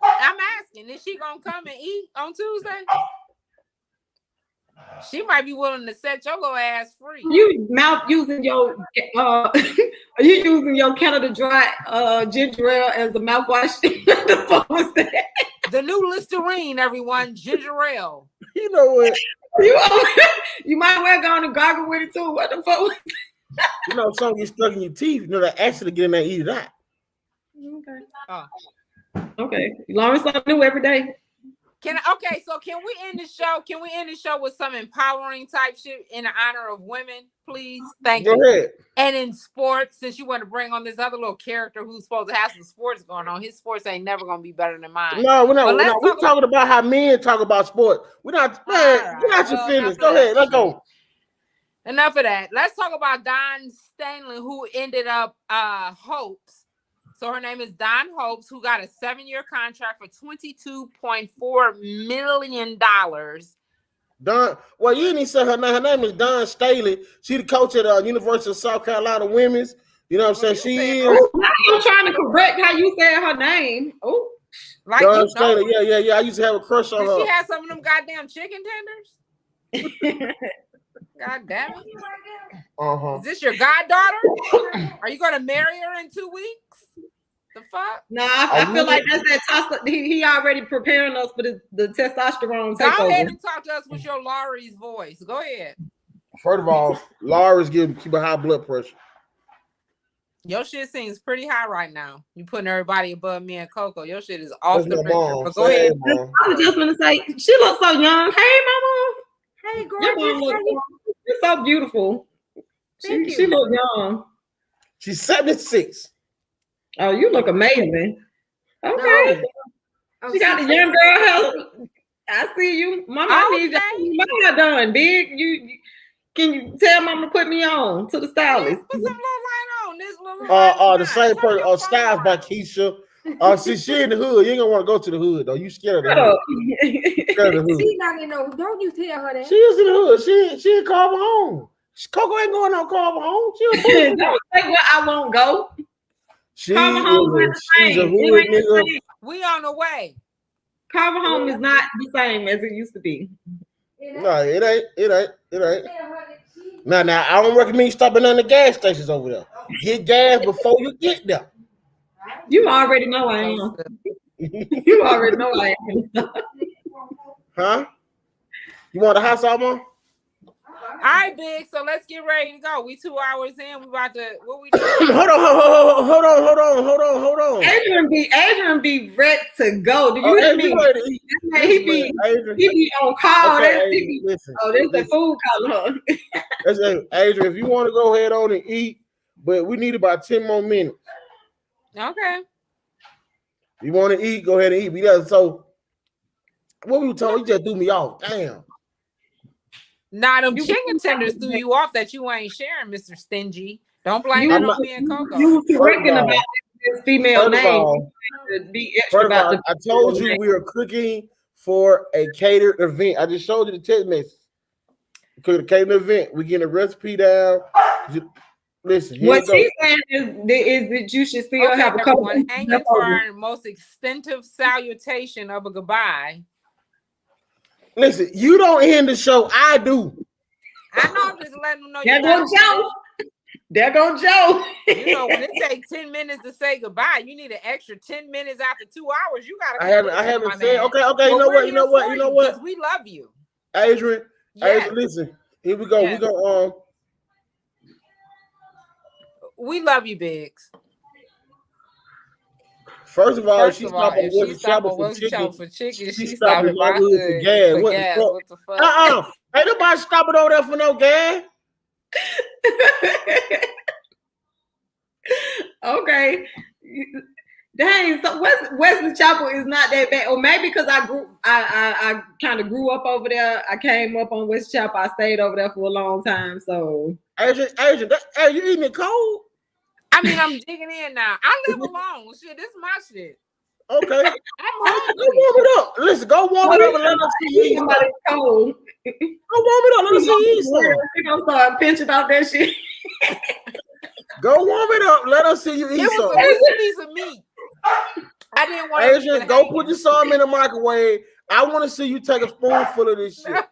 I'm asking, is she gonna come and eat on Tuesday? She might be willing to set your little ass free. You using your are you using your Canada Dry ginger ale as a mouthwash? The fuck was that? The new Listerine, everyone, ginger ale. You know what? You might well go on and gargle with it too. What the fuck? You know, something gets stuck in your teeth. You know, that actually get in there and eat it out. Okay. Oh. Okay. You learn something new every day. So can we end the show? Can we end the show with some empowering type shit in honor of women, please? Thank you. Go ahead. And in sports, since you want to bring on this other little character who's supposed to have some sports going on, his sports ain't never gonna be better than mine. No, we're not. We're talking about how men talk about sports. We're not. Man, we're not your feelings. Go ahead. Let's go. Enough of that. Let's talk about Dawn Stanley, who ended up Hopes. So her name is Dawn Hopes, who got a 7-year contract for $22.4 million. Dawn, well, you didn't say her name. Her name is Dawn Staley. She's the coach at the University of South Carolina Women's. You know what I'm saying? She is. I'm trying to correct how you said her name. Oh, like Dawn Staley. Yeah. I used to have a crush on her. Did she have some of them goddamn chicken tenders? God damn it. Is this your goddaughter? Are you going to marry her in 2 weeks? The fuck? Nah, I feel like that's that he already preparing us for the testosterone takeover. Go ahead and talk to us with your Laurie's voice. Go ahead. First of all, Laurie's keep a high blood pressure. Your shit seems pretty high right now. You putting everybody above me and Coco. Your shit is off the record. But go ahead. I was just gonna say, she looks so young. Hey, mama. Hey, gorgeous. You're so beautiful. She look young. She's 76. Oh, you look amazing. Okay. No. She got a young girl health. I see you. Mama, I need that. Mama done big. Can you tell Mama to put me on to the stylist? Put some little light on this little. The same person. Styles by Keisha. Oh, see, she in the hood. You ain't gonna want to go to the hood though. You scared of the hood. Scared of the hood. She's not in no. Don't you tell her that. She is in the hood. She in Carver home. Coco ain't going on Carver home. She a Don't say where I won't go. she's Carver home is the a same. hood nigga. We on the way. Carver home is not the same as it used to be. No, it ain't. Now, I don't recommend you stopping on the gas stations over there. Get gas before you get there. You already know I am. You already know I am. Huh? You want a hot sauce, Mom? All right, Big. So let's get ready to go. We 2 hours in. We about to. What we doing? hold on. Adrian be ready to go. Do you hear me? He be on call. Okay, listen, there's the food calling her. Adrian, if you want to go ahead on and eat, but we need about 10 more minutes. Okay. You want to eat? Go ahead and eat. Because so what we were talking, you just threw me off. Damn. Now them chicken tenders threw you off that you ain't sharing, Mr. Stingy. Don't blame it on me and Coco. You were correcting about this female name. I told you we are cooking for a catered event. I just showed you the text message. Cook a catered event. We getting a recipe down. Listen, what she's saying is that you should still have a couple. Hanging for our most extensive salutation of a goodbye. Listen, you don't end the show. I do. I know. I'm just letting them know. There go Joe. There go Joe. You know, when it takes 10 minutes to say goodbye, you need an extra 10 minutes after 2 hours. You gotta. I haven't said. Okay. Well, you know what? We love you, Adrian. Yes. Adrian, listen. Here we go. Yes. We go. We love you, Biggs. First of all, she stopped at Wilson Chapel for chicken. She stopped at my hood for gas. What the fuck? Ain't nobody stopping over there for no gas. Okay. Dang, so Wesley Chapel is not that bad. Or maybe because I kind of grew up over there. I came up on West Chapel. I stayed over there for a long time. So Adrian, you eating it cold? I mean, I'm digging in now. I live alone. Shit, this is my shit. Okay. I'm hungry. Go warm it up. Listen, go warm it up and let us see you eat. Somebody's cold. Go warm it up. Let us see you eat some. We're going to start pinching out that shit. Go warm it up. Let us see you eat some. It was a piece of meat. I didn't want to. Adrian, go put your some in the microwave. I want to see you take a spoonful of this shit.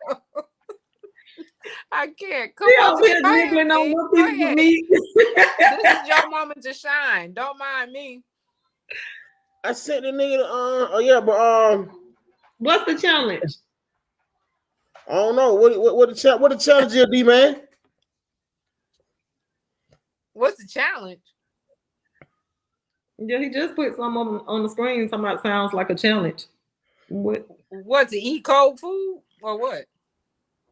I can't. Come on, nibbling on one piece of meat. This is your moment to shine. Don't mind me. I sent the nigga. What's the challenge? I don't know. What the challenge is, D man? What's the challenge? Yeah, he just put some on the screen. Something that sounds like a challenge. What, to eat cold food or what?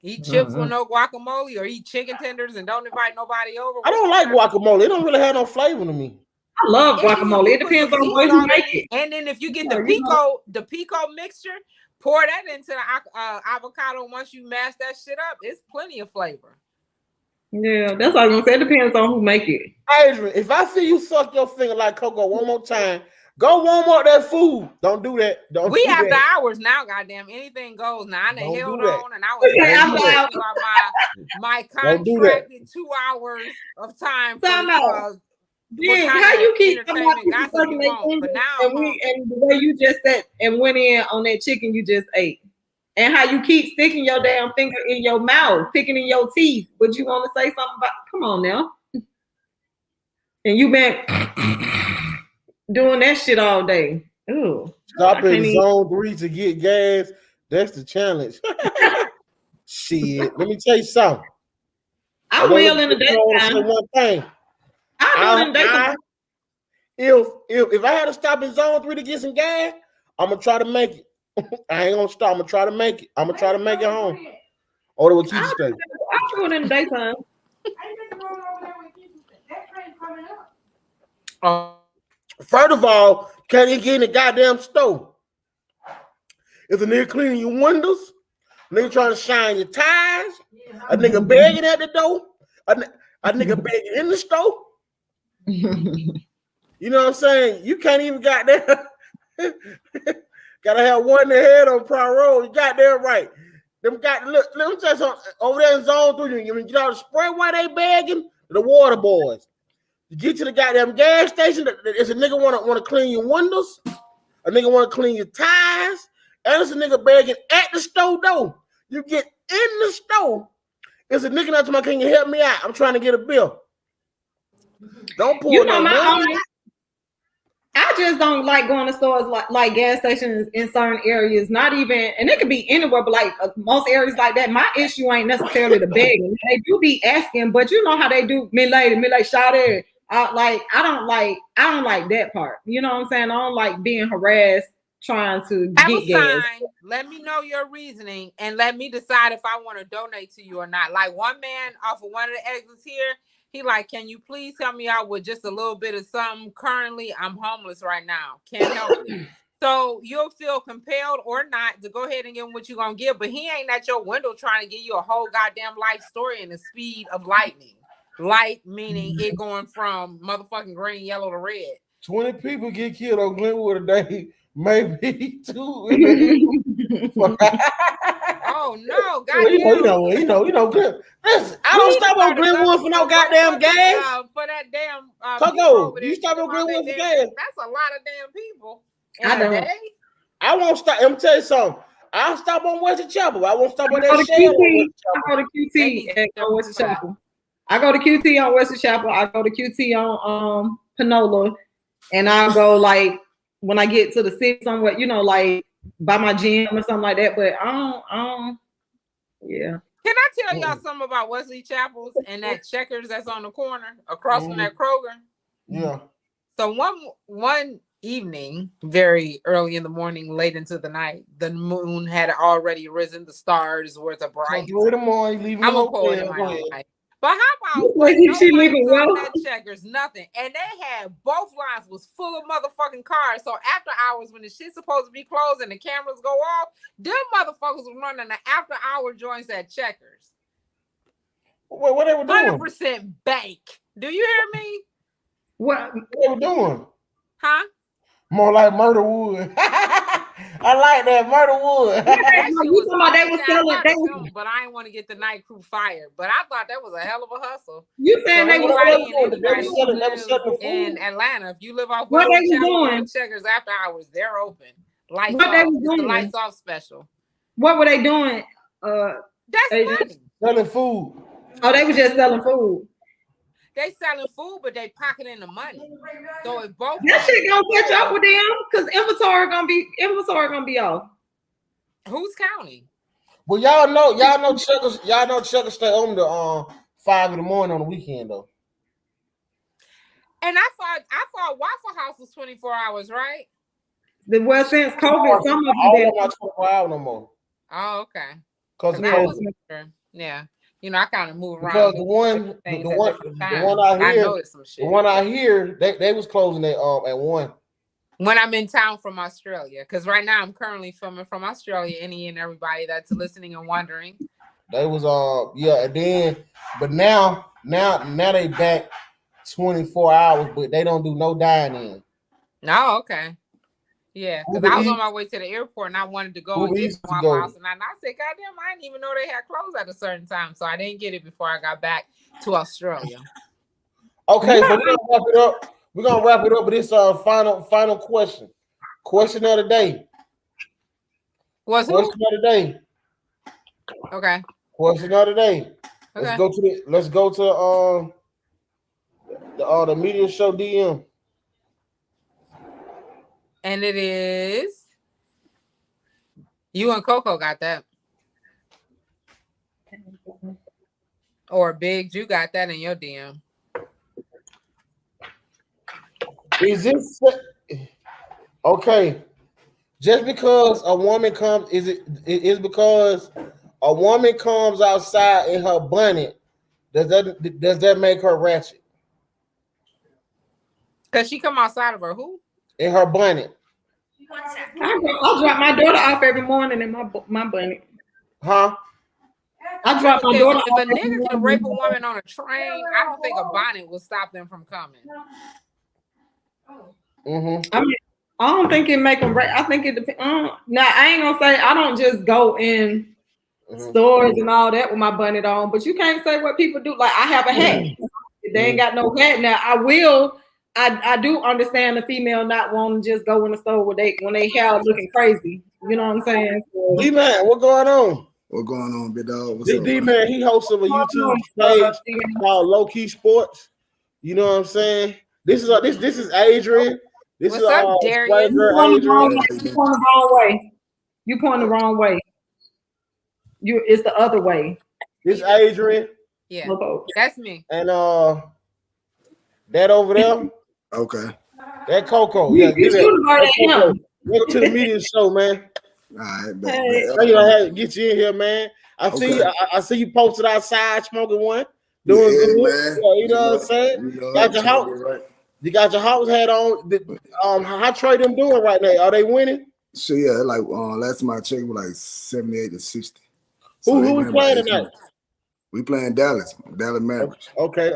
Eat chips with no guacamole, or eat chicken tenders and don't invite nobody over? I don't like guacamole. It don't really have no flavor to me. I love guacamole. It depends on where you make it. And then if you get the pico mixture, pour that into the avocado. Once you mash that shit up, it's plenty of flavor. Yeah, that's what I was gonna say. It depends on who make it. Adrian, if I see you suck your finger like Coco one more time, go warm up that food. Don't do that. We have the hours now, goddamn. Anything goes. Now I done held on and I was about my contracted 2 hours of time. Yeah, how you keep coming out but now and the way you just said and went in on that chicken you just ate. And how you keep sticking your damn finger in your mouth, picking in your teeth. Would you want to say something about? Come on now. And you been doing that shit all day. Ooh. Stop in zone 3 to get gas. That's the challenge. Shit. Let me tell you something. I will in the daytime. One thing. I will in the daytime. If I had to stop in zone 3 to get some gas, I'm gonna try to make it. I ain't gonna stop. I'm gonna try to make it. I'm gonna try to make it home. Or will keep you straight. I'll do it in the daytime. First of all, can't even get in the goddamn stove. If a nigga cleaning your windows, a nigga trying to shine your tires, a nigga begging at the door, a nigga begging in the stove. You know what I'm saying? You can't even got there. Gotta have one in the head on prior road. You got there right. Them got look. Let me tell you something. Over there in zone 3, you get out the spray while they begging the water boys. You get to the goddamn gas station. There's a nigga wanna clean your windows. A nigga wanna clean your tires. And it's a nigga begging at the store door. You get in the store. It's a nigga that's my, can you help me out? I'm trying to get a bill. Don't pull no money. I just don't like going to stores like gas stations in certain areas. Not even, and it could be anywhere, but like most areas like that. My issue ain't necessarily the begging. They do be asking, but you know how they do. Me lady, shout it. I don't like that part. You know what I'm saying? I don't like being harassed trying to get gas. Let me know your reasoning and let me decide if I want to donate to you or not. Like one man off of one of the exits here, he like, can you please help me out with just a little bit of something? Currently, I'm homeless right now. Can't help it. So you'll feel compelled or not to go ahead and give him what you're going to give. But he ain't at your window trying to give you a whole goddamn life story in the speed of lightning. Light meaning it going from motherfucking green, yellow to red. 20 people get killed on Glenwood a day. Maybe 2. Oh no, goddamn! You know. Listen, I don't stop on Glenwood for no goddamn gas. For that damn Coco, you stop on Glenwood for gas? That's a lot of damn people. I don't. I won't stop. Let me tell you something. I'll stop on Western Chapel. I won't stop on that shit. I go to QT on Western Chapel. I go to QT on Western Chapel. I go to QT on Panola, and I'll go like when I get to the city somewhere, like by my gym or something like that. But I don't. Yeah. Can I tell y'all something about Wesley Chapels and that Checkers that's on the corner across from that Kroger? Yeah. So one evening, very early in the morning, late into the night, the moon had already risen. The stars were the bright. I'm a poet in my own life. But how about that Checkers? Nothing. And they had both lines was full of motherfucking cars. So after hours, when the shit's supposed to be closed and the cameras go off, them motherfuckers were running the after hour joints at Checkers. What they were doing? 100% bank. Do you hear me? What they were doing? Huh? More like Murderwood. I like that Murderwood. They were selling, but I didn't want to get the night crew fired. But I thought that was a hell of a hustle. You saying they were selling in Atlanta? If you live off what they was doing? Checkers after hours, they're open. Lights off. It's the lights off special. What were they doing? That's money. Selling food. Oh, they were just selling food. They selling food, but they pocketing the money. So if both that shit gonna catch up with them because inventory gonna be off. Who's counting? Well, y'all know Checkers stay on to 5 in the morning on the weekend though. And I thought Waffle House was 24 hours, right? Well, since COVID, some of them not 24 hours no more. Oh, okay. Because of COVID. Yeah. I kind of move around. Because the one I hear, they was closing at 1. When I'm in town from Australia, because right now I'm currently filming from Australia. Any and everybody that's listening and wondering, they was and then, but now they back 24 hours, but they don't do no dining. No, okay. Yeah, because I was on my way to the airport and I wanted to go and get to Waffle House, and I said, "Goddamn, I didn't even know they had closed at a certain time, so I didn't get it before I got back to Australia." Okay, so we're gonna wrap it up with this final question. Question of the day. Question of the day. Okay. Question of the day. Okay. Let's go to the media show DM. And it is you and Coco got that. Or Biggs, you got that in your DM. Is this okay? Just because a woman comes, is because a woman comes outside in her bonnet, does that make her ratchet? Because she come outside of her who? In her bonnet. I drop my daughter off every morning in my bonnet. Huh? I drop my daughter off. If a nigga can rape a woman on a train, I don't think a bonnet will stop them from coming. I mean, I don't think it make them right. I think it depends. Now, I ain't gonna say I don't just go in stores and all that with my bonnet on, but you can't say what people do. Like, I have a hat. If they ain't got no hat. Now, I do understand the female not wanting to just go in the store when they hair looking crazy. You know what I'm saying? So, D-Man, what going on? What going on, big dog? What's up, D-Man, he hosts of a YouTube page called Low Key Sports. You know what I'm saying? This is Adrian. This What's is up, Darius? you point the wrong way. You point the wrong way. It's the other way. This Adrian. Yeah, that's me. And that over there. Okay. That Coco. Yeah, get it. Welcome to the media show, man. All right, Get you in here, man. I see you posted outside smoking one. Doing good. Man. Yeah, you know what I'm saying? Got your house. Right. You got your house hat on. How Trey them doing right now? Are they winning? So yeah, like last time I checked, was like 78-60. So who we playing tonight? We playing Dallas Mavericks. Okay.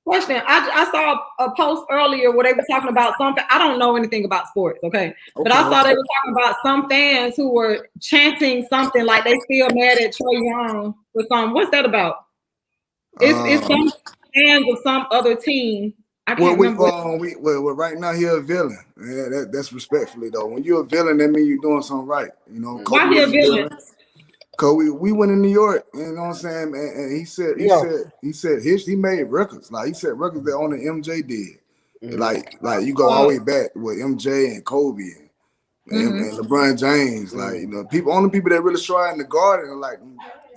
Question. I saw a post earlier where they were talking about something. I don't know anything about sports, okay? But I saw they were talking about some fans who were chanting something like they still mad at Trae Young or something. What's that about? It's some fans of some other team. I can't remember. Well, right now he's a villain. Yeah, that's respectfully though. When you're a villain, that means you're doing something right. You know. Why he a villain? Cause we went in New York, you know what I'm saying, and he said he made records. Like he said records that only MJ did. Like you go all the way back with MJ and Kobe and LeBron James. Like, you know, only people that really try in the garden are like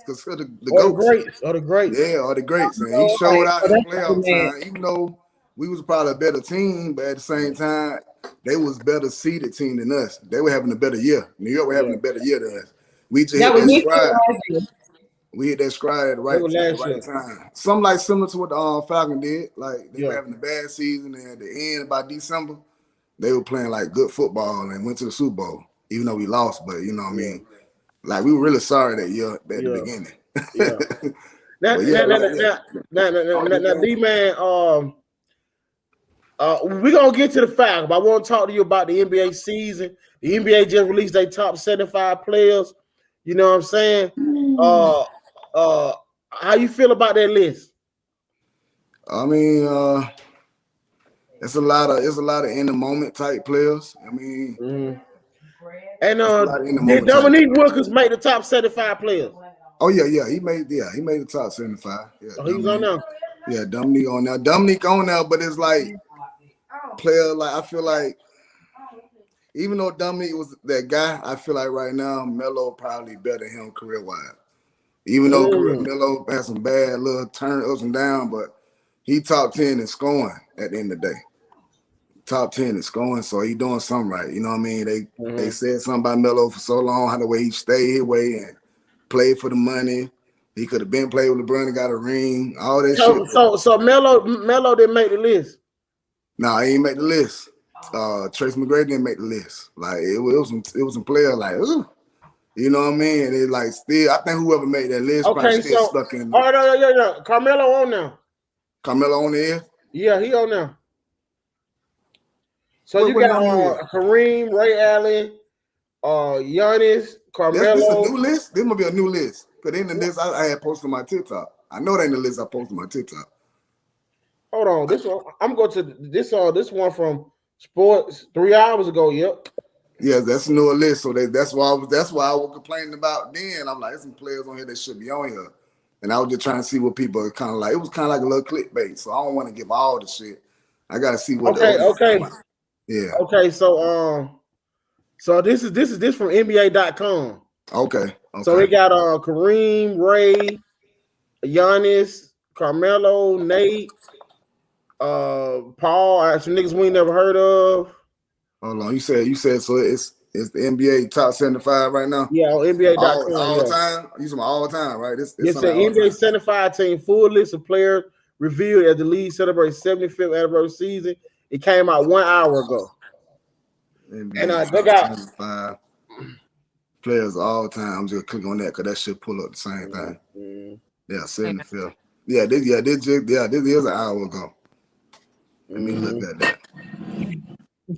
considered the GOATs. Or the greats. Yeah, or the greats. And he showed out in playoff time, even though we was probably a better team, but at the same time, they was better seeded team than us. They were having a better year. New York were having a better year than us. We just hit that stride. We hit that stride at the right time. Something similar to what the Falcons did. Like they were having a bad season, and at the end, by December, they were playing like good football and went to the Super Bowl, even though we lost. But you know what I mean? Like we were really sorry that year at the beginning. Now, D-Man, we're gonna get to the fact, but I want to talk to you about the NBA season. The NBA just released their top 75 players. You know what I'm saying? How you feel about that list? I mean, it's a lot of in the moment type players. I mean, and did Dominique Wilkins make the top 75 players? Oh yeah, he made the top 75. Yeah, he's on now. Yeah, Dominique on now. Dominique on now, but it's like player. Like I feel like even though Dominique was that guy, I feel like right now Melo probably better than him career wise. Even though Melo had some bad little turn ups and down, but he top 10 in scoring at the end of the day. Top 10 in scoring, so he doing something right. You know what I mean? They said something about Melo for so long, how the way he stayed his way and played for the money. He could have been played with LeBron and got a ring. All that shit. So Melo didn't make the list. No, he didn't make the list. Tracy McGrady didn't make the list. Like it was some player like, ooh, you know what I mean? And they like still, I think whoever made that list probably still stuck in. Oh no. Carmelo on now. Carmelo on the air? Yeah, he on now. So you got Kareem, Ray Allen, Giannis, Carmelo. This a new list? This must be a new list. Because in the list I had posted on my TikTok. I know that in the list I posted on my TikTok. Hold on, this one. I'm going to this one from Sports 3 hours ago. Yep. Yeah, that's a new list. So that's why I was complaining about then. I'm like, there's some players on here that should be on here. And I was just trying to see what people are kind of like. It was kind of like a little clickbait. So I don't want to give all the shit. I gotta see what Okay. Yeah. Okay, so this from NBA.com. Okay. So they got Kareem, Ray, Giannis, Carmelo, Nate, Paul, some niggas we ain't never heard of. Hold on, you said so it's the NBA top 75 right now? Yeah, on NBA.com. All time? You talking all time, right? It's the NBA 75 team full list of players revealed as the league celebrates 75th anniversary season. It came out 1 hour ago. NBA and they got 75 players all time. I'm just gonna click on that because that should pull up the same thing. Yeah, 75th. This is an hour ago. Let me look at that.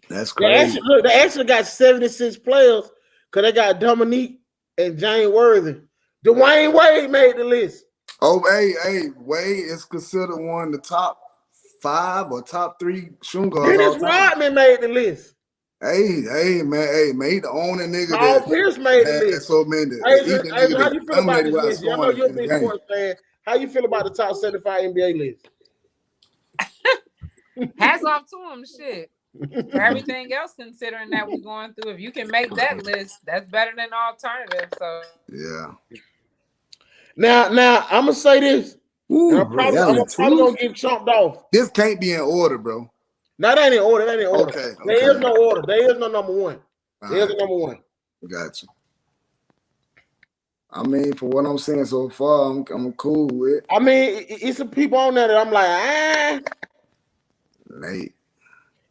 That's crazy. They actually got 76 players because they got Dominique and Jane Worthy. Dwayne Wade made the list. Oh, hey, Wade is considered one of the top 5 or top 3 shooting guards. Dennis Rodman made the list. Hey, man, he the only nigga Paul that Pierce made the list. So many. Adrian, how you feel about this list? I know you're a big sports fan. How you feel about the top 75 NBA list? Hats off to him, shit. For everything else, considering that we're going through, if you can make that list, that's better than the alternative. So yeah. Now I'm gonna say this. Ooh, I'm probably gonna get chopped off. This can't be in order, bro. No, that ain't in order. That ain't in order. Okay. There is no order. There is no number one. There's a number one. Gotcha. I mean, for what I'm saying so far, I'm cool with. I mean, it's some people on there that I'm like, Late.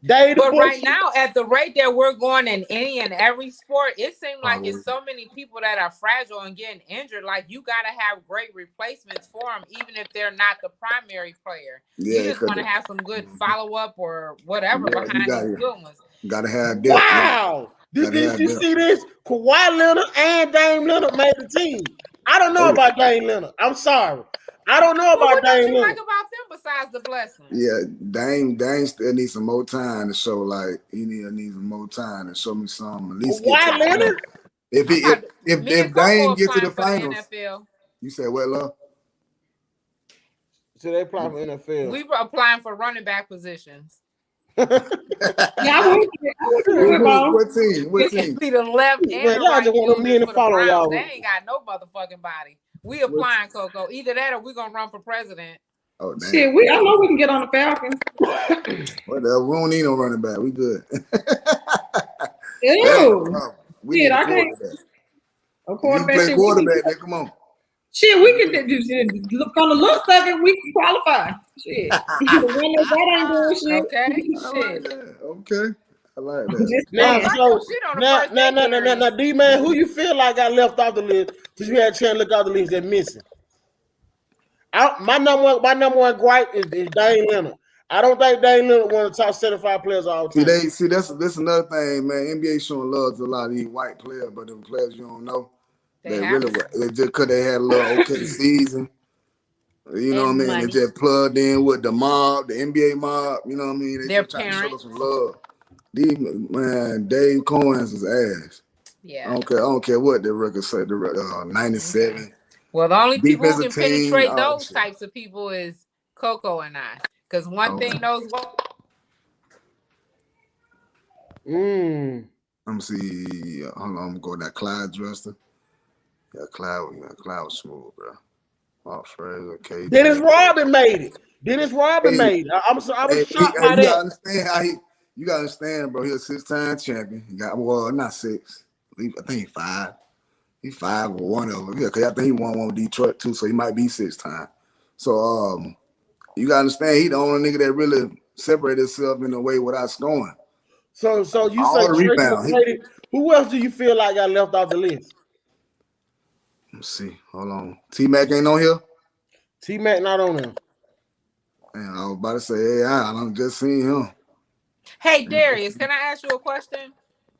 But right now, at the rate that we're going in any and every sport, it seems like it's so many people that are fragile and getting injured. Like, you got to have great replacements for them, even if they're not the primary player. Yeah, you just want to have some good follow-up or whatever behind these good ones. Got to have depth. Wow. Did you see this? Kawhi Leonard and Dame Lillard made the team. I don't know about Dame Lillard. I'm sorry. I don't know about Dame Lillard. What do you like about them besides the blessing? Yeah, Dame still needs some more time to show. Like, he needs some more time to show me something. At least Kawhi Leonard. If Dame get to the finals, you said what, love? So they apply for NFL. We were applying for running back positions. Yeah, I what team? What team? Be the left and the right. Y'all just want to follow y'all. They ain't got no motherfucking body. We applying, Coco. Either that or we gonna run for president. Oh, damn. Shit, I know we can get on the Falcons. Whatever. We don't need no running back. We good. Ew. We need I can't. A quarterback. You play quarterback, then come on. Shit, we can look on the looks of it. We can qualify. Shit. Okay. I like that. Now, D-Man, who you feel like got left off the list because you had a chance to look out the list that's missing? My number one gripe is Dame Lillard. I don't think Dame Lillard one of the top 75 players all time. See, that's another thing, man. NBA showing love to a lot of these white players, but the players you don't know, they just because they had a little okay season. You know what I mean? Money. They just plugged in with the mob, the NBA mob. You know what I mean? They trying to show some love. Dave Cohen's his ass. Yeah. I don't care what the record say. The 97. Okay. Well, the only people who can penetrate those types of people is Coco and I. Because one thing knows what. Let me see. Hold on, I'm going to Clyde Drexler. Yeah, Clyde was smooth, bro. Okay. Dennis Rodman made it. I was shocked by that. You gotta understand, bro. He's a 6-time champion. He got not 6. I think he's 5. He's 5 or one of them. Yeah, because I think he won one with Detroit too, so he might be 6-time. So you gotta understand, he the only nigga that really separated himself in a way without scoring. So you say who else do you feel like got left off the list? Let's see. Hold on. T-Mac ain't on here? T-Mac not on there. Man, I was about to say, I don't just seen him. Hey, Darius, can I ask you a question?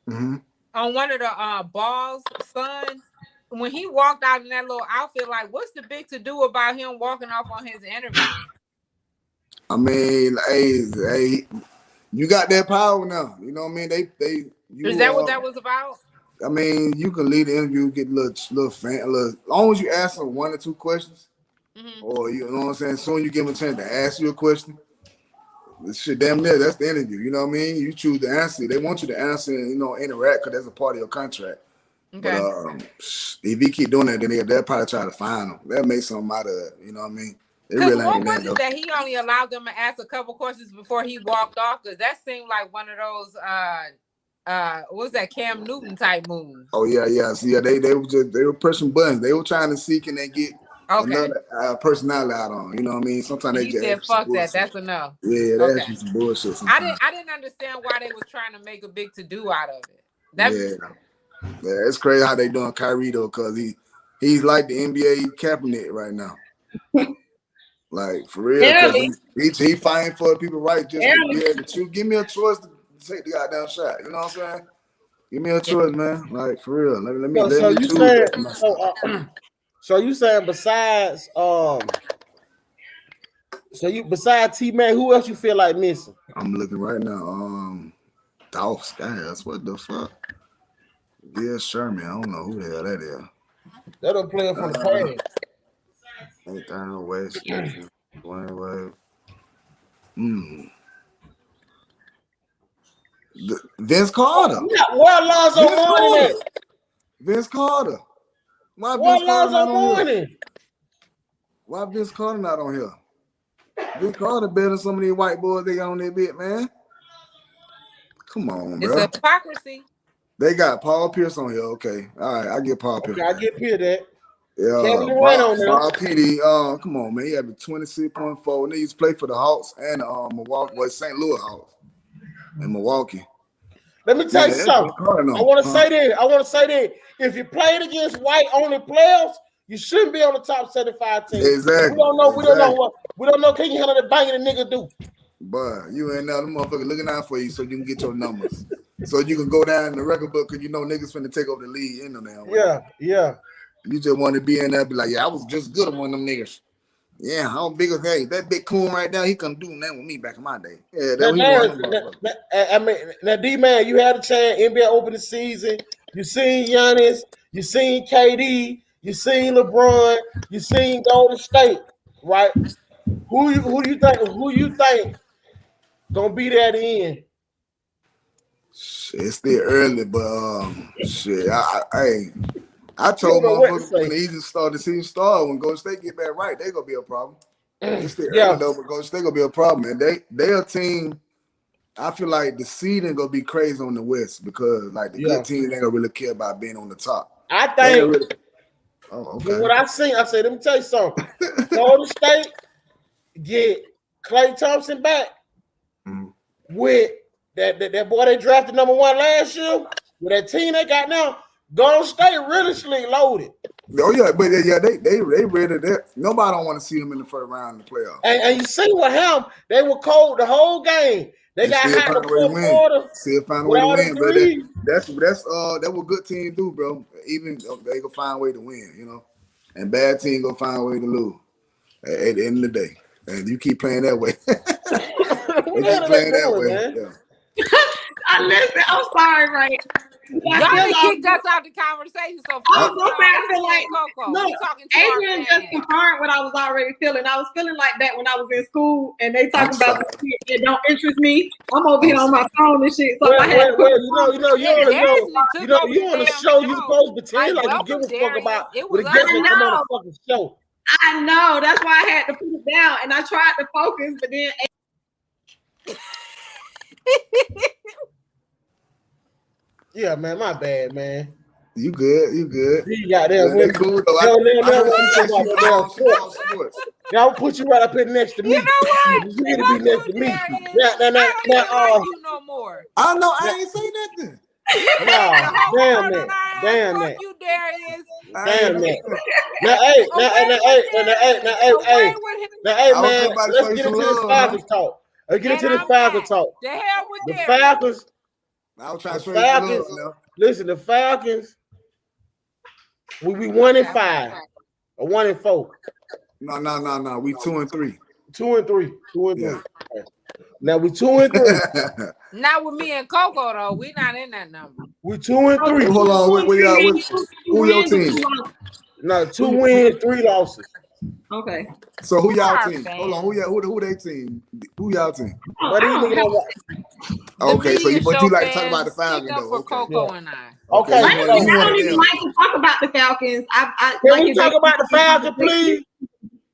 Mm-hmm. On one of the Ball's son, when he walked out in that little outfit, like, what's the big to do about him walking off on his interview? I mean, hey, you got that power now. You know what I mean? Is that what that was about? I mean, you can lead the interview, get a little fan, as long as you ask them 1 or 2 questions, or you know what I'm saying. Soon you give them a chance to ask you a question. This shit, damn near, that's the interview. You know what I mean? You choose to answer. They want you to answer and interact because that's a part of your contract. Okay. But if you keep doing that, then they'll probably try to find them. They'll make something out of it. You know what I mean? Because what was it that he only allowed them to ask a couple questions before he walked off? Because that seemed like one of those what was that Cam Newton type moves? Oh yeah. See, they were pushing buttons. They were trying to see can they get another personality out on. You know what I mean? Sometimes they said, "Fuck that, that's enough." Yeah, that's just some bullshit. Sometimes. I didn't understand why they was trying to make a big to do out of it. Yeah, it's crazy how they doing Kyrie though, because he's like the NBA Kaepernick right now. Like for real, because he fighting for people right just to be able to give me a choice to take the goddamn shot. You know what I'm saying? Give me a choice, man. Like for real. Let me choose. So you saying besides besides T-Man, who else you feel like missing? I'm looking right now. Dolph Skies. What the fuck? Yeah, Sherman. I don't know who the hell that is. That don't play from the past. Nathan West. Wayne. Vince Carter. Where Lonzo Mourning at? Vince Carter. Why Where Vince Carter not Lonzo on Mourning? here? Why Vince Carter not on here? Vince Carter better than some of these white boys they got on their bit, man. Come on, bro. It's hypocrisy. They got Paul Pierce on here. Okay. All right. I get Paul Pierce. I get Pierce that. Yeah. Kevin Durant on there. Bob PD. Come on, man. He had 26.4. He used to play for the Hawks and Milwaukee, St. Louis Hawks in Milwaukee. Let me tell you something. I want to say that. If you played against white only players, you shouldn't be on the top 75 team. Exactly. We don't know. Can you handle the banging the nigga do? But you ain't now the motherfucker looking out for you so you can get your numbers. So you can go down in the record book because you know niggas finna take over the league in them now. Yeah. You just want to be in there, be like, yeah, I was just good at one of them niggas. Yeah, how big is that big coon right now? He couldn't do nothing with me back in my day. Yeah, now D-Man, you had a chance NBA opening season. You seen Giannis, you seen KD, you seen LeBron, you seen Golden State, right? Who you think gonna be there at the end? Shit, it's still early, but shit, I told motherfuckers when the season started, when Golden State get back right, they gonna be a problem. It's still early though, but Golden State gonna be a problem. And they a team. I feel like the seeding gonna be crazy on the West because like the good teams ain't gonna really care about being on the top. I think. From what I seen, I said, let me tell you something. Golden State get Klay Thompson back with that boy they drafted number 1 last year with that team they got now. Golden State really sleep loaded. Oh yeah, but they ready. Nobody don't want to see them in the first round of the playoffs. And you see what happened? They were cold the whole game. They got hot in the fourth quarter. Still find a way to win, bro. That's what good teams do, bro. Even they gonna find a way to win, you know. And bad team gonna find a way to lose at the end of the day. And you keep playing that way. They keep playing that way. Yeah. I'm sorry, right? Y'all kicked us out the conversation. So I feel like Adrian just confirmed what I was already feeling. I was feeling like that when I was in school, and they talking about the shit that don't interest me. I'm over here on my phone and shit. So I had you on the show. You supposed to pretend like you give a fuck about what it gets to come on the fucking show. I know. That's why I had to put it down, and I tried to focus, but then. Yeah, man, my bad, man. You good? You got there. Cool, Y'all put you right up here next to me. You know what? You need to be next to me. No more. I know. I ain't say nothing. Damn that. You, Darius. Damn that. Hey, man. Let's get into this Falcons talk. Let's get into this Falcons talk. The hell with the Falcons. I was trying to show you love now. Listen, the Falcons. We 1-5 or 1-4. No. We 2-3. 2-3. 2-3. Yeah. Now we 2-3. Not with me and Coco though. We not in that number. We 2-3. Hold on, who your team? No, 2 wins, 3 losses. Okay. So who y'all team? Hold on, who they team? Who y'all team? Okay, so you like to talk about the Falcons though? For Coco and I. Okay. I don't even like to talk about the Falcons. Can we talk about the Falcons, please?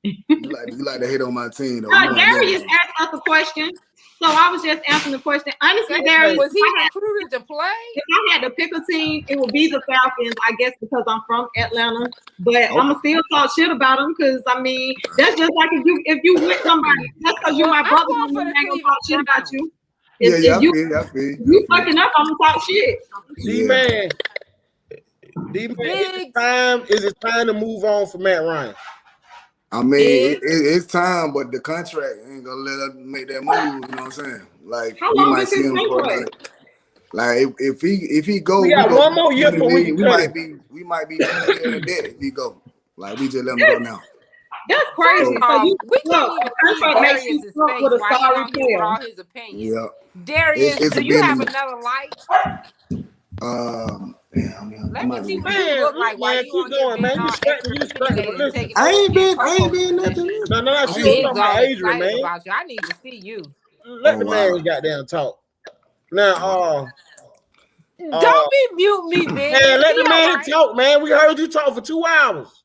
You like to hate on my team though. Darius asked us a question. So I was just answering the question. Honestly, Darius, was he recruited to play? If I had to pick a team, it would be the Falcons, I guess, because I'm from Atlanta. But I'm gonna still talk shit about them because I mean that's just like if you with somebody, that's because you're my brother. I'm not gonna talk shit about you. If you fucking up, I'm gonna talk shit. D-Man, is it time to move on for Matt Ryan? I mean, it's time, but the contract ain't gonna let us make that move. You know what I'm saying? Like How we long might is see his him for another. contract? Like if he go, We we got go one more year 20 before we million. can cut him. We might be 20 million in debt if he go. Like we just let him go now. That's First crazy. So off, you we can't look, even a see contract makes you Darius's fuck face with a while he sorry on here with player. all his opinions. Yeah, Darius, it's do a you have business. another light? I Let me might see be. what you Man, look look, like while man, you keep on here going, being man. You all scratching, extra you scratching opinionated the and liquor. taking over me and I ain't Coco's been position. No, And she was Big's talking about all Adrian, excited man. about you. I need to see you. Let the man goddamn talk. Now, Don't be mute me, Big. man, Is let he the all man right? talk, man. We heard you talk for 2 hours.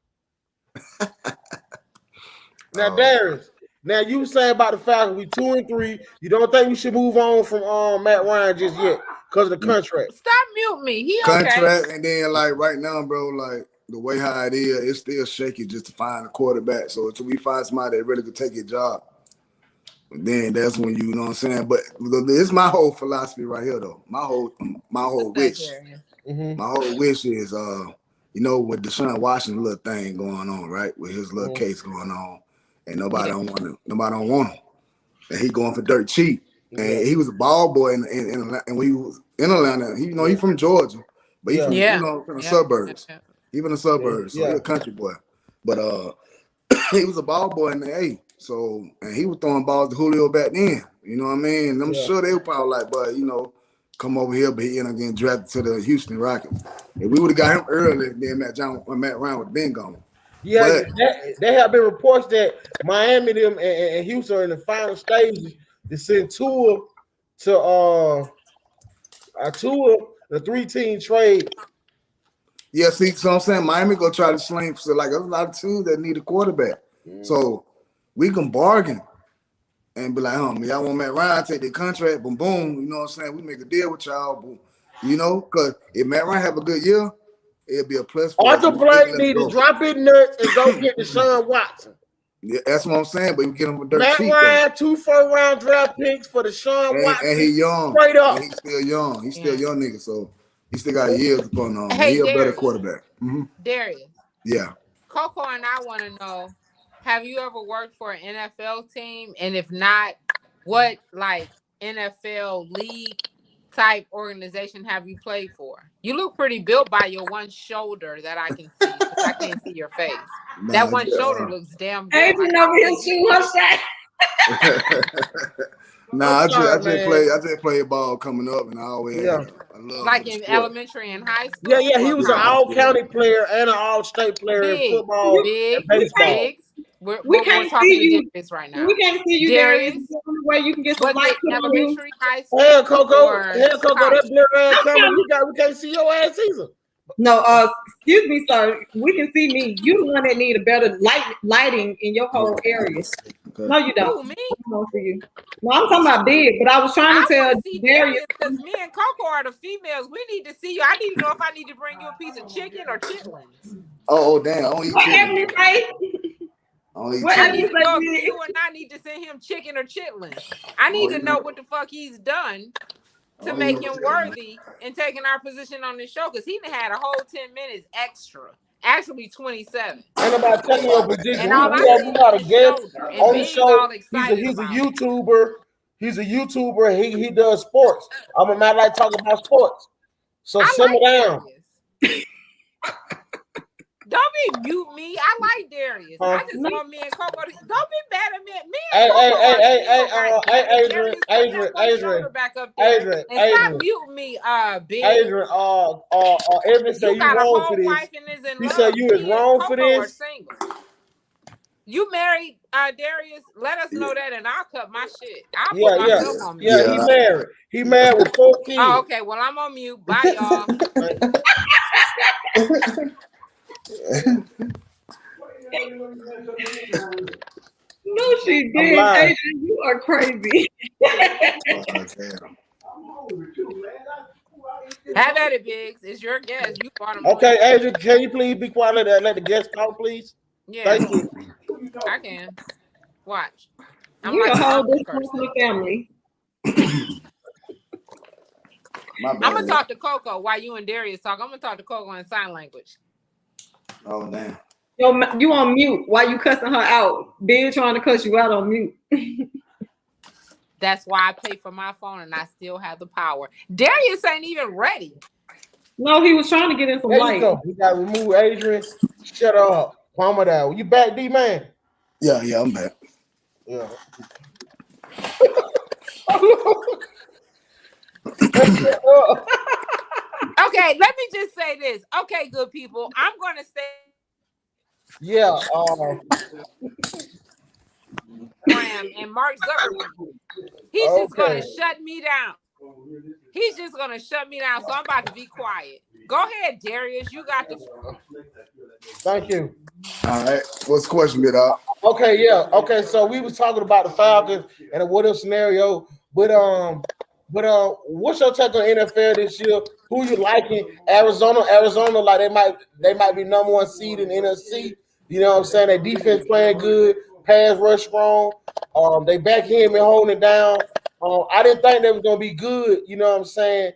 Now, Darius, now you saying about the fact we 2-3. You don't think we should move on from Matt Ryan just yet because of the contract? Stop mute me. He Contract, okay. and then like right now, bro, like the way how it is, it's still shaky just to find a quarterback. So until we find somebody that really could take your job, then that's when you know what I'm saying. But it's my whole philosophy right here, though. My whole What's that, wish. Darius? My whole wish is with Deshaun Washington little thing going on, right? With his little case going on, and nobody don't want him. And he going for dirt cheap. And he was a ball boy and when he was in Atlanta, he from Georgia, but he from from the suburbs. He from the suburbs, so he a country boy. But he was a ball boy in the A. So and he was throwing balls to Julio back then. You know what I mean? And I'm sure they were probably like, but come over here, but he ended up getting drafted to the Houston Rockets. If we would have got him early, then Matt Ryan would have been gone. Yeah, But there have been reports that Miami them and Houston are in the final stages to send Tua to the 3-team trade. yeah, see, so I'm saying Miami go try to sling. So like there's a lot of teams that need a quarterback. So we can bargain and be like, y'all want Matt Ryan, take the contract, boom, boom. You know what I'm saying? We make a deal with y'all, boom. Because if Matt Ryan have a good year, it'll be a plus for us. Arthur We Blank can let him need to go. drop his nuts and go get Deshaun Watson. Yeah, that's what I'm saying. But we get him a dirt Matt cheap though. Ryan, 2 first-round draft picks for Deshaun Watson. And he young. Straight up. And he's still young. He's still a young nigga. So he still got years upon him. And Hey, he a better Darius. quarterback. Darius. Yeah. Coco and I want to know, have you ever worked for an NFL team? And if not, what like NFL league type organization have you played for? You look pretty built by your one shoulder that I can see, but I can't see your face. That one shoulder looks damn good. Adrian over here shooting her shot. I just play ball coming up, and I always had a love like for the in sport. elementary and high school. Yeah. He was an all-county player and an all-state player in football and baseball. We're talking to Darius right now. We can't see you, Darius. The only way you can get some light put on you. Elementary, high school. Hell, Coco, that blur ass camera, we can't see your ass either. No, excuse me, sir. We can see me. You the one that need a better lighting in your whole area. Okay. No, you don't. Who, me? For you. No, I'm talking about big, but I was trying to tell Darius because me and Coco are the females. We need to see you. I need to know if I need to bring you a piece of chicken or chitlins. Oh damn! I don't eat chitlins. I need to know if you and I need to send him chicken or chitlins. I need to know what the fuck he's done to make him worthy in taking our position on this show, because he had a whole 10 minutes extra. Actually 27. Ain't nobody taking your position. And all I see We got a is guest shoulder. And on the Big's show. all excited. He's a YouTuber. He's a YouTuber. He does sports. I'm a man like talking about sports. So simmer down. Don't be mute me. I like Darius. I just want me and Coco. Don't be mad at me. Stop muting me, Big. Adrian, Evan said you wrong for this. He said you is wrong for this. You married Darius? Let us know that, and I'll cut my shit. I'll put myself on mute. Yeah, he married. He married with 4 kids. Oh, okay. Well, I'm on mute. Bye, y'all. No, she did. Adrian, you are crazy. Have at it, Biggs. It's your guest. You brought him. Okay, Adrian, can you please be quiet? Let the guest talk, please. Yeah, thank you. I can. Watch. I'm you like a whole dysfunctional family. I'm gonna talk to Coco while you and Darius talk. I'm gonna talk to Coco in sign language. Oh damn. Yo, you on mute while you cussing her out. Ben trying to cuss you out on mute. That's why I pay for my phone and I still have the power. Darius ain't even ready. No, he was trying to get in some light. There you go. We got to remove Adrian. Shut up. Palmer down. You back, D-Man? Yeah, I'm back. Yeah. Okay, let me just say this. Okay, good people. I'm going to say. Yeah. And Mark Zuckerberg. He's just going to shut me down. He's just going to shut me down. So I'm about to be quiet. Go ahead, Darius. You got the. Thank you. All right. What's the question, bit out? Okay, yeah. Okay, so we was talking about the Falcons and a what-if scenario, but what's your take on NFL this year? Who you liking? Arizona, like they might be number one seed in the NFC. You know what I'm saying? Their defense playing good, pass rush strong. They back him and holding it down. I didn't think they was gonna be good. You know what I'm saying?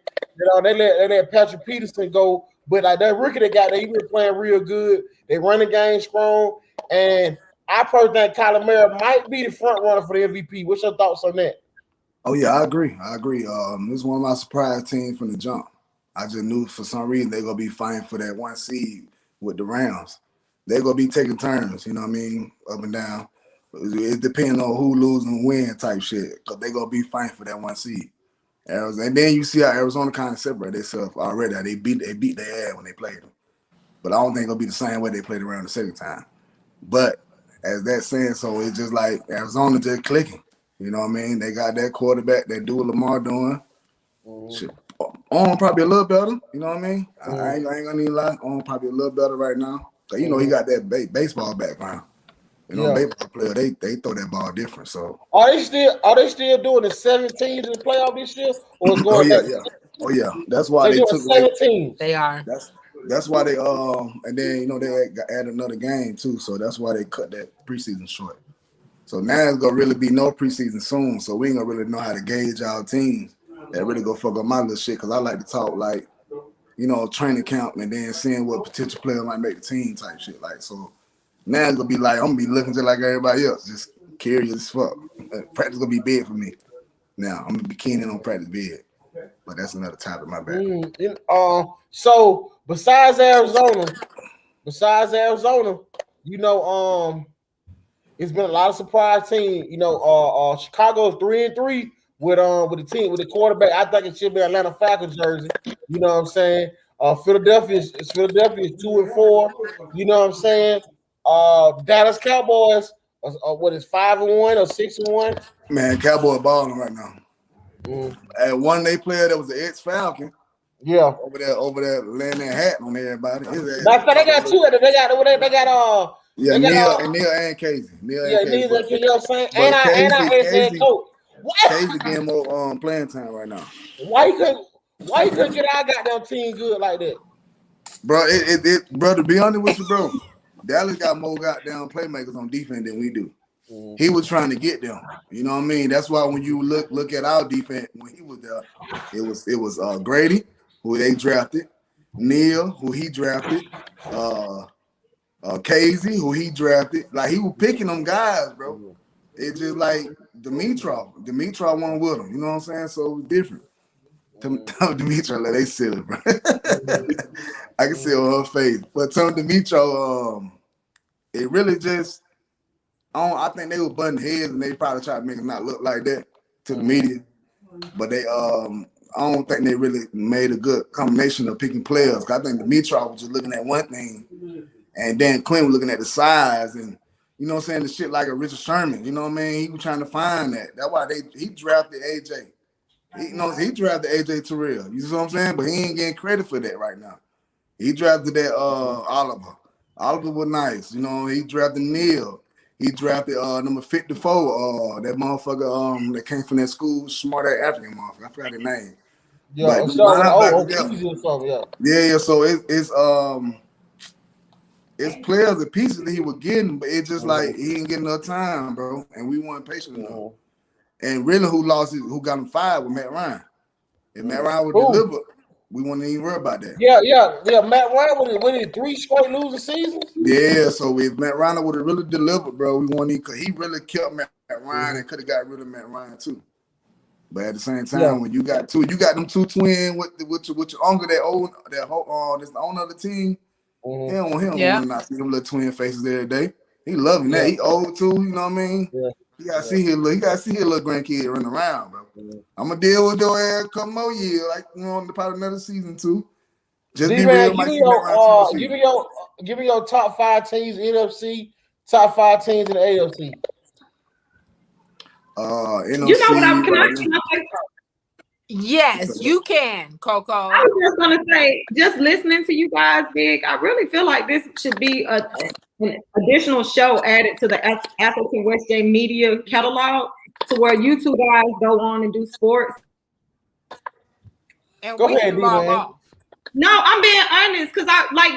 They let Patrick Peterson go, but like that rookie they got, they been playing real good. They run the game strong, and I personally think Kyler Murray might be the front runner for the MVP. What's your thoughts on that? Oh yeah, I agree. This is one of my surprise teams from the jump. I just knew for some reason they're gonna be fighting for that one seed with the Rams. They're gonna be taking turns, you know what I mean, up and down. It depends on who lose and win type shit, because they're gonna be fighting for that one seed. And then you see how Arizona kind of separate themselves already. They beat their ass when they played them. But I don't think it'll be the same way they played around the second time. But as that saying, so it's just like Arizona just clicking. You know what I mean? They got that quarterback that do what Lamar doing. Shit, on probably a little better. You know what I mean? I ain't gonna need a lie. On probably a little better right now. Cause you know he got that baseball background. You know, baseball player they throw that ball different. So are they still doing the 17s in the playoff this year, or is going back? Oh yeah. That's why they took 17. They are. That's why they and then you know they added another game too. So that's why they cut that preseason short. So now it's gonna really be no preseason soon. So we ain't gonna really know how to gauge our teams. That really go fuck up my little shit because I like to talk like, you know, training camp and then seeing what potential player might make the team type shit. Like so now it's gonna be like I'm gonna be looking just like everybody else, just curious as fuck. Practice gonna be big for me. Now I'm gonna be keen in on practice big. But that's another topic, my bad. So besides Arizona, you know, it's been a lot of surprise team. You know, Chicago's 3-3 with the team with the quarterback. I think it should be Atlanta Falcons jersey. You know what I'm saying? Philadelphia is 2-4. You know what I'm saying? Dallas Cowboys, what is 5-1 or 6-1? Man, Cowboy balling right now. And one they player that was the ex-Falcon. Yeah, over there, laying that hat on everybody. They got two of them. They got Neil and Casey. Neil and Casey. You know what I'm saying? And I head coach. Casey getting more playing time right now. Why you couldn't get our goddamn team good like that? Bro, bro, to be honest with you, bro, Dallas got more goddamn playmakers on defense than we do. He was trying to get them. You know what I mean? That's why when you look at our defense when he was there, it was Grady, who they drafted, Neil, who he drafted, Casey, who he drafted. Like he was picking them guys, bro. It's just like Dimitrov wasn't with him. You know what I'm saying? So it was different. Dimitrov, like they silly, bro. I can see it on her face. But Tom Dimitrov, it really just. I think they were butting heads and they probably tried to make it not look like that to the media. But they I don't think they really made a good combination of picking players. I think Dimitrov was just looking at one thing and then Quinn was looking at the size and you know what I'm saying, the shit like a Richard Sherman. You know what I mean? He was trying to find that. That's why he drafted AJ. He drafted AJ Terrell. You see what I'm saying? But he ain't getting credit for that right now. He drafted that Oliver. Oliver was nice. You know, he drafted Neil. He drafted number 54, that motherfucker that came from that school, smart ass African motherfucker. I forgot his name. Yeah, but yeah. So it's players and pieces that he was getting, but it's just like he ain't getting enough time, bro. And we weren't patient enough. And really, who got him fired was Matt Ryan. If Matt Ryan would deliver, we wouldn't even worry about that. Yeah. Matt Ryan with his 3 straight losing seasons. Yeah, so if Matt Ryan would have really delivered, bro, we wouldn't even, cause he really killed Matt Ryan and could have got rid of Matt Ryan too. But at the same time, when you got them two twins with your uncle this the owner of the team. He don't want to not see them little twin faces every day. He loving that. He old too, you know what I mean? Yeah. He gotta see his little grandkid running around, bro. I'm gonna deal with your ass a couple more years, like probably another season too. Just be real, give me your top 5 teams in NFC, top 5 teams in the AFC. NFC, you know what can I say? Yes, you can, Coco. I was just gonna say, just listening to you guys, Big, I really feel like this should be an additional show added to the Atherton West J Media catalog, to where you two guys go on and do sports. And go ahead, D-Man. No, I'm being honest, because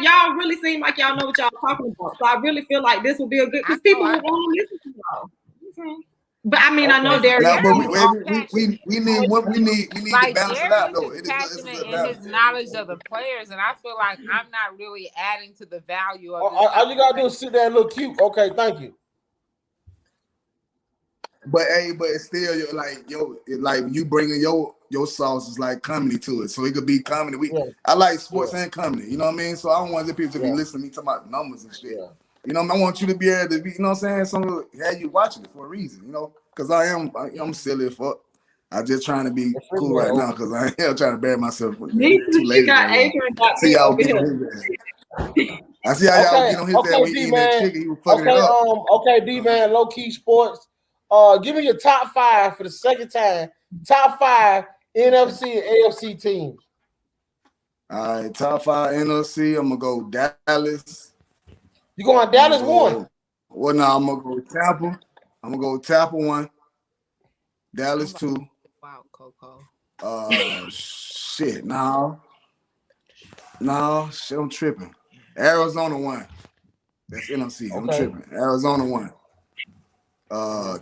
y'all really seem like y'all know what y'all talking about. So I really feel like this would be a good, because people will want to listen to y'all. But I mean, I know Darius. We need to balance it out though. It's passionate in his knowledge of the players, and I feel like I'm not really adding to the value of. All you gotta do is sit there and look cute. Okay, thank you. But it's still like you bringing your sauce is like comedy to it, so it could be comedy. I like sports and comedy. You know what I mean? So I don't want the people to be listening to me talking about numbers and shit. Yeah. You know, I want you to be able to be, you know what I'm saying? Some have you watching it for a reason, you know? Because I'm silly as fuck. I'm just trying to be cool right now because I am trying to bury myself. Too late. See y'all get on his ass. I see how y'all get on his ass when he eating that chicken. He was fucking it up. Okay, D-Man, low key sports. Give me your top 5 for the second time. Top 5 NFC and AFC teams. All right, top 5 NFC. I'm gonna go Dallas. You going Dallas 1? Well, no, I'm gonna go Tampa. I'm gonna go Tampa 1. Dallas 2. Wow, Coco. Shit, no, shit, I'm tripping. Arizona 1. That's NFC. I'm tripping. Arizona 1.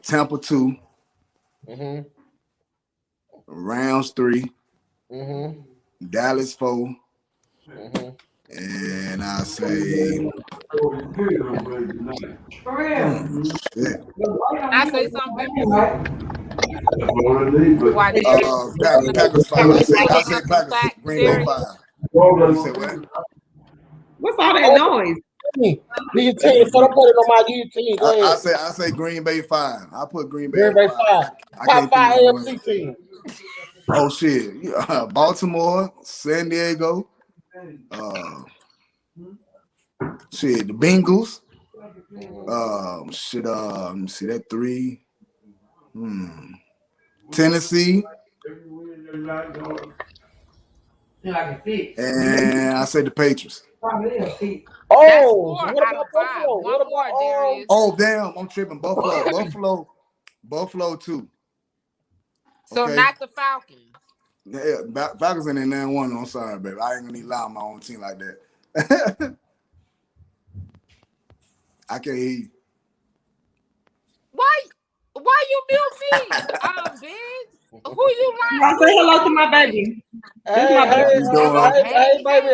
Tampa 2. Mm-hmm. Rams 3. Mm-hmm. Dallas 4. Mm-hmm. And I say, I say something. Packers 5. I say Packers. Green Bay 5. You say what? What's all that noise? Guillotine. So don't put it on my guillotine. Go ahead. I say Green Bay 5. I put Green Bay 5. Top 5 AFC teams. Oh shit! Baltimore, San Diego. Shit, the Bengals. Let me see that 3. Tennessee. And I say the Patriots. Oh, what about Buffalo? What about Darius? Oh, damn, I'm tripping. Buffalo 2. So not the Falcons. Yeah, Falcons in there 1. I'm sorry, baby. I ain't gonna need to lie on my own team like that. I can't hear you. Why you mute me? Big. Who you like? I say hello to my baby. Hey, baby.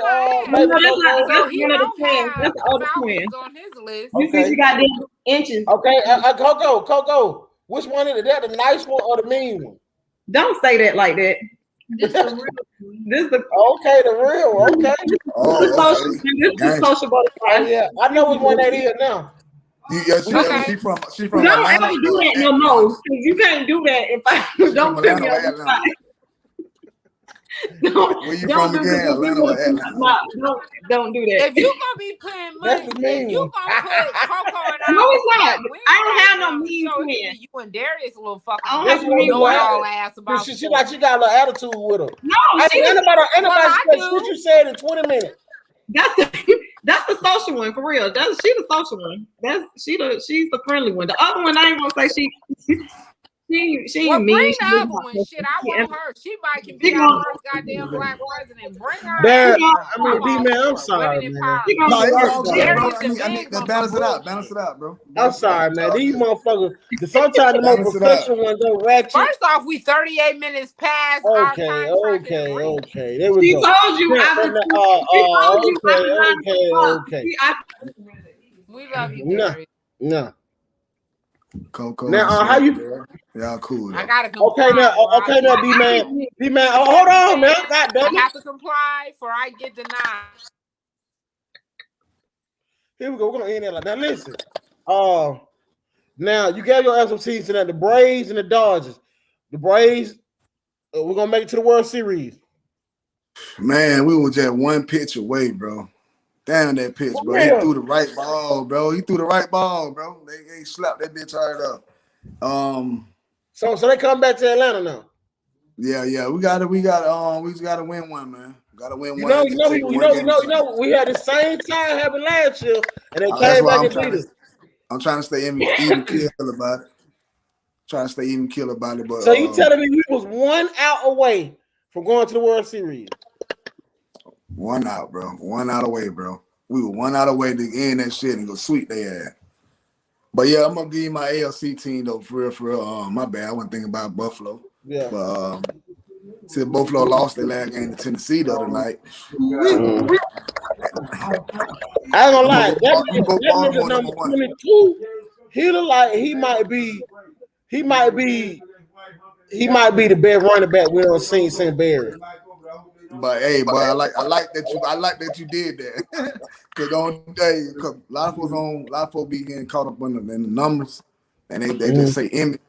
That's the older twin. On his list. You see, she got them inches. Okay, Coco. Which one is it? That the nice one or the mean one? Don't say that like that. This the real. The real. Okay. This is social butterfly. Yeah, I know which one that is now. She from don't Atlanta. ever do that no more. You can't do that if I don't put me on the spot. Where you from again? Atlanta or Atlanta? Don't do that. If you gonna be playing money, you gonna put Coco and I. No, it's not. I don't have no mean twin. You and Darius a little fucking. I don't have know all ass about. She got a little attitude with her. No, anybody what you said in 20 minutes. That's the social one for real. She the social one. She's the friendly one. The other one I ain't gonna say She Well, mean. bring She the really other not one. Shit, I want her. She might can She be our gonna, first goddamn black president. Bring her There, ass up. I mean, I'm D all man, I'm for it. Women sorry, man. she empowerment. gonna No, do it's her I'm all good, There sorry. bro. is I the need binge to on some balance it out. Balance bullshit. it out, bro. I'm Balance it out. sorry, It's man. all These good. motherfuckers, sometimes the more Balance it out. professional ones go ratchet. First off, we 38 minutes past our Okay, contracted okay, length. okay. There we She go. told you Now, after now, she told you after 9 okay, o'clock. okay. We love you, No, Darius. no. Coco Now, and how Smack, you? bro. Y'all cool I though. gotta comply or I Okay, now, get. D man, oh, You hold on, now. understand? God I damn it. have to comply for I get denied. Here we go. We're gonna end it like that. Now, listen. Now you gave your SOTs tonight. The Braves and the Dodgers. The Braves. We're gonna make it to the World Series. Man, we were just one pitch away, bro. Damn that pitch, For bro. He real. threw the right ball, bro. He threw the right ball, bro. They slapped that bitch hard up. So they come back to Atlanta now. Yeah. We just gotta win one, man. Gotta win You one. know, Just take it one game. we had the same time happen last year, and they That's came why back and beat us. I'm trying to stay even kill about it. Trying to stay even kill about it, but So you telling me we was 1 out away from going to the World Series? 1 out, bro. 1 out away, bro. We were 1 out away to end that shit and go sweep their ass. But yeah, I'm gonna give you my ALC team though, for real. My bad. I wasn't thinking about Buffalo. Yeah. But see, Buffalo lost their last game to Tennessee the other night. I ain't gonna lie, that nigga Baltimore number number 1. 22, he look like he might be the best running back we don't seen since Barry. But hey, boy, I like that you did that. Cause a lot of folks be getting caught up in the numbers, and they just say Emmett.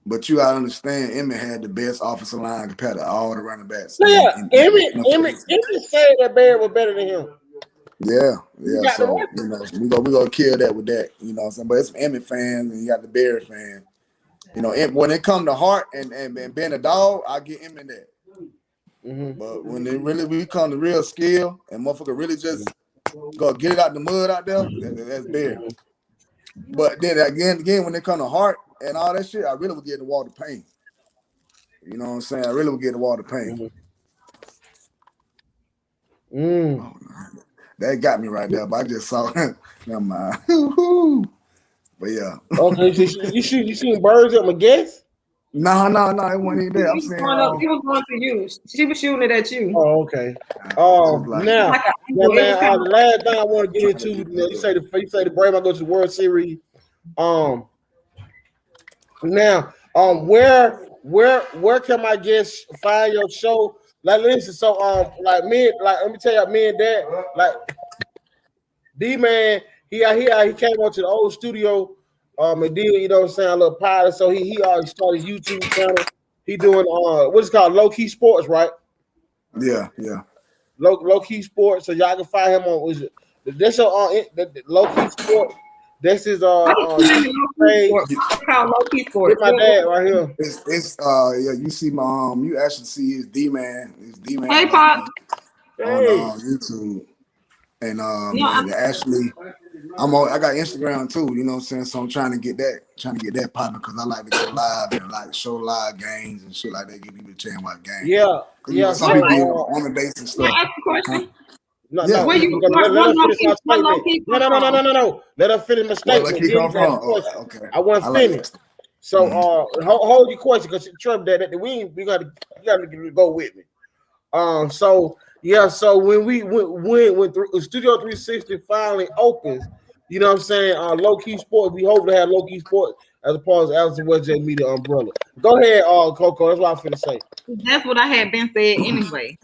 But you gotta understand, Emmett had the best offensive line compared to all the running backs. Yeah, Emmett said that Barry was better than him. Yeah. So we gonna kill that with that. You know what I'm saying? But it's some Emmett fans and you got the Barry fans. You know, when it come to heart and being a dog, I get Emmett that. But when we come to real skill and motherfucker really just go get it out the mud out there, that's Barry. But then again, when it come to heart and all that shit, I really would get the Walter Payne. You know what I'm saying? I really would get the Walter Payne. Oh, that got me right there, but I just saw never mind. But yeah. Okay, so you shooting birds at my guess? No, it wasn't even there. I'm saying he was going to you. She was shooting it at you. Oh, okay. Now, man, the last thing I want to get into, you say the Braves might go to the World Series. Now, where can my guests find your show? Like, listen, so let me tell you, me and Dad, like D man, he came up to the old studio, and did, you know what I'm saying, a little pilot. So he already started YouTube channel. He doing what's called Low Key Sports, right? Yeah. Low Key Sports. So y'all can find him on this on Low Key Sports. This is page. Called Low Key Sports. With my dad right here. It's you see my you actually see his D man. Hey, Pop. On YouTube. And actually I got Instagram too, you know what I'm saying? So I'm trying to get that popping because I like to go live and like show live games and shit like that, give people a chance about games. Yeah. Some people be on the base and stuff. Ask a question. No. Yeah. Let us finish my statement. No. Let us finish my statement. Okay. I want to finish. So hold your question because Trump that we gotta go with me. So when Studio 360 finally opens, you know what I'm saying, Low Key Sports, we hope to have Low Key Sports as opposed to Allison West J Media umbrella. Go ahead, Coco. That's what I'm finna say. That's what I had been said anyway.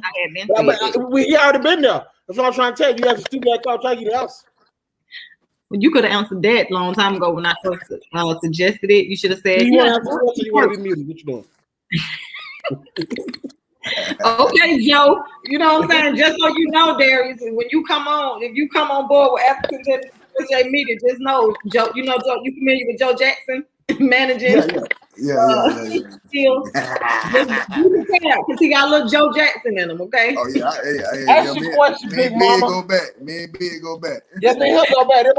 We already been there. That's what I'm trying to tell you. You have to stupid that thought, try to get the answer. Well, you could have answered that a long time ago when I first suggested it. You should have said, you want to be muted. What you doing? Okay, Joe. You know what I'm saying? Just so you know, Darius, when you come on, if you come on board with African J Media, just know, Joe, you familiar with Joe Jackson managing? Yeah. Because he got a little Joe Jackson in him, okay? Oh yeah. Ask your question, Big Mama. Me and Big go back. Yeah, man, he'll go back. Them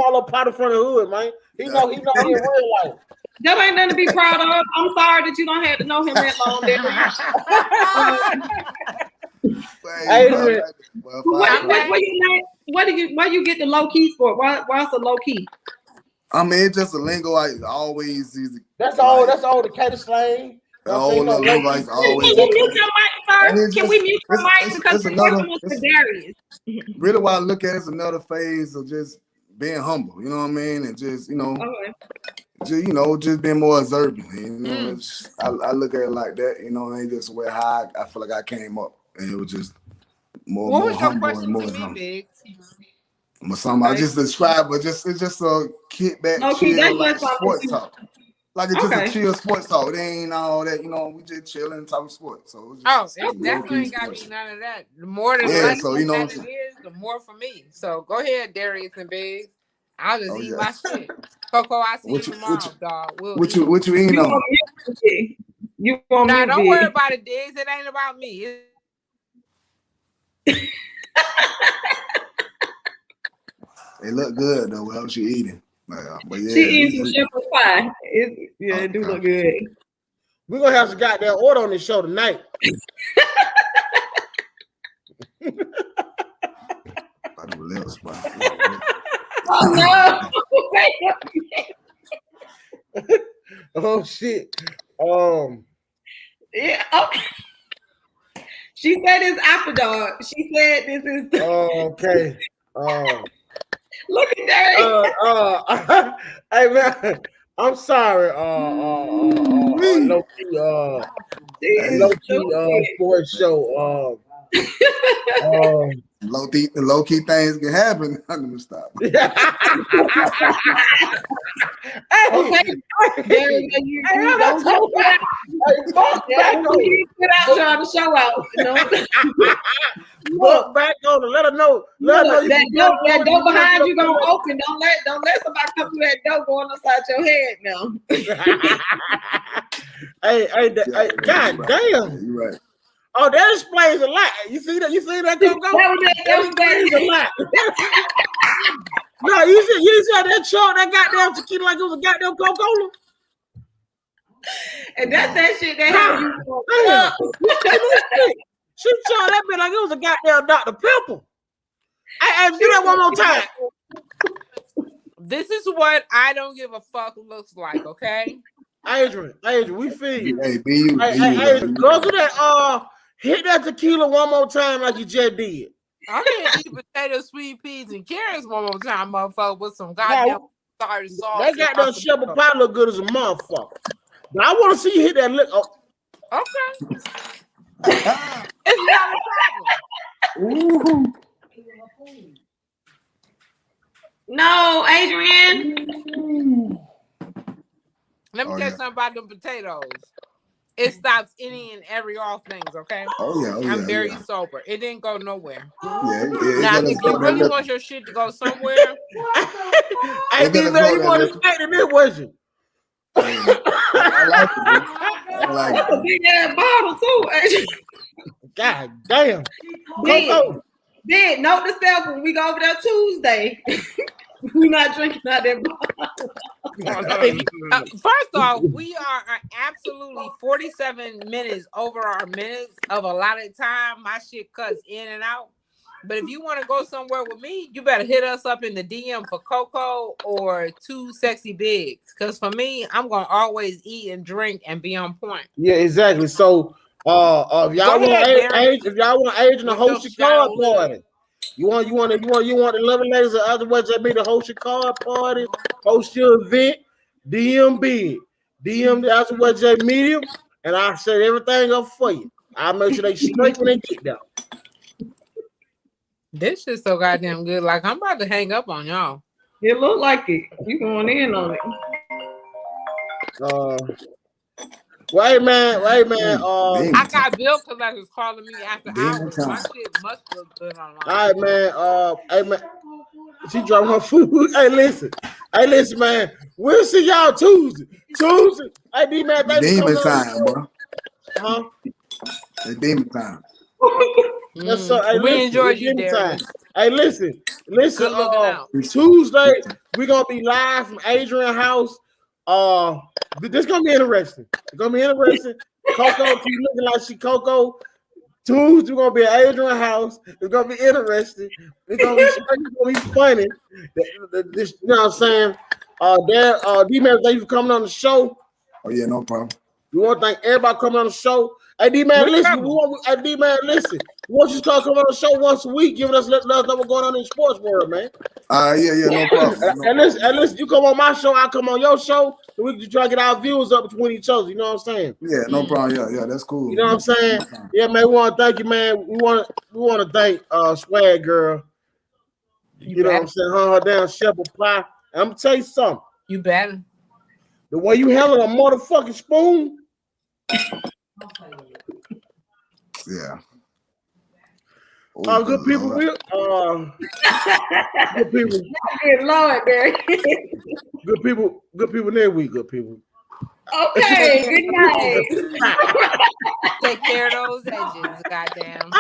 all little pot in front of the hood, man. He know he in real life. That ain't nothing to be proud of. I'm sorry that you don't have to know him that long, why you get the low key for? Why it's a low key? I mean, it's just a lingo. I always use it. That's all the Cater slang. All the lingo I always. Can you mute your mic, sir? Can we mute your mic because the question was for Darius? Really, what I look at is another phase of just being humble. You know what I mean, and just just being more observant. You know, I look at it like that. You know, and just where how I feel like I came up, and it was just more. What was your humble question and more to me, Biggs? Something I just described, but it's just a kickback, chill, like sports talk. Like it's just a chill sports talk. It ain't all that, we just chilling talking sports. So it's just it definitely ain't got to be none of that. The more the less so, that it is, the more for me. So go ahead, Darius and Biggs. I'll just eat my shit. Coco, I see you tomorrow, dog. What you eating on? Nah, don't worry about it, Diggs. It ain't about me. They look good though. What else you eating? But yeah, she eats some shepherd's pie. It do look good. We're gonna have some goddamn order on this show tonight. Oh no! Oh shit! Yeah. Okay. She said it's after dog. She said this is. Okay. Look at that. Hey man, I'm sorry. Low key sports show. Low key things can happen. I'm gonna stop. Okay. You don't go trying to show out. Look back on it. Let her know. That door behind you gonna open. Don't let somebody come through that door going upside your head now. Hey, god damn. You're right. Oh, that explains a lot. You see that, Coco? That explains a lot. No, you said that chunk, that goddamn tequila like it was a goddamn Coca-Cola. And that's that shit that happened. She chunk that bit like it was a goddamn Dr. Pepper. Hey, do that one more time. This is what I don't give a fuck looks like, okay? Adrian, we feel you. Hey, be Adrian, go to that, hit that tequila one more time like you just did. I'm gonna eat potato, sweet peas, and carrots one more time, motherfucker, with some goddamn sorry sauce. That goddamn shepherd pie look good as a motherfucker. But I want to see you hit that lick. Oh. Okay. It's not a problem. No, Adrian. Let me tell you something about them potatoes. It stops any and every all things, okay? I'm very sober. It didn't go nowhere. Now, if you really want your shit to go somewhere, I think that you want to expect it, wasn't I like it. A big ass bottle too. God damn. Big, note to self when we go over there Tuesday. We're not drinking out that bottle. First off, we are absolutely 47 minutes over our minutes of allotted time. My shit cuts in and out. But if you want to go somewhere with me, you better hit us up in the DM for Coco or Two Sexy Bigs. Because for me, I'm going to always eat and drink and be on point. Yeah, exactly. So if y'all want Adrian to host your card party, you want the lovely ladies or other ways that be to host your card party, host your event, DM Big, DM the other way J Medium, and I set everything up for you. I'll make sure they straight when they get there. This shit's so goddamn good. Like, I'm about to hang up on y'all. It look like it. You going in on it. Hey man. I got bill collectors calling me after hours. My shit must look good online. All right, man. Hey man. She dropped her food. Hey, listen, man. We'll see y'all Tuesday. Hey, D-Man, demon time, bro. Huh? It's demon time. Yes, sir. Hey, we enjoyed you, Darius. Hey, listen. Tuesday, we're gonna be live from Adrian's house. This gonna be interesting. It's gonna be interesting. Coco keep looking like she Coco. Tuesday gonna be at Adrian house. It's gonna be interesting. It's gonna be funny. This, you know what I'm saying? D-Man, thank you for coming on the show. Oh yeah, no problem. We want to thank everybody coming on the show. Hey D-Man, listen. D-Man, listen. We want you to start coming on the show once a week, giving us let us know what's going on in the sports world, man. Yeah, no problem. Listen, you come on my show, I come on your show, and we can try to get our views up between each other. You know what I'm saying? Yeah, no problem. Yeah, that's cool. You know what I'm saying? Yeah, man. We want to thank you, man. We want to thank Swag Girl. You know what I'm saying? Her damn shepherd pie. I'm gonna tell you something. You better. The way you handle a motherfucking spoon. Yeah. Good people. Good people. Good Lord, Barry. Good people next week. Good people. Okay. Good night. Take care of those edges. Goddamn.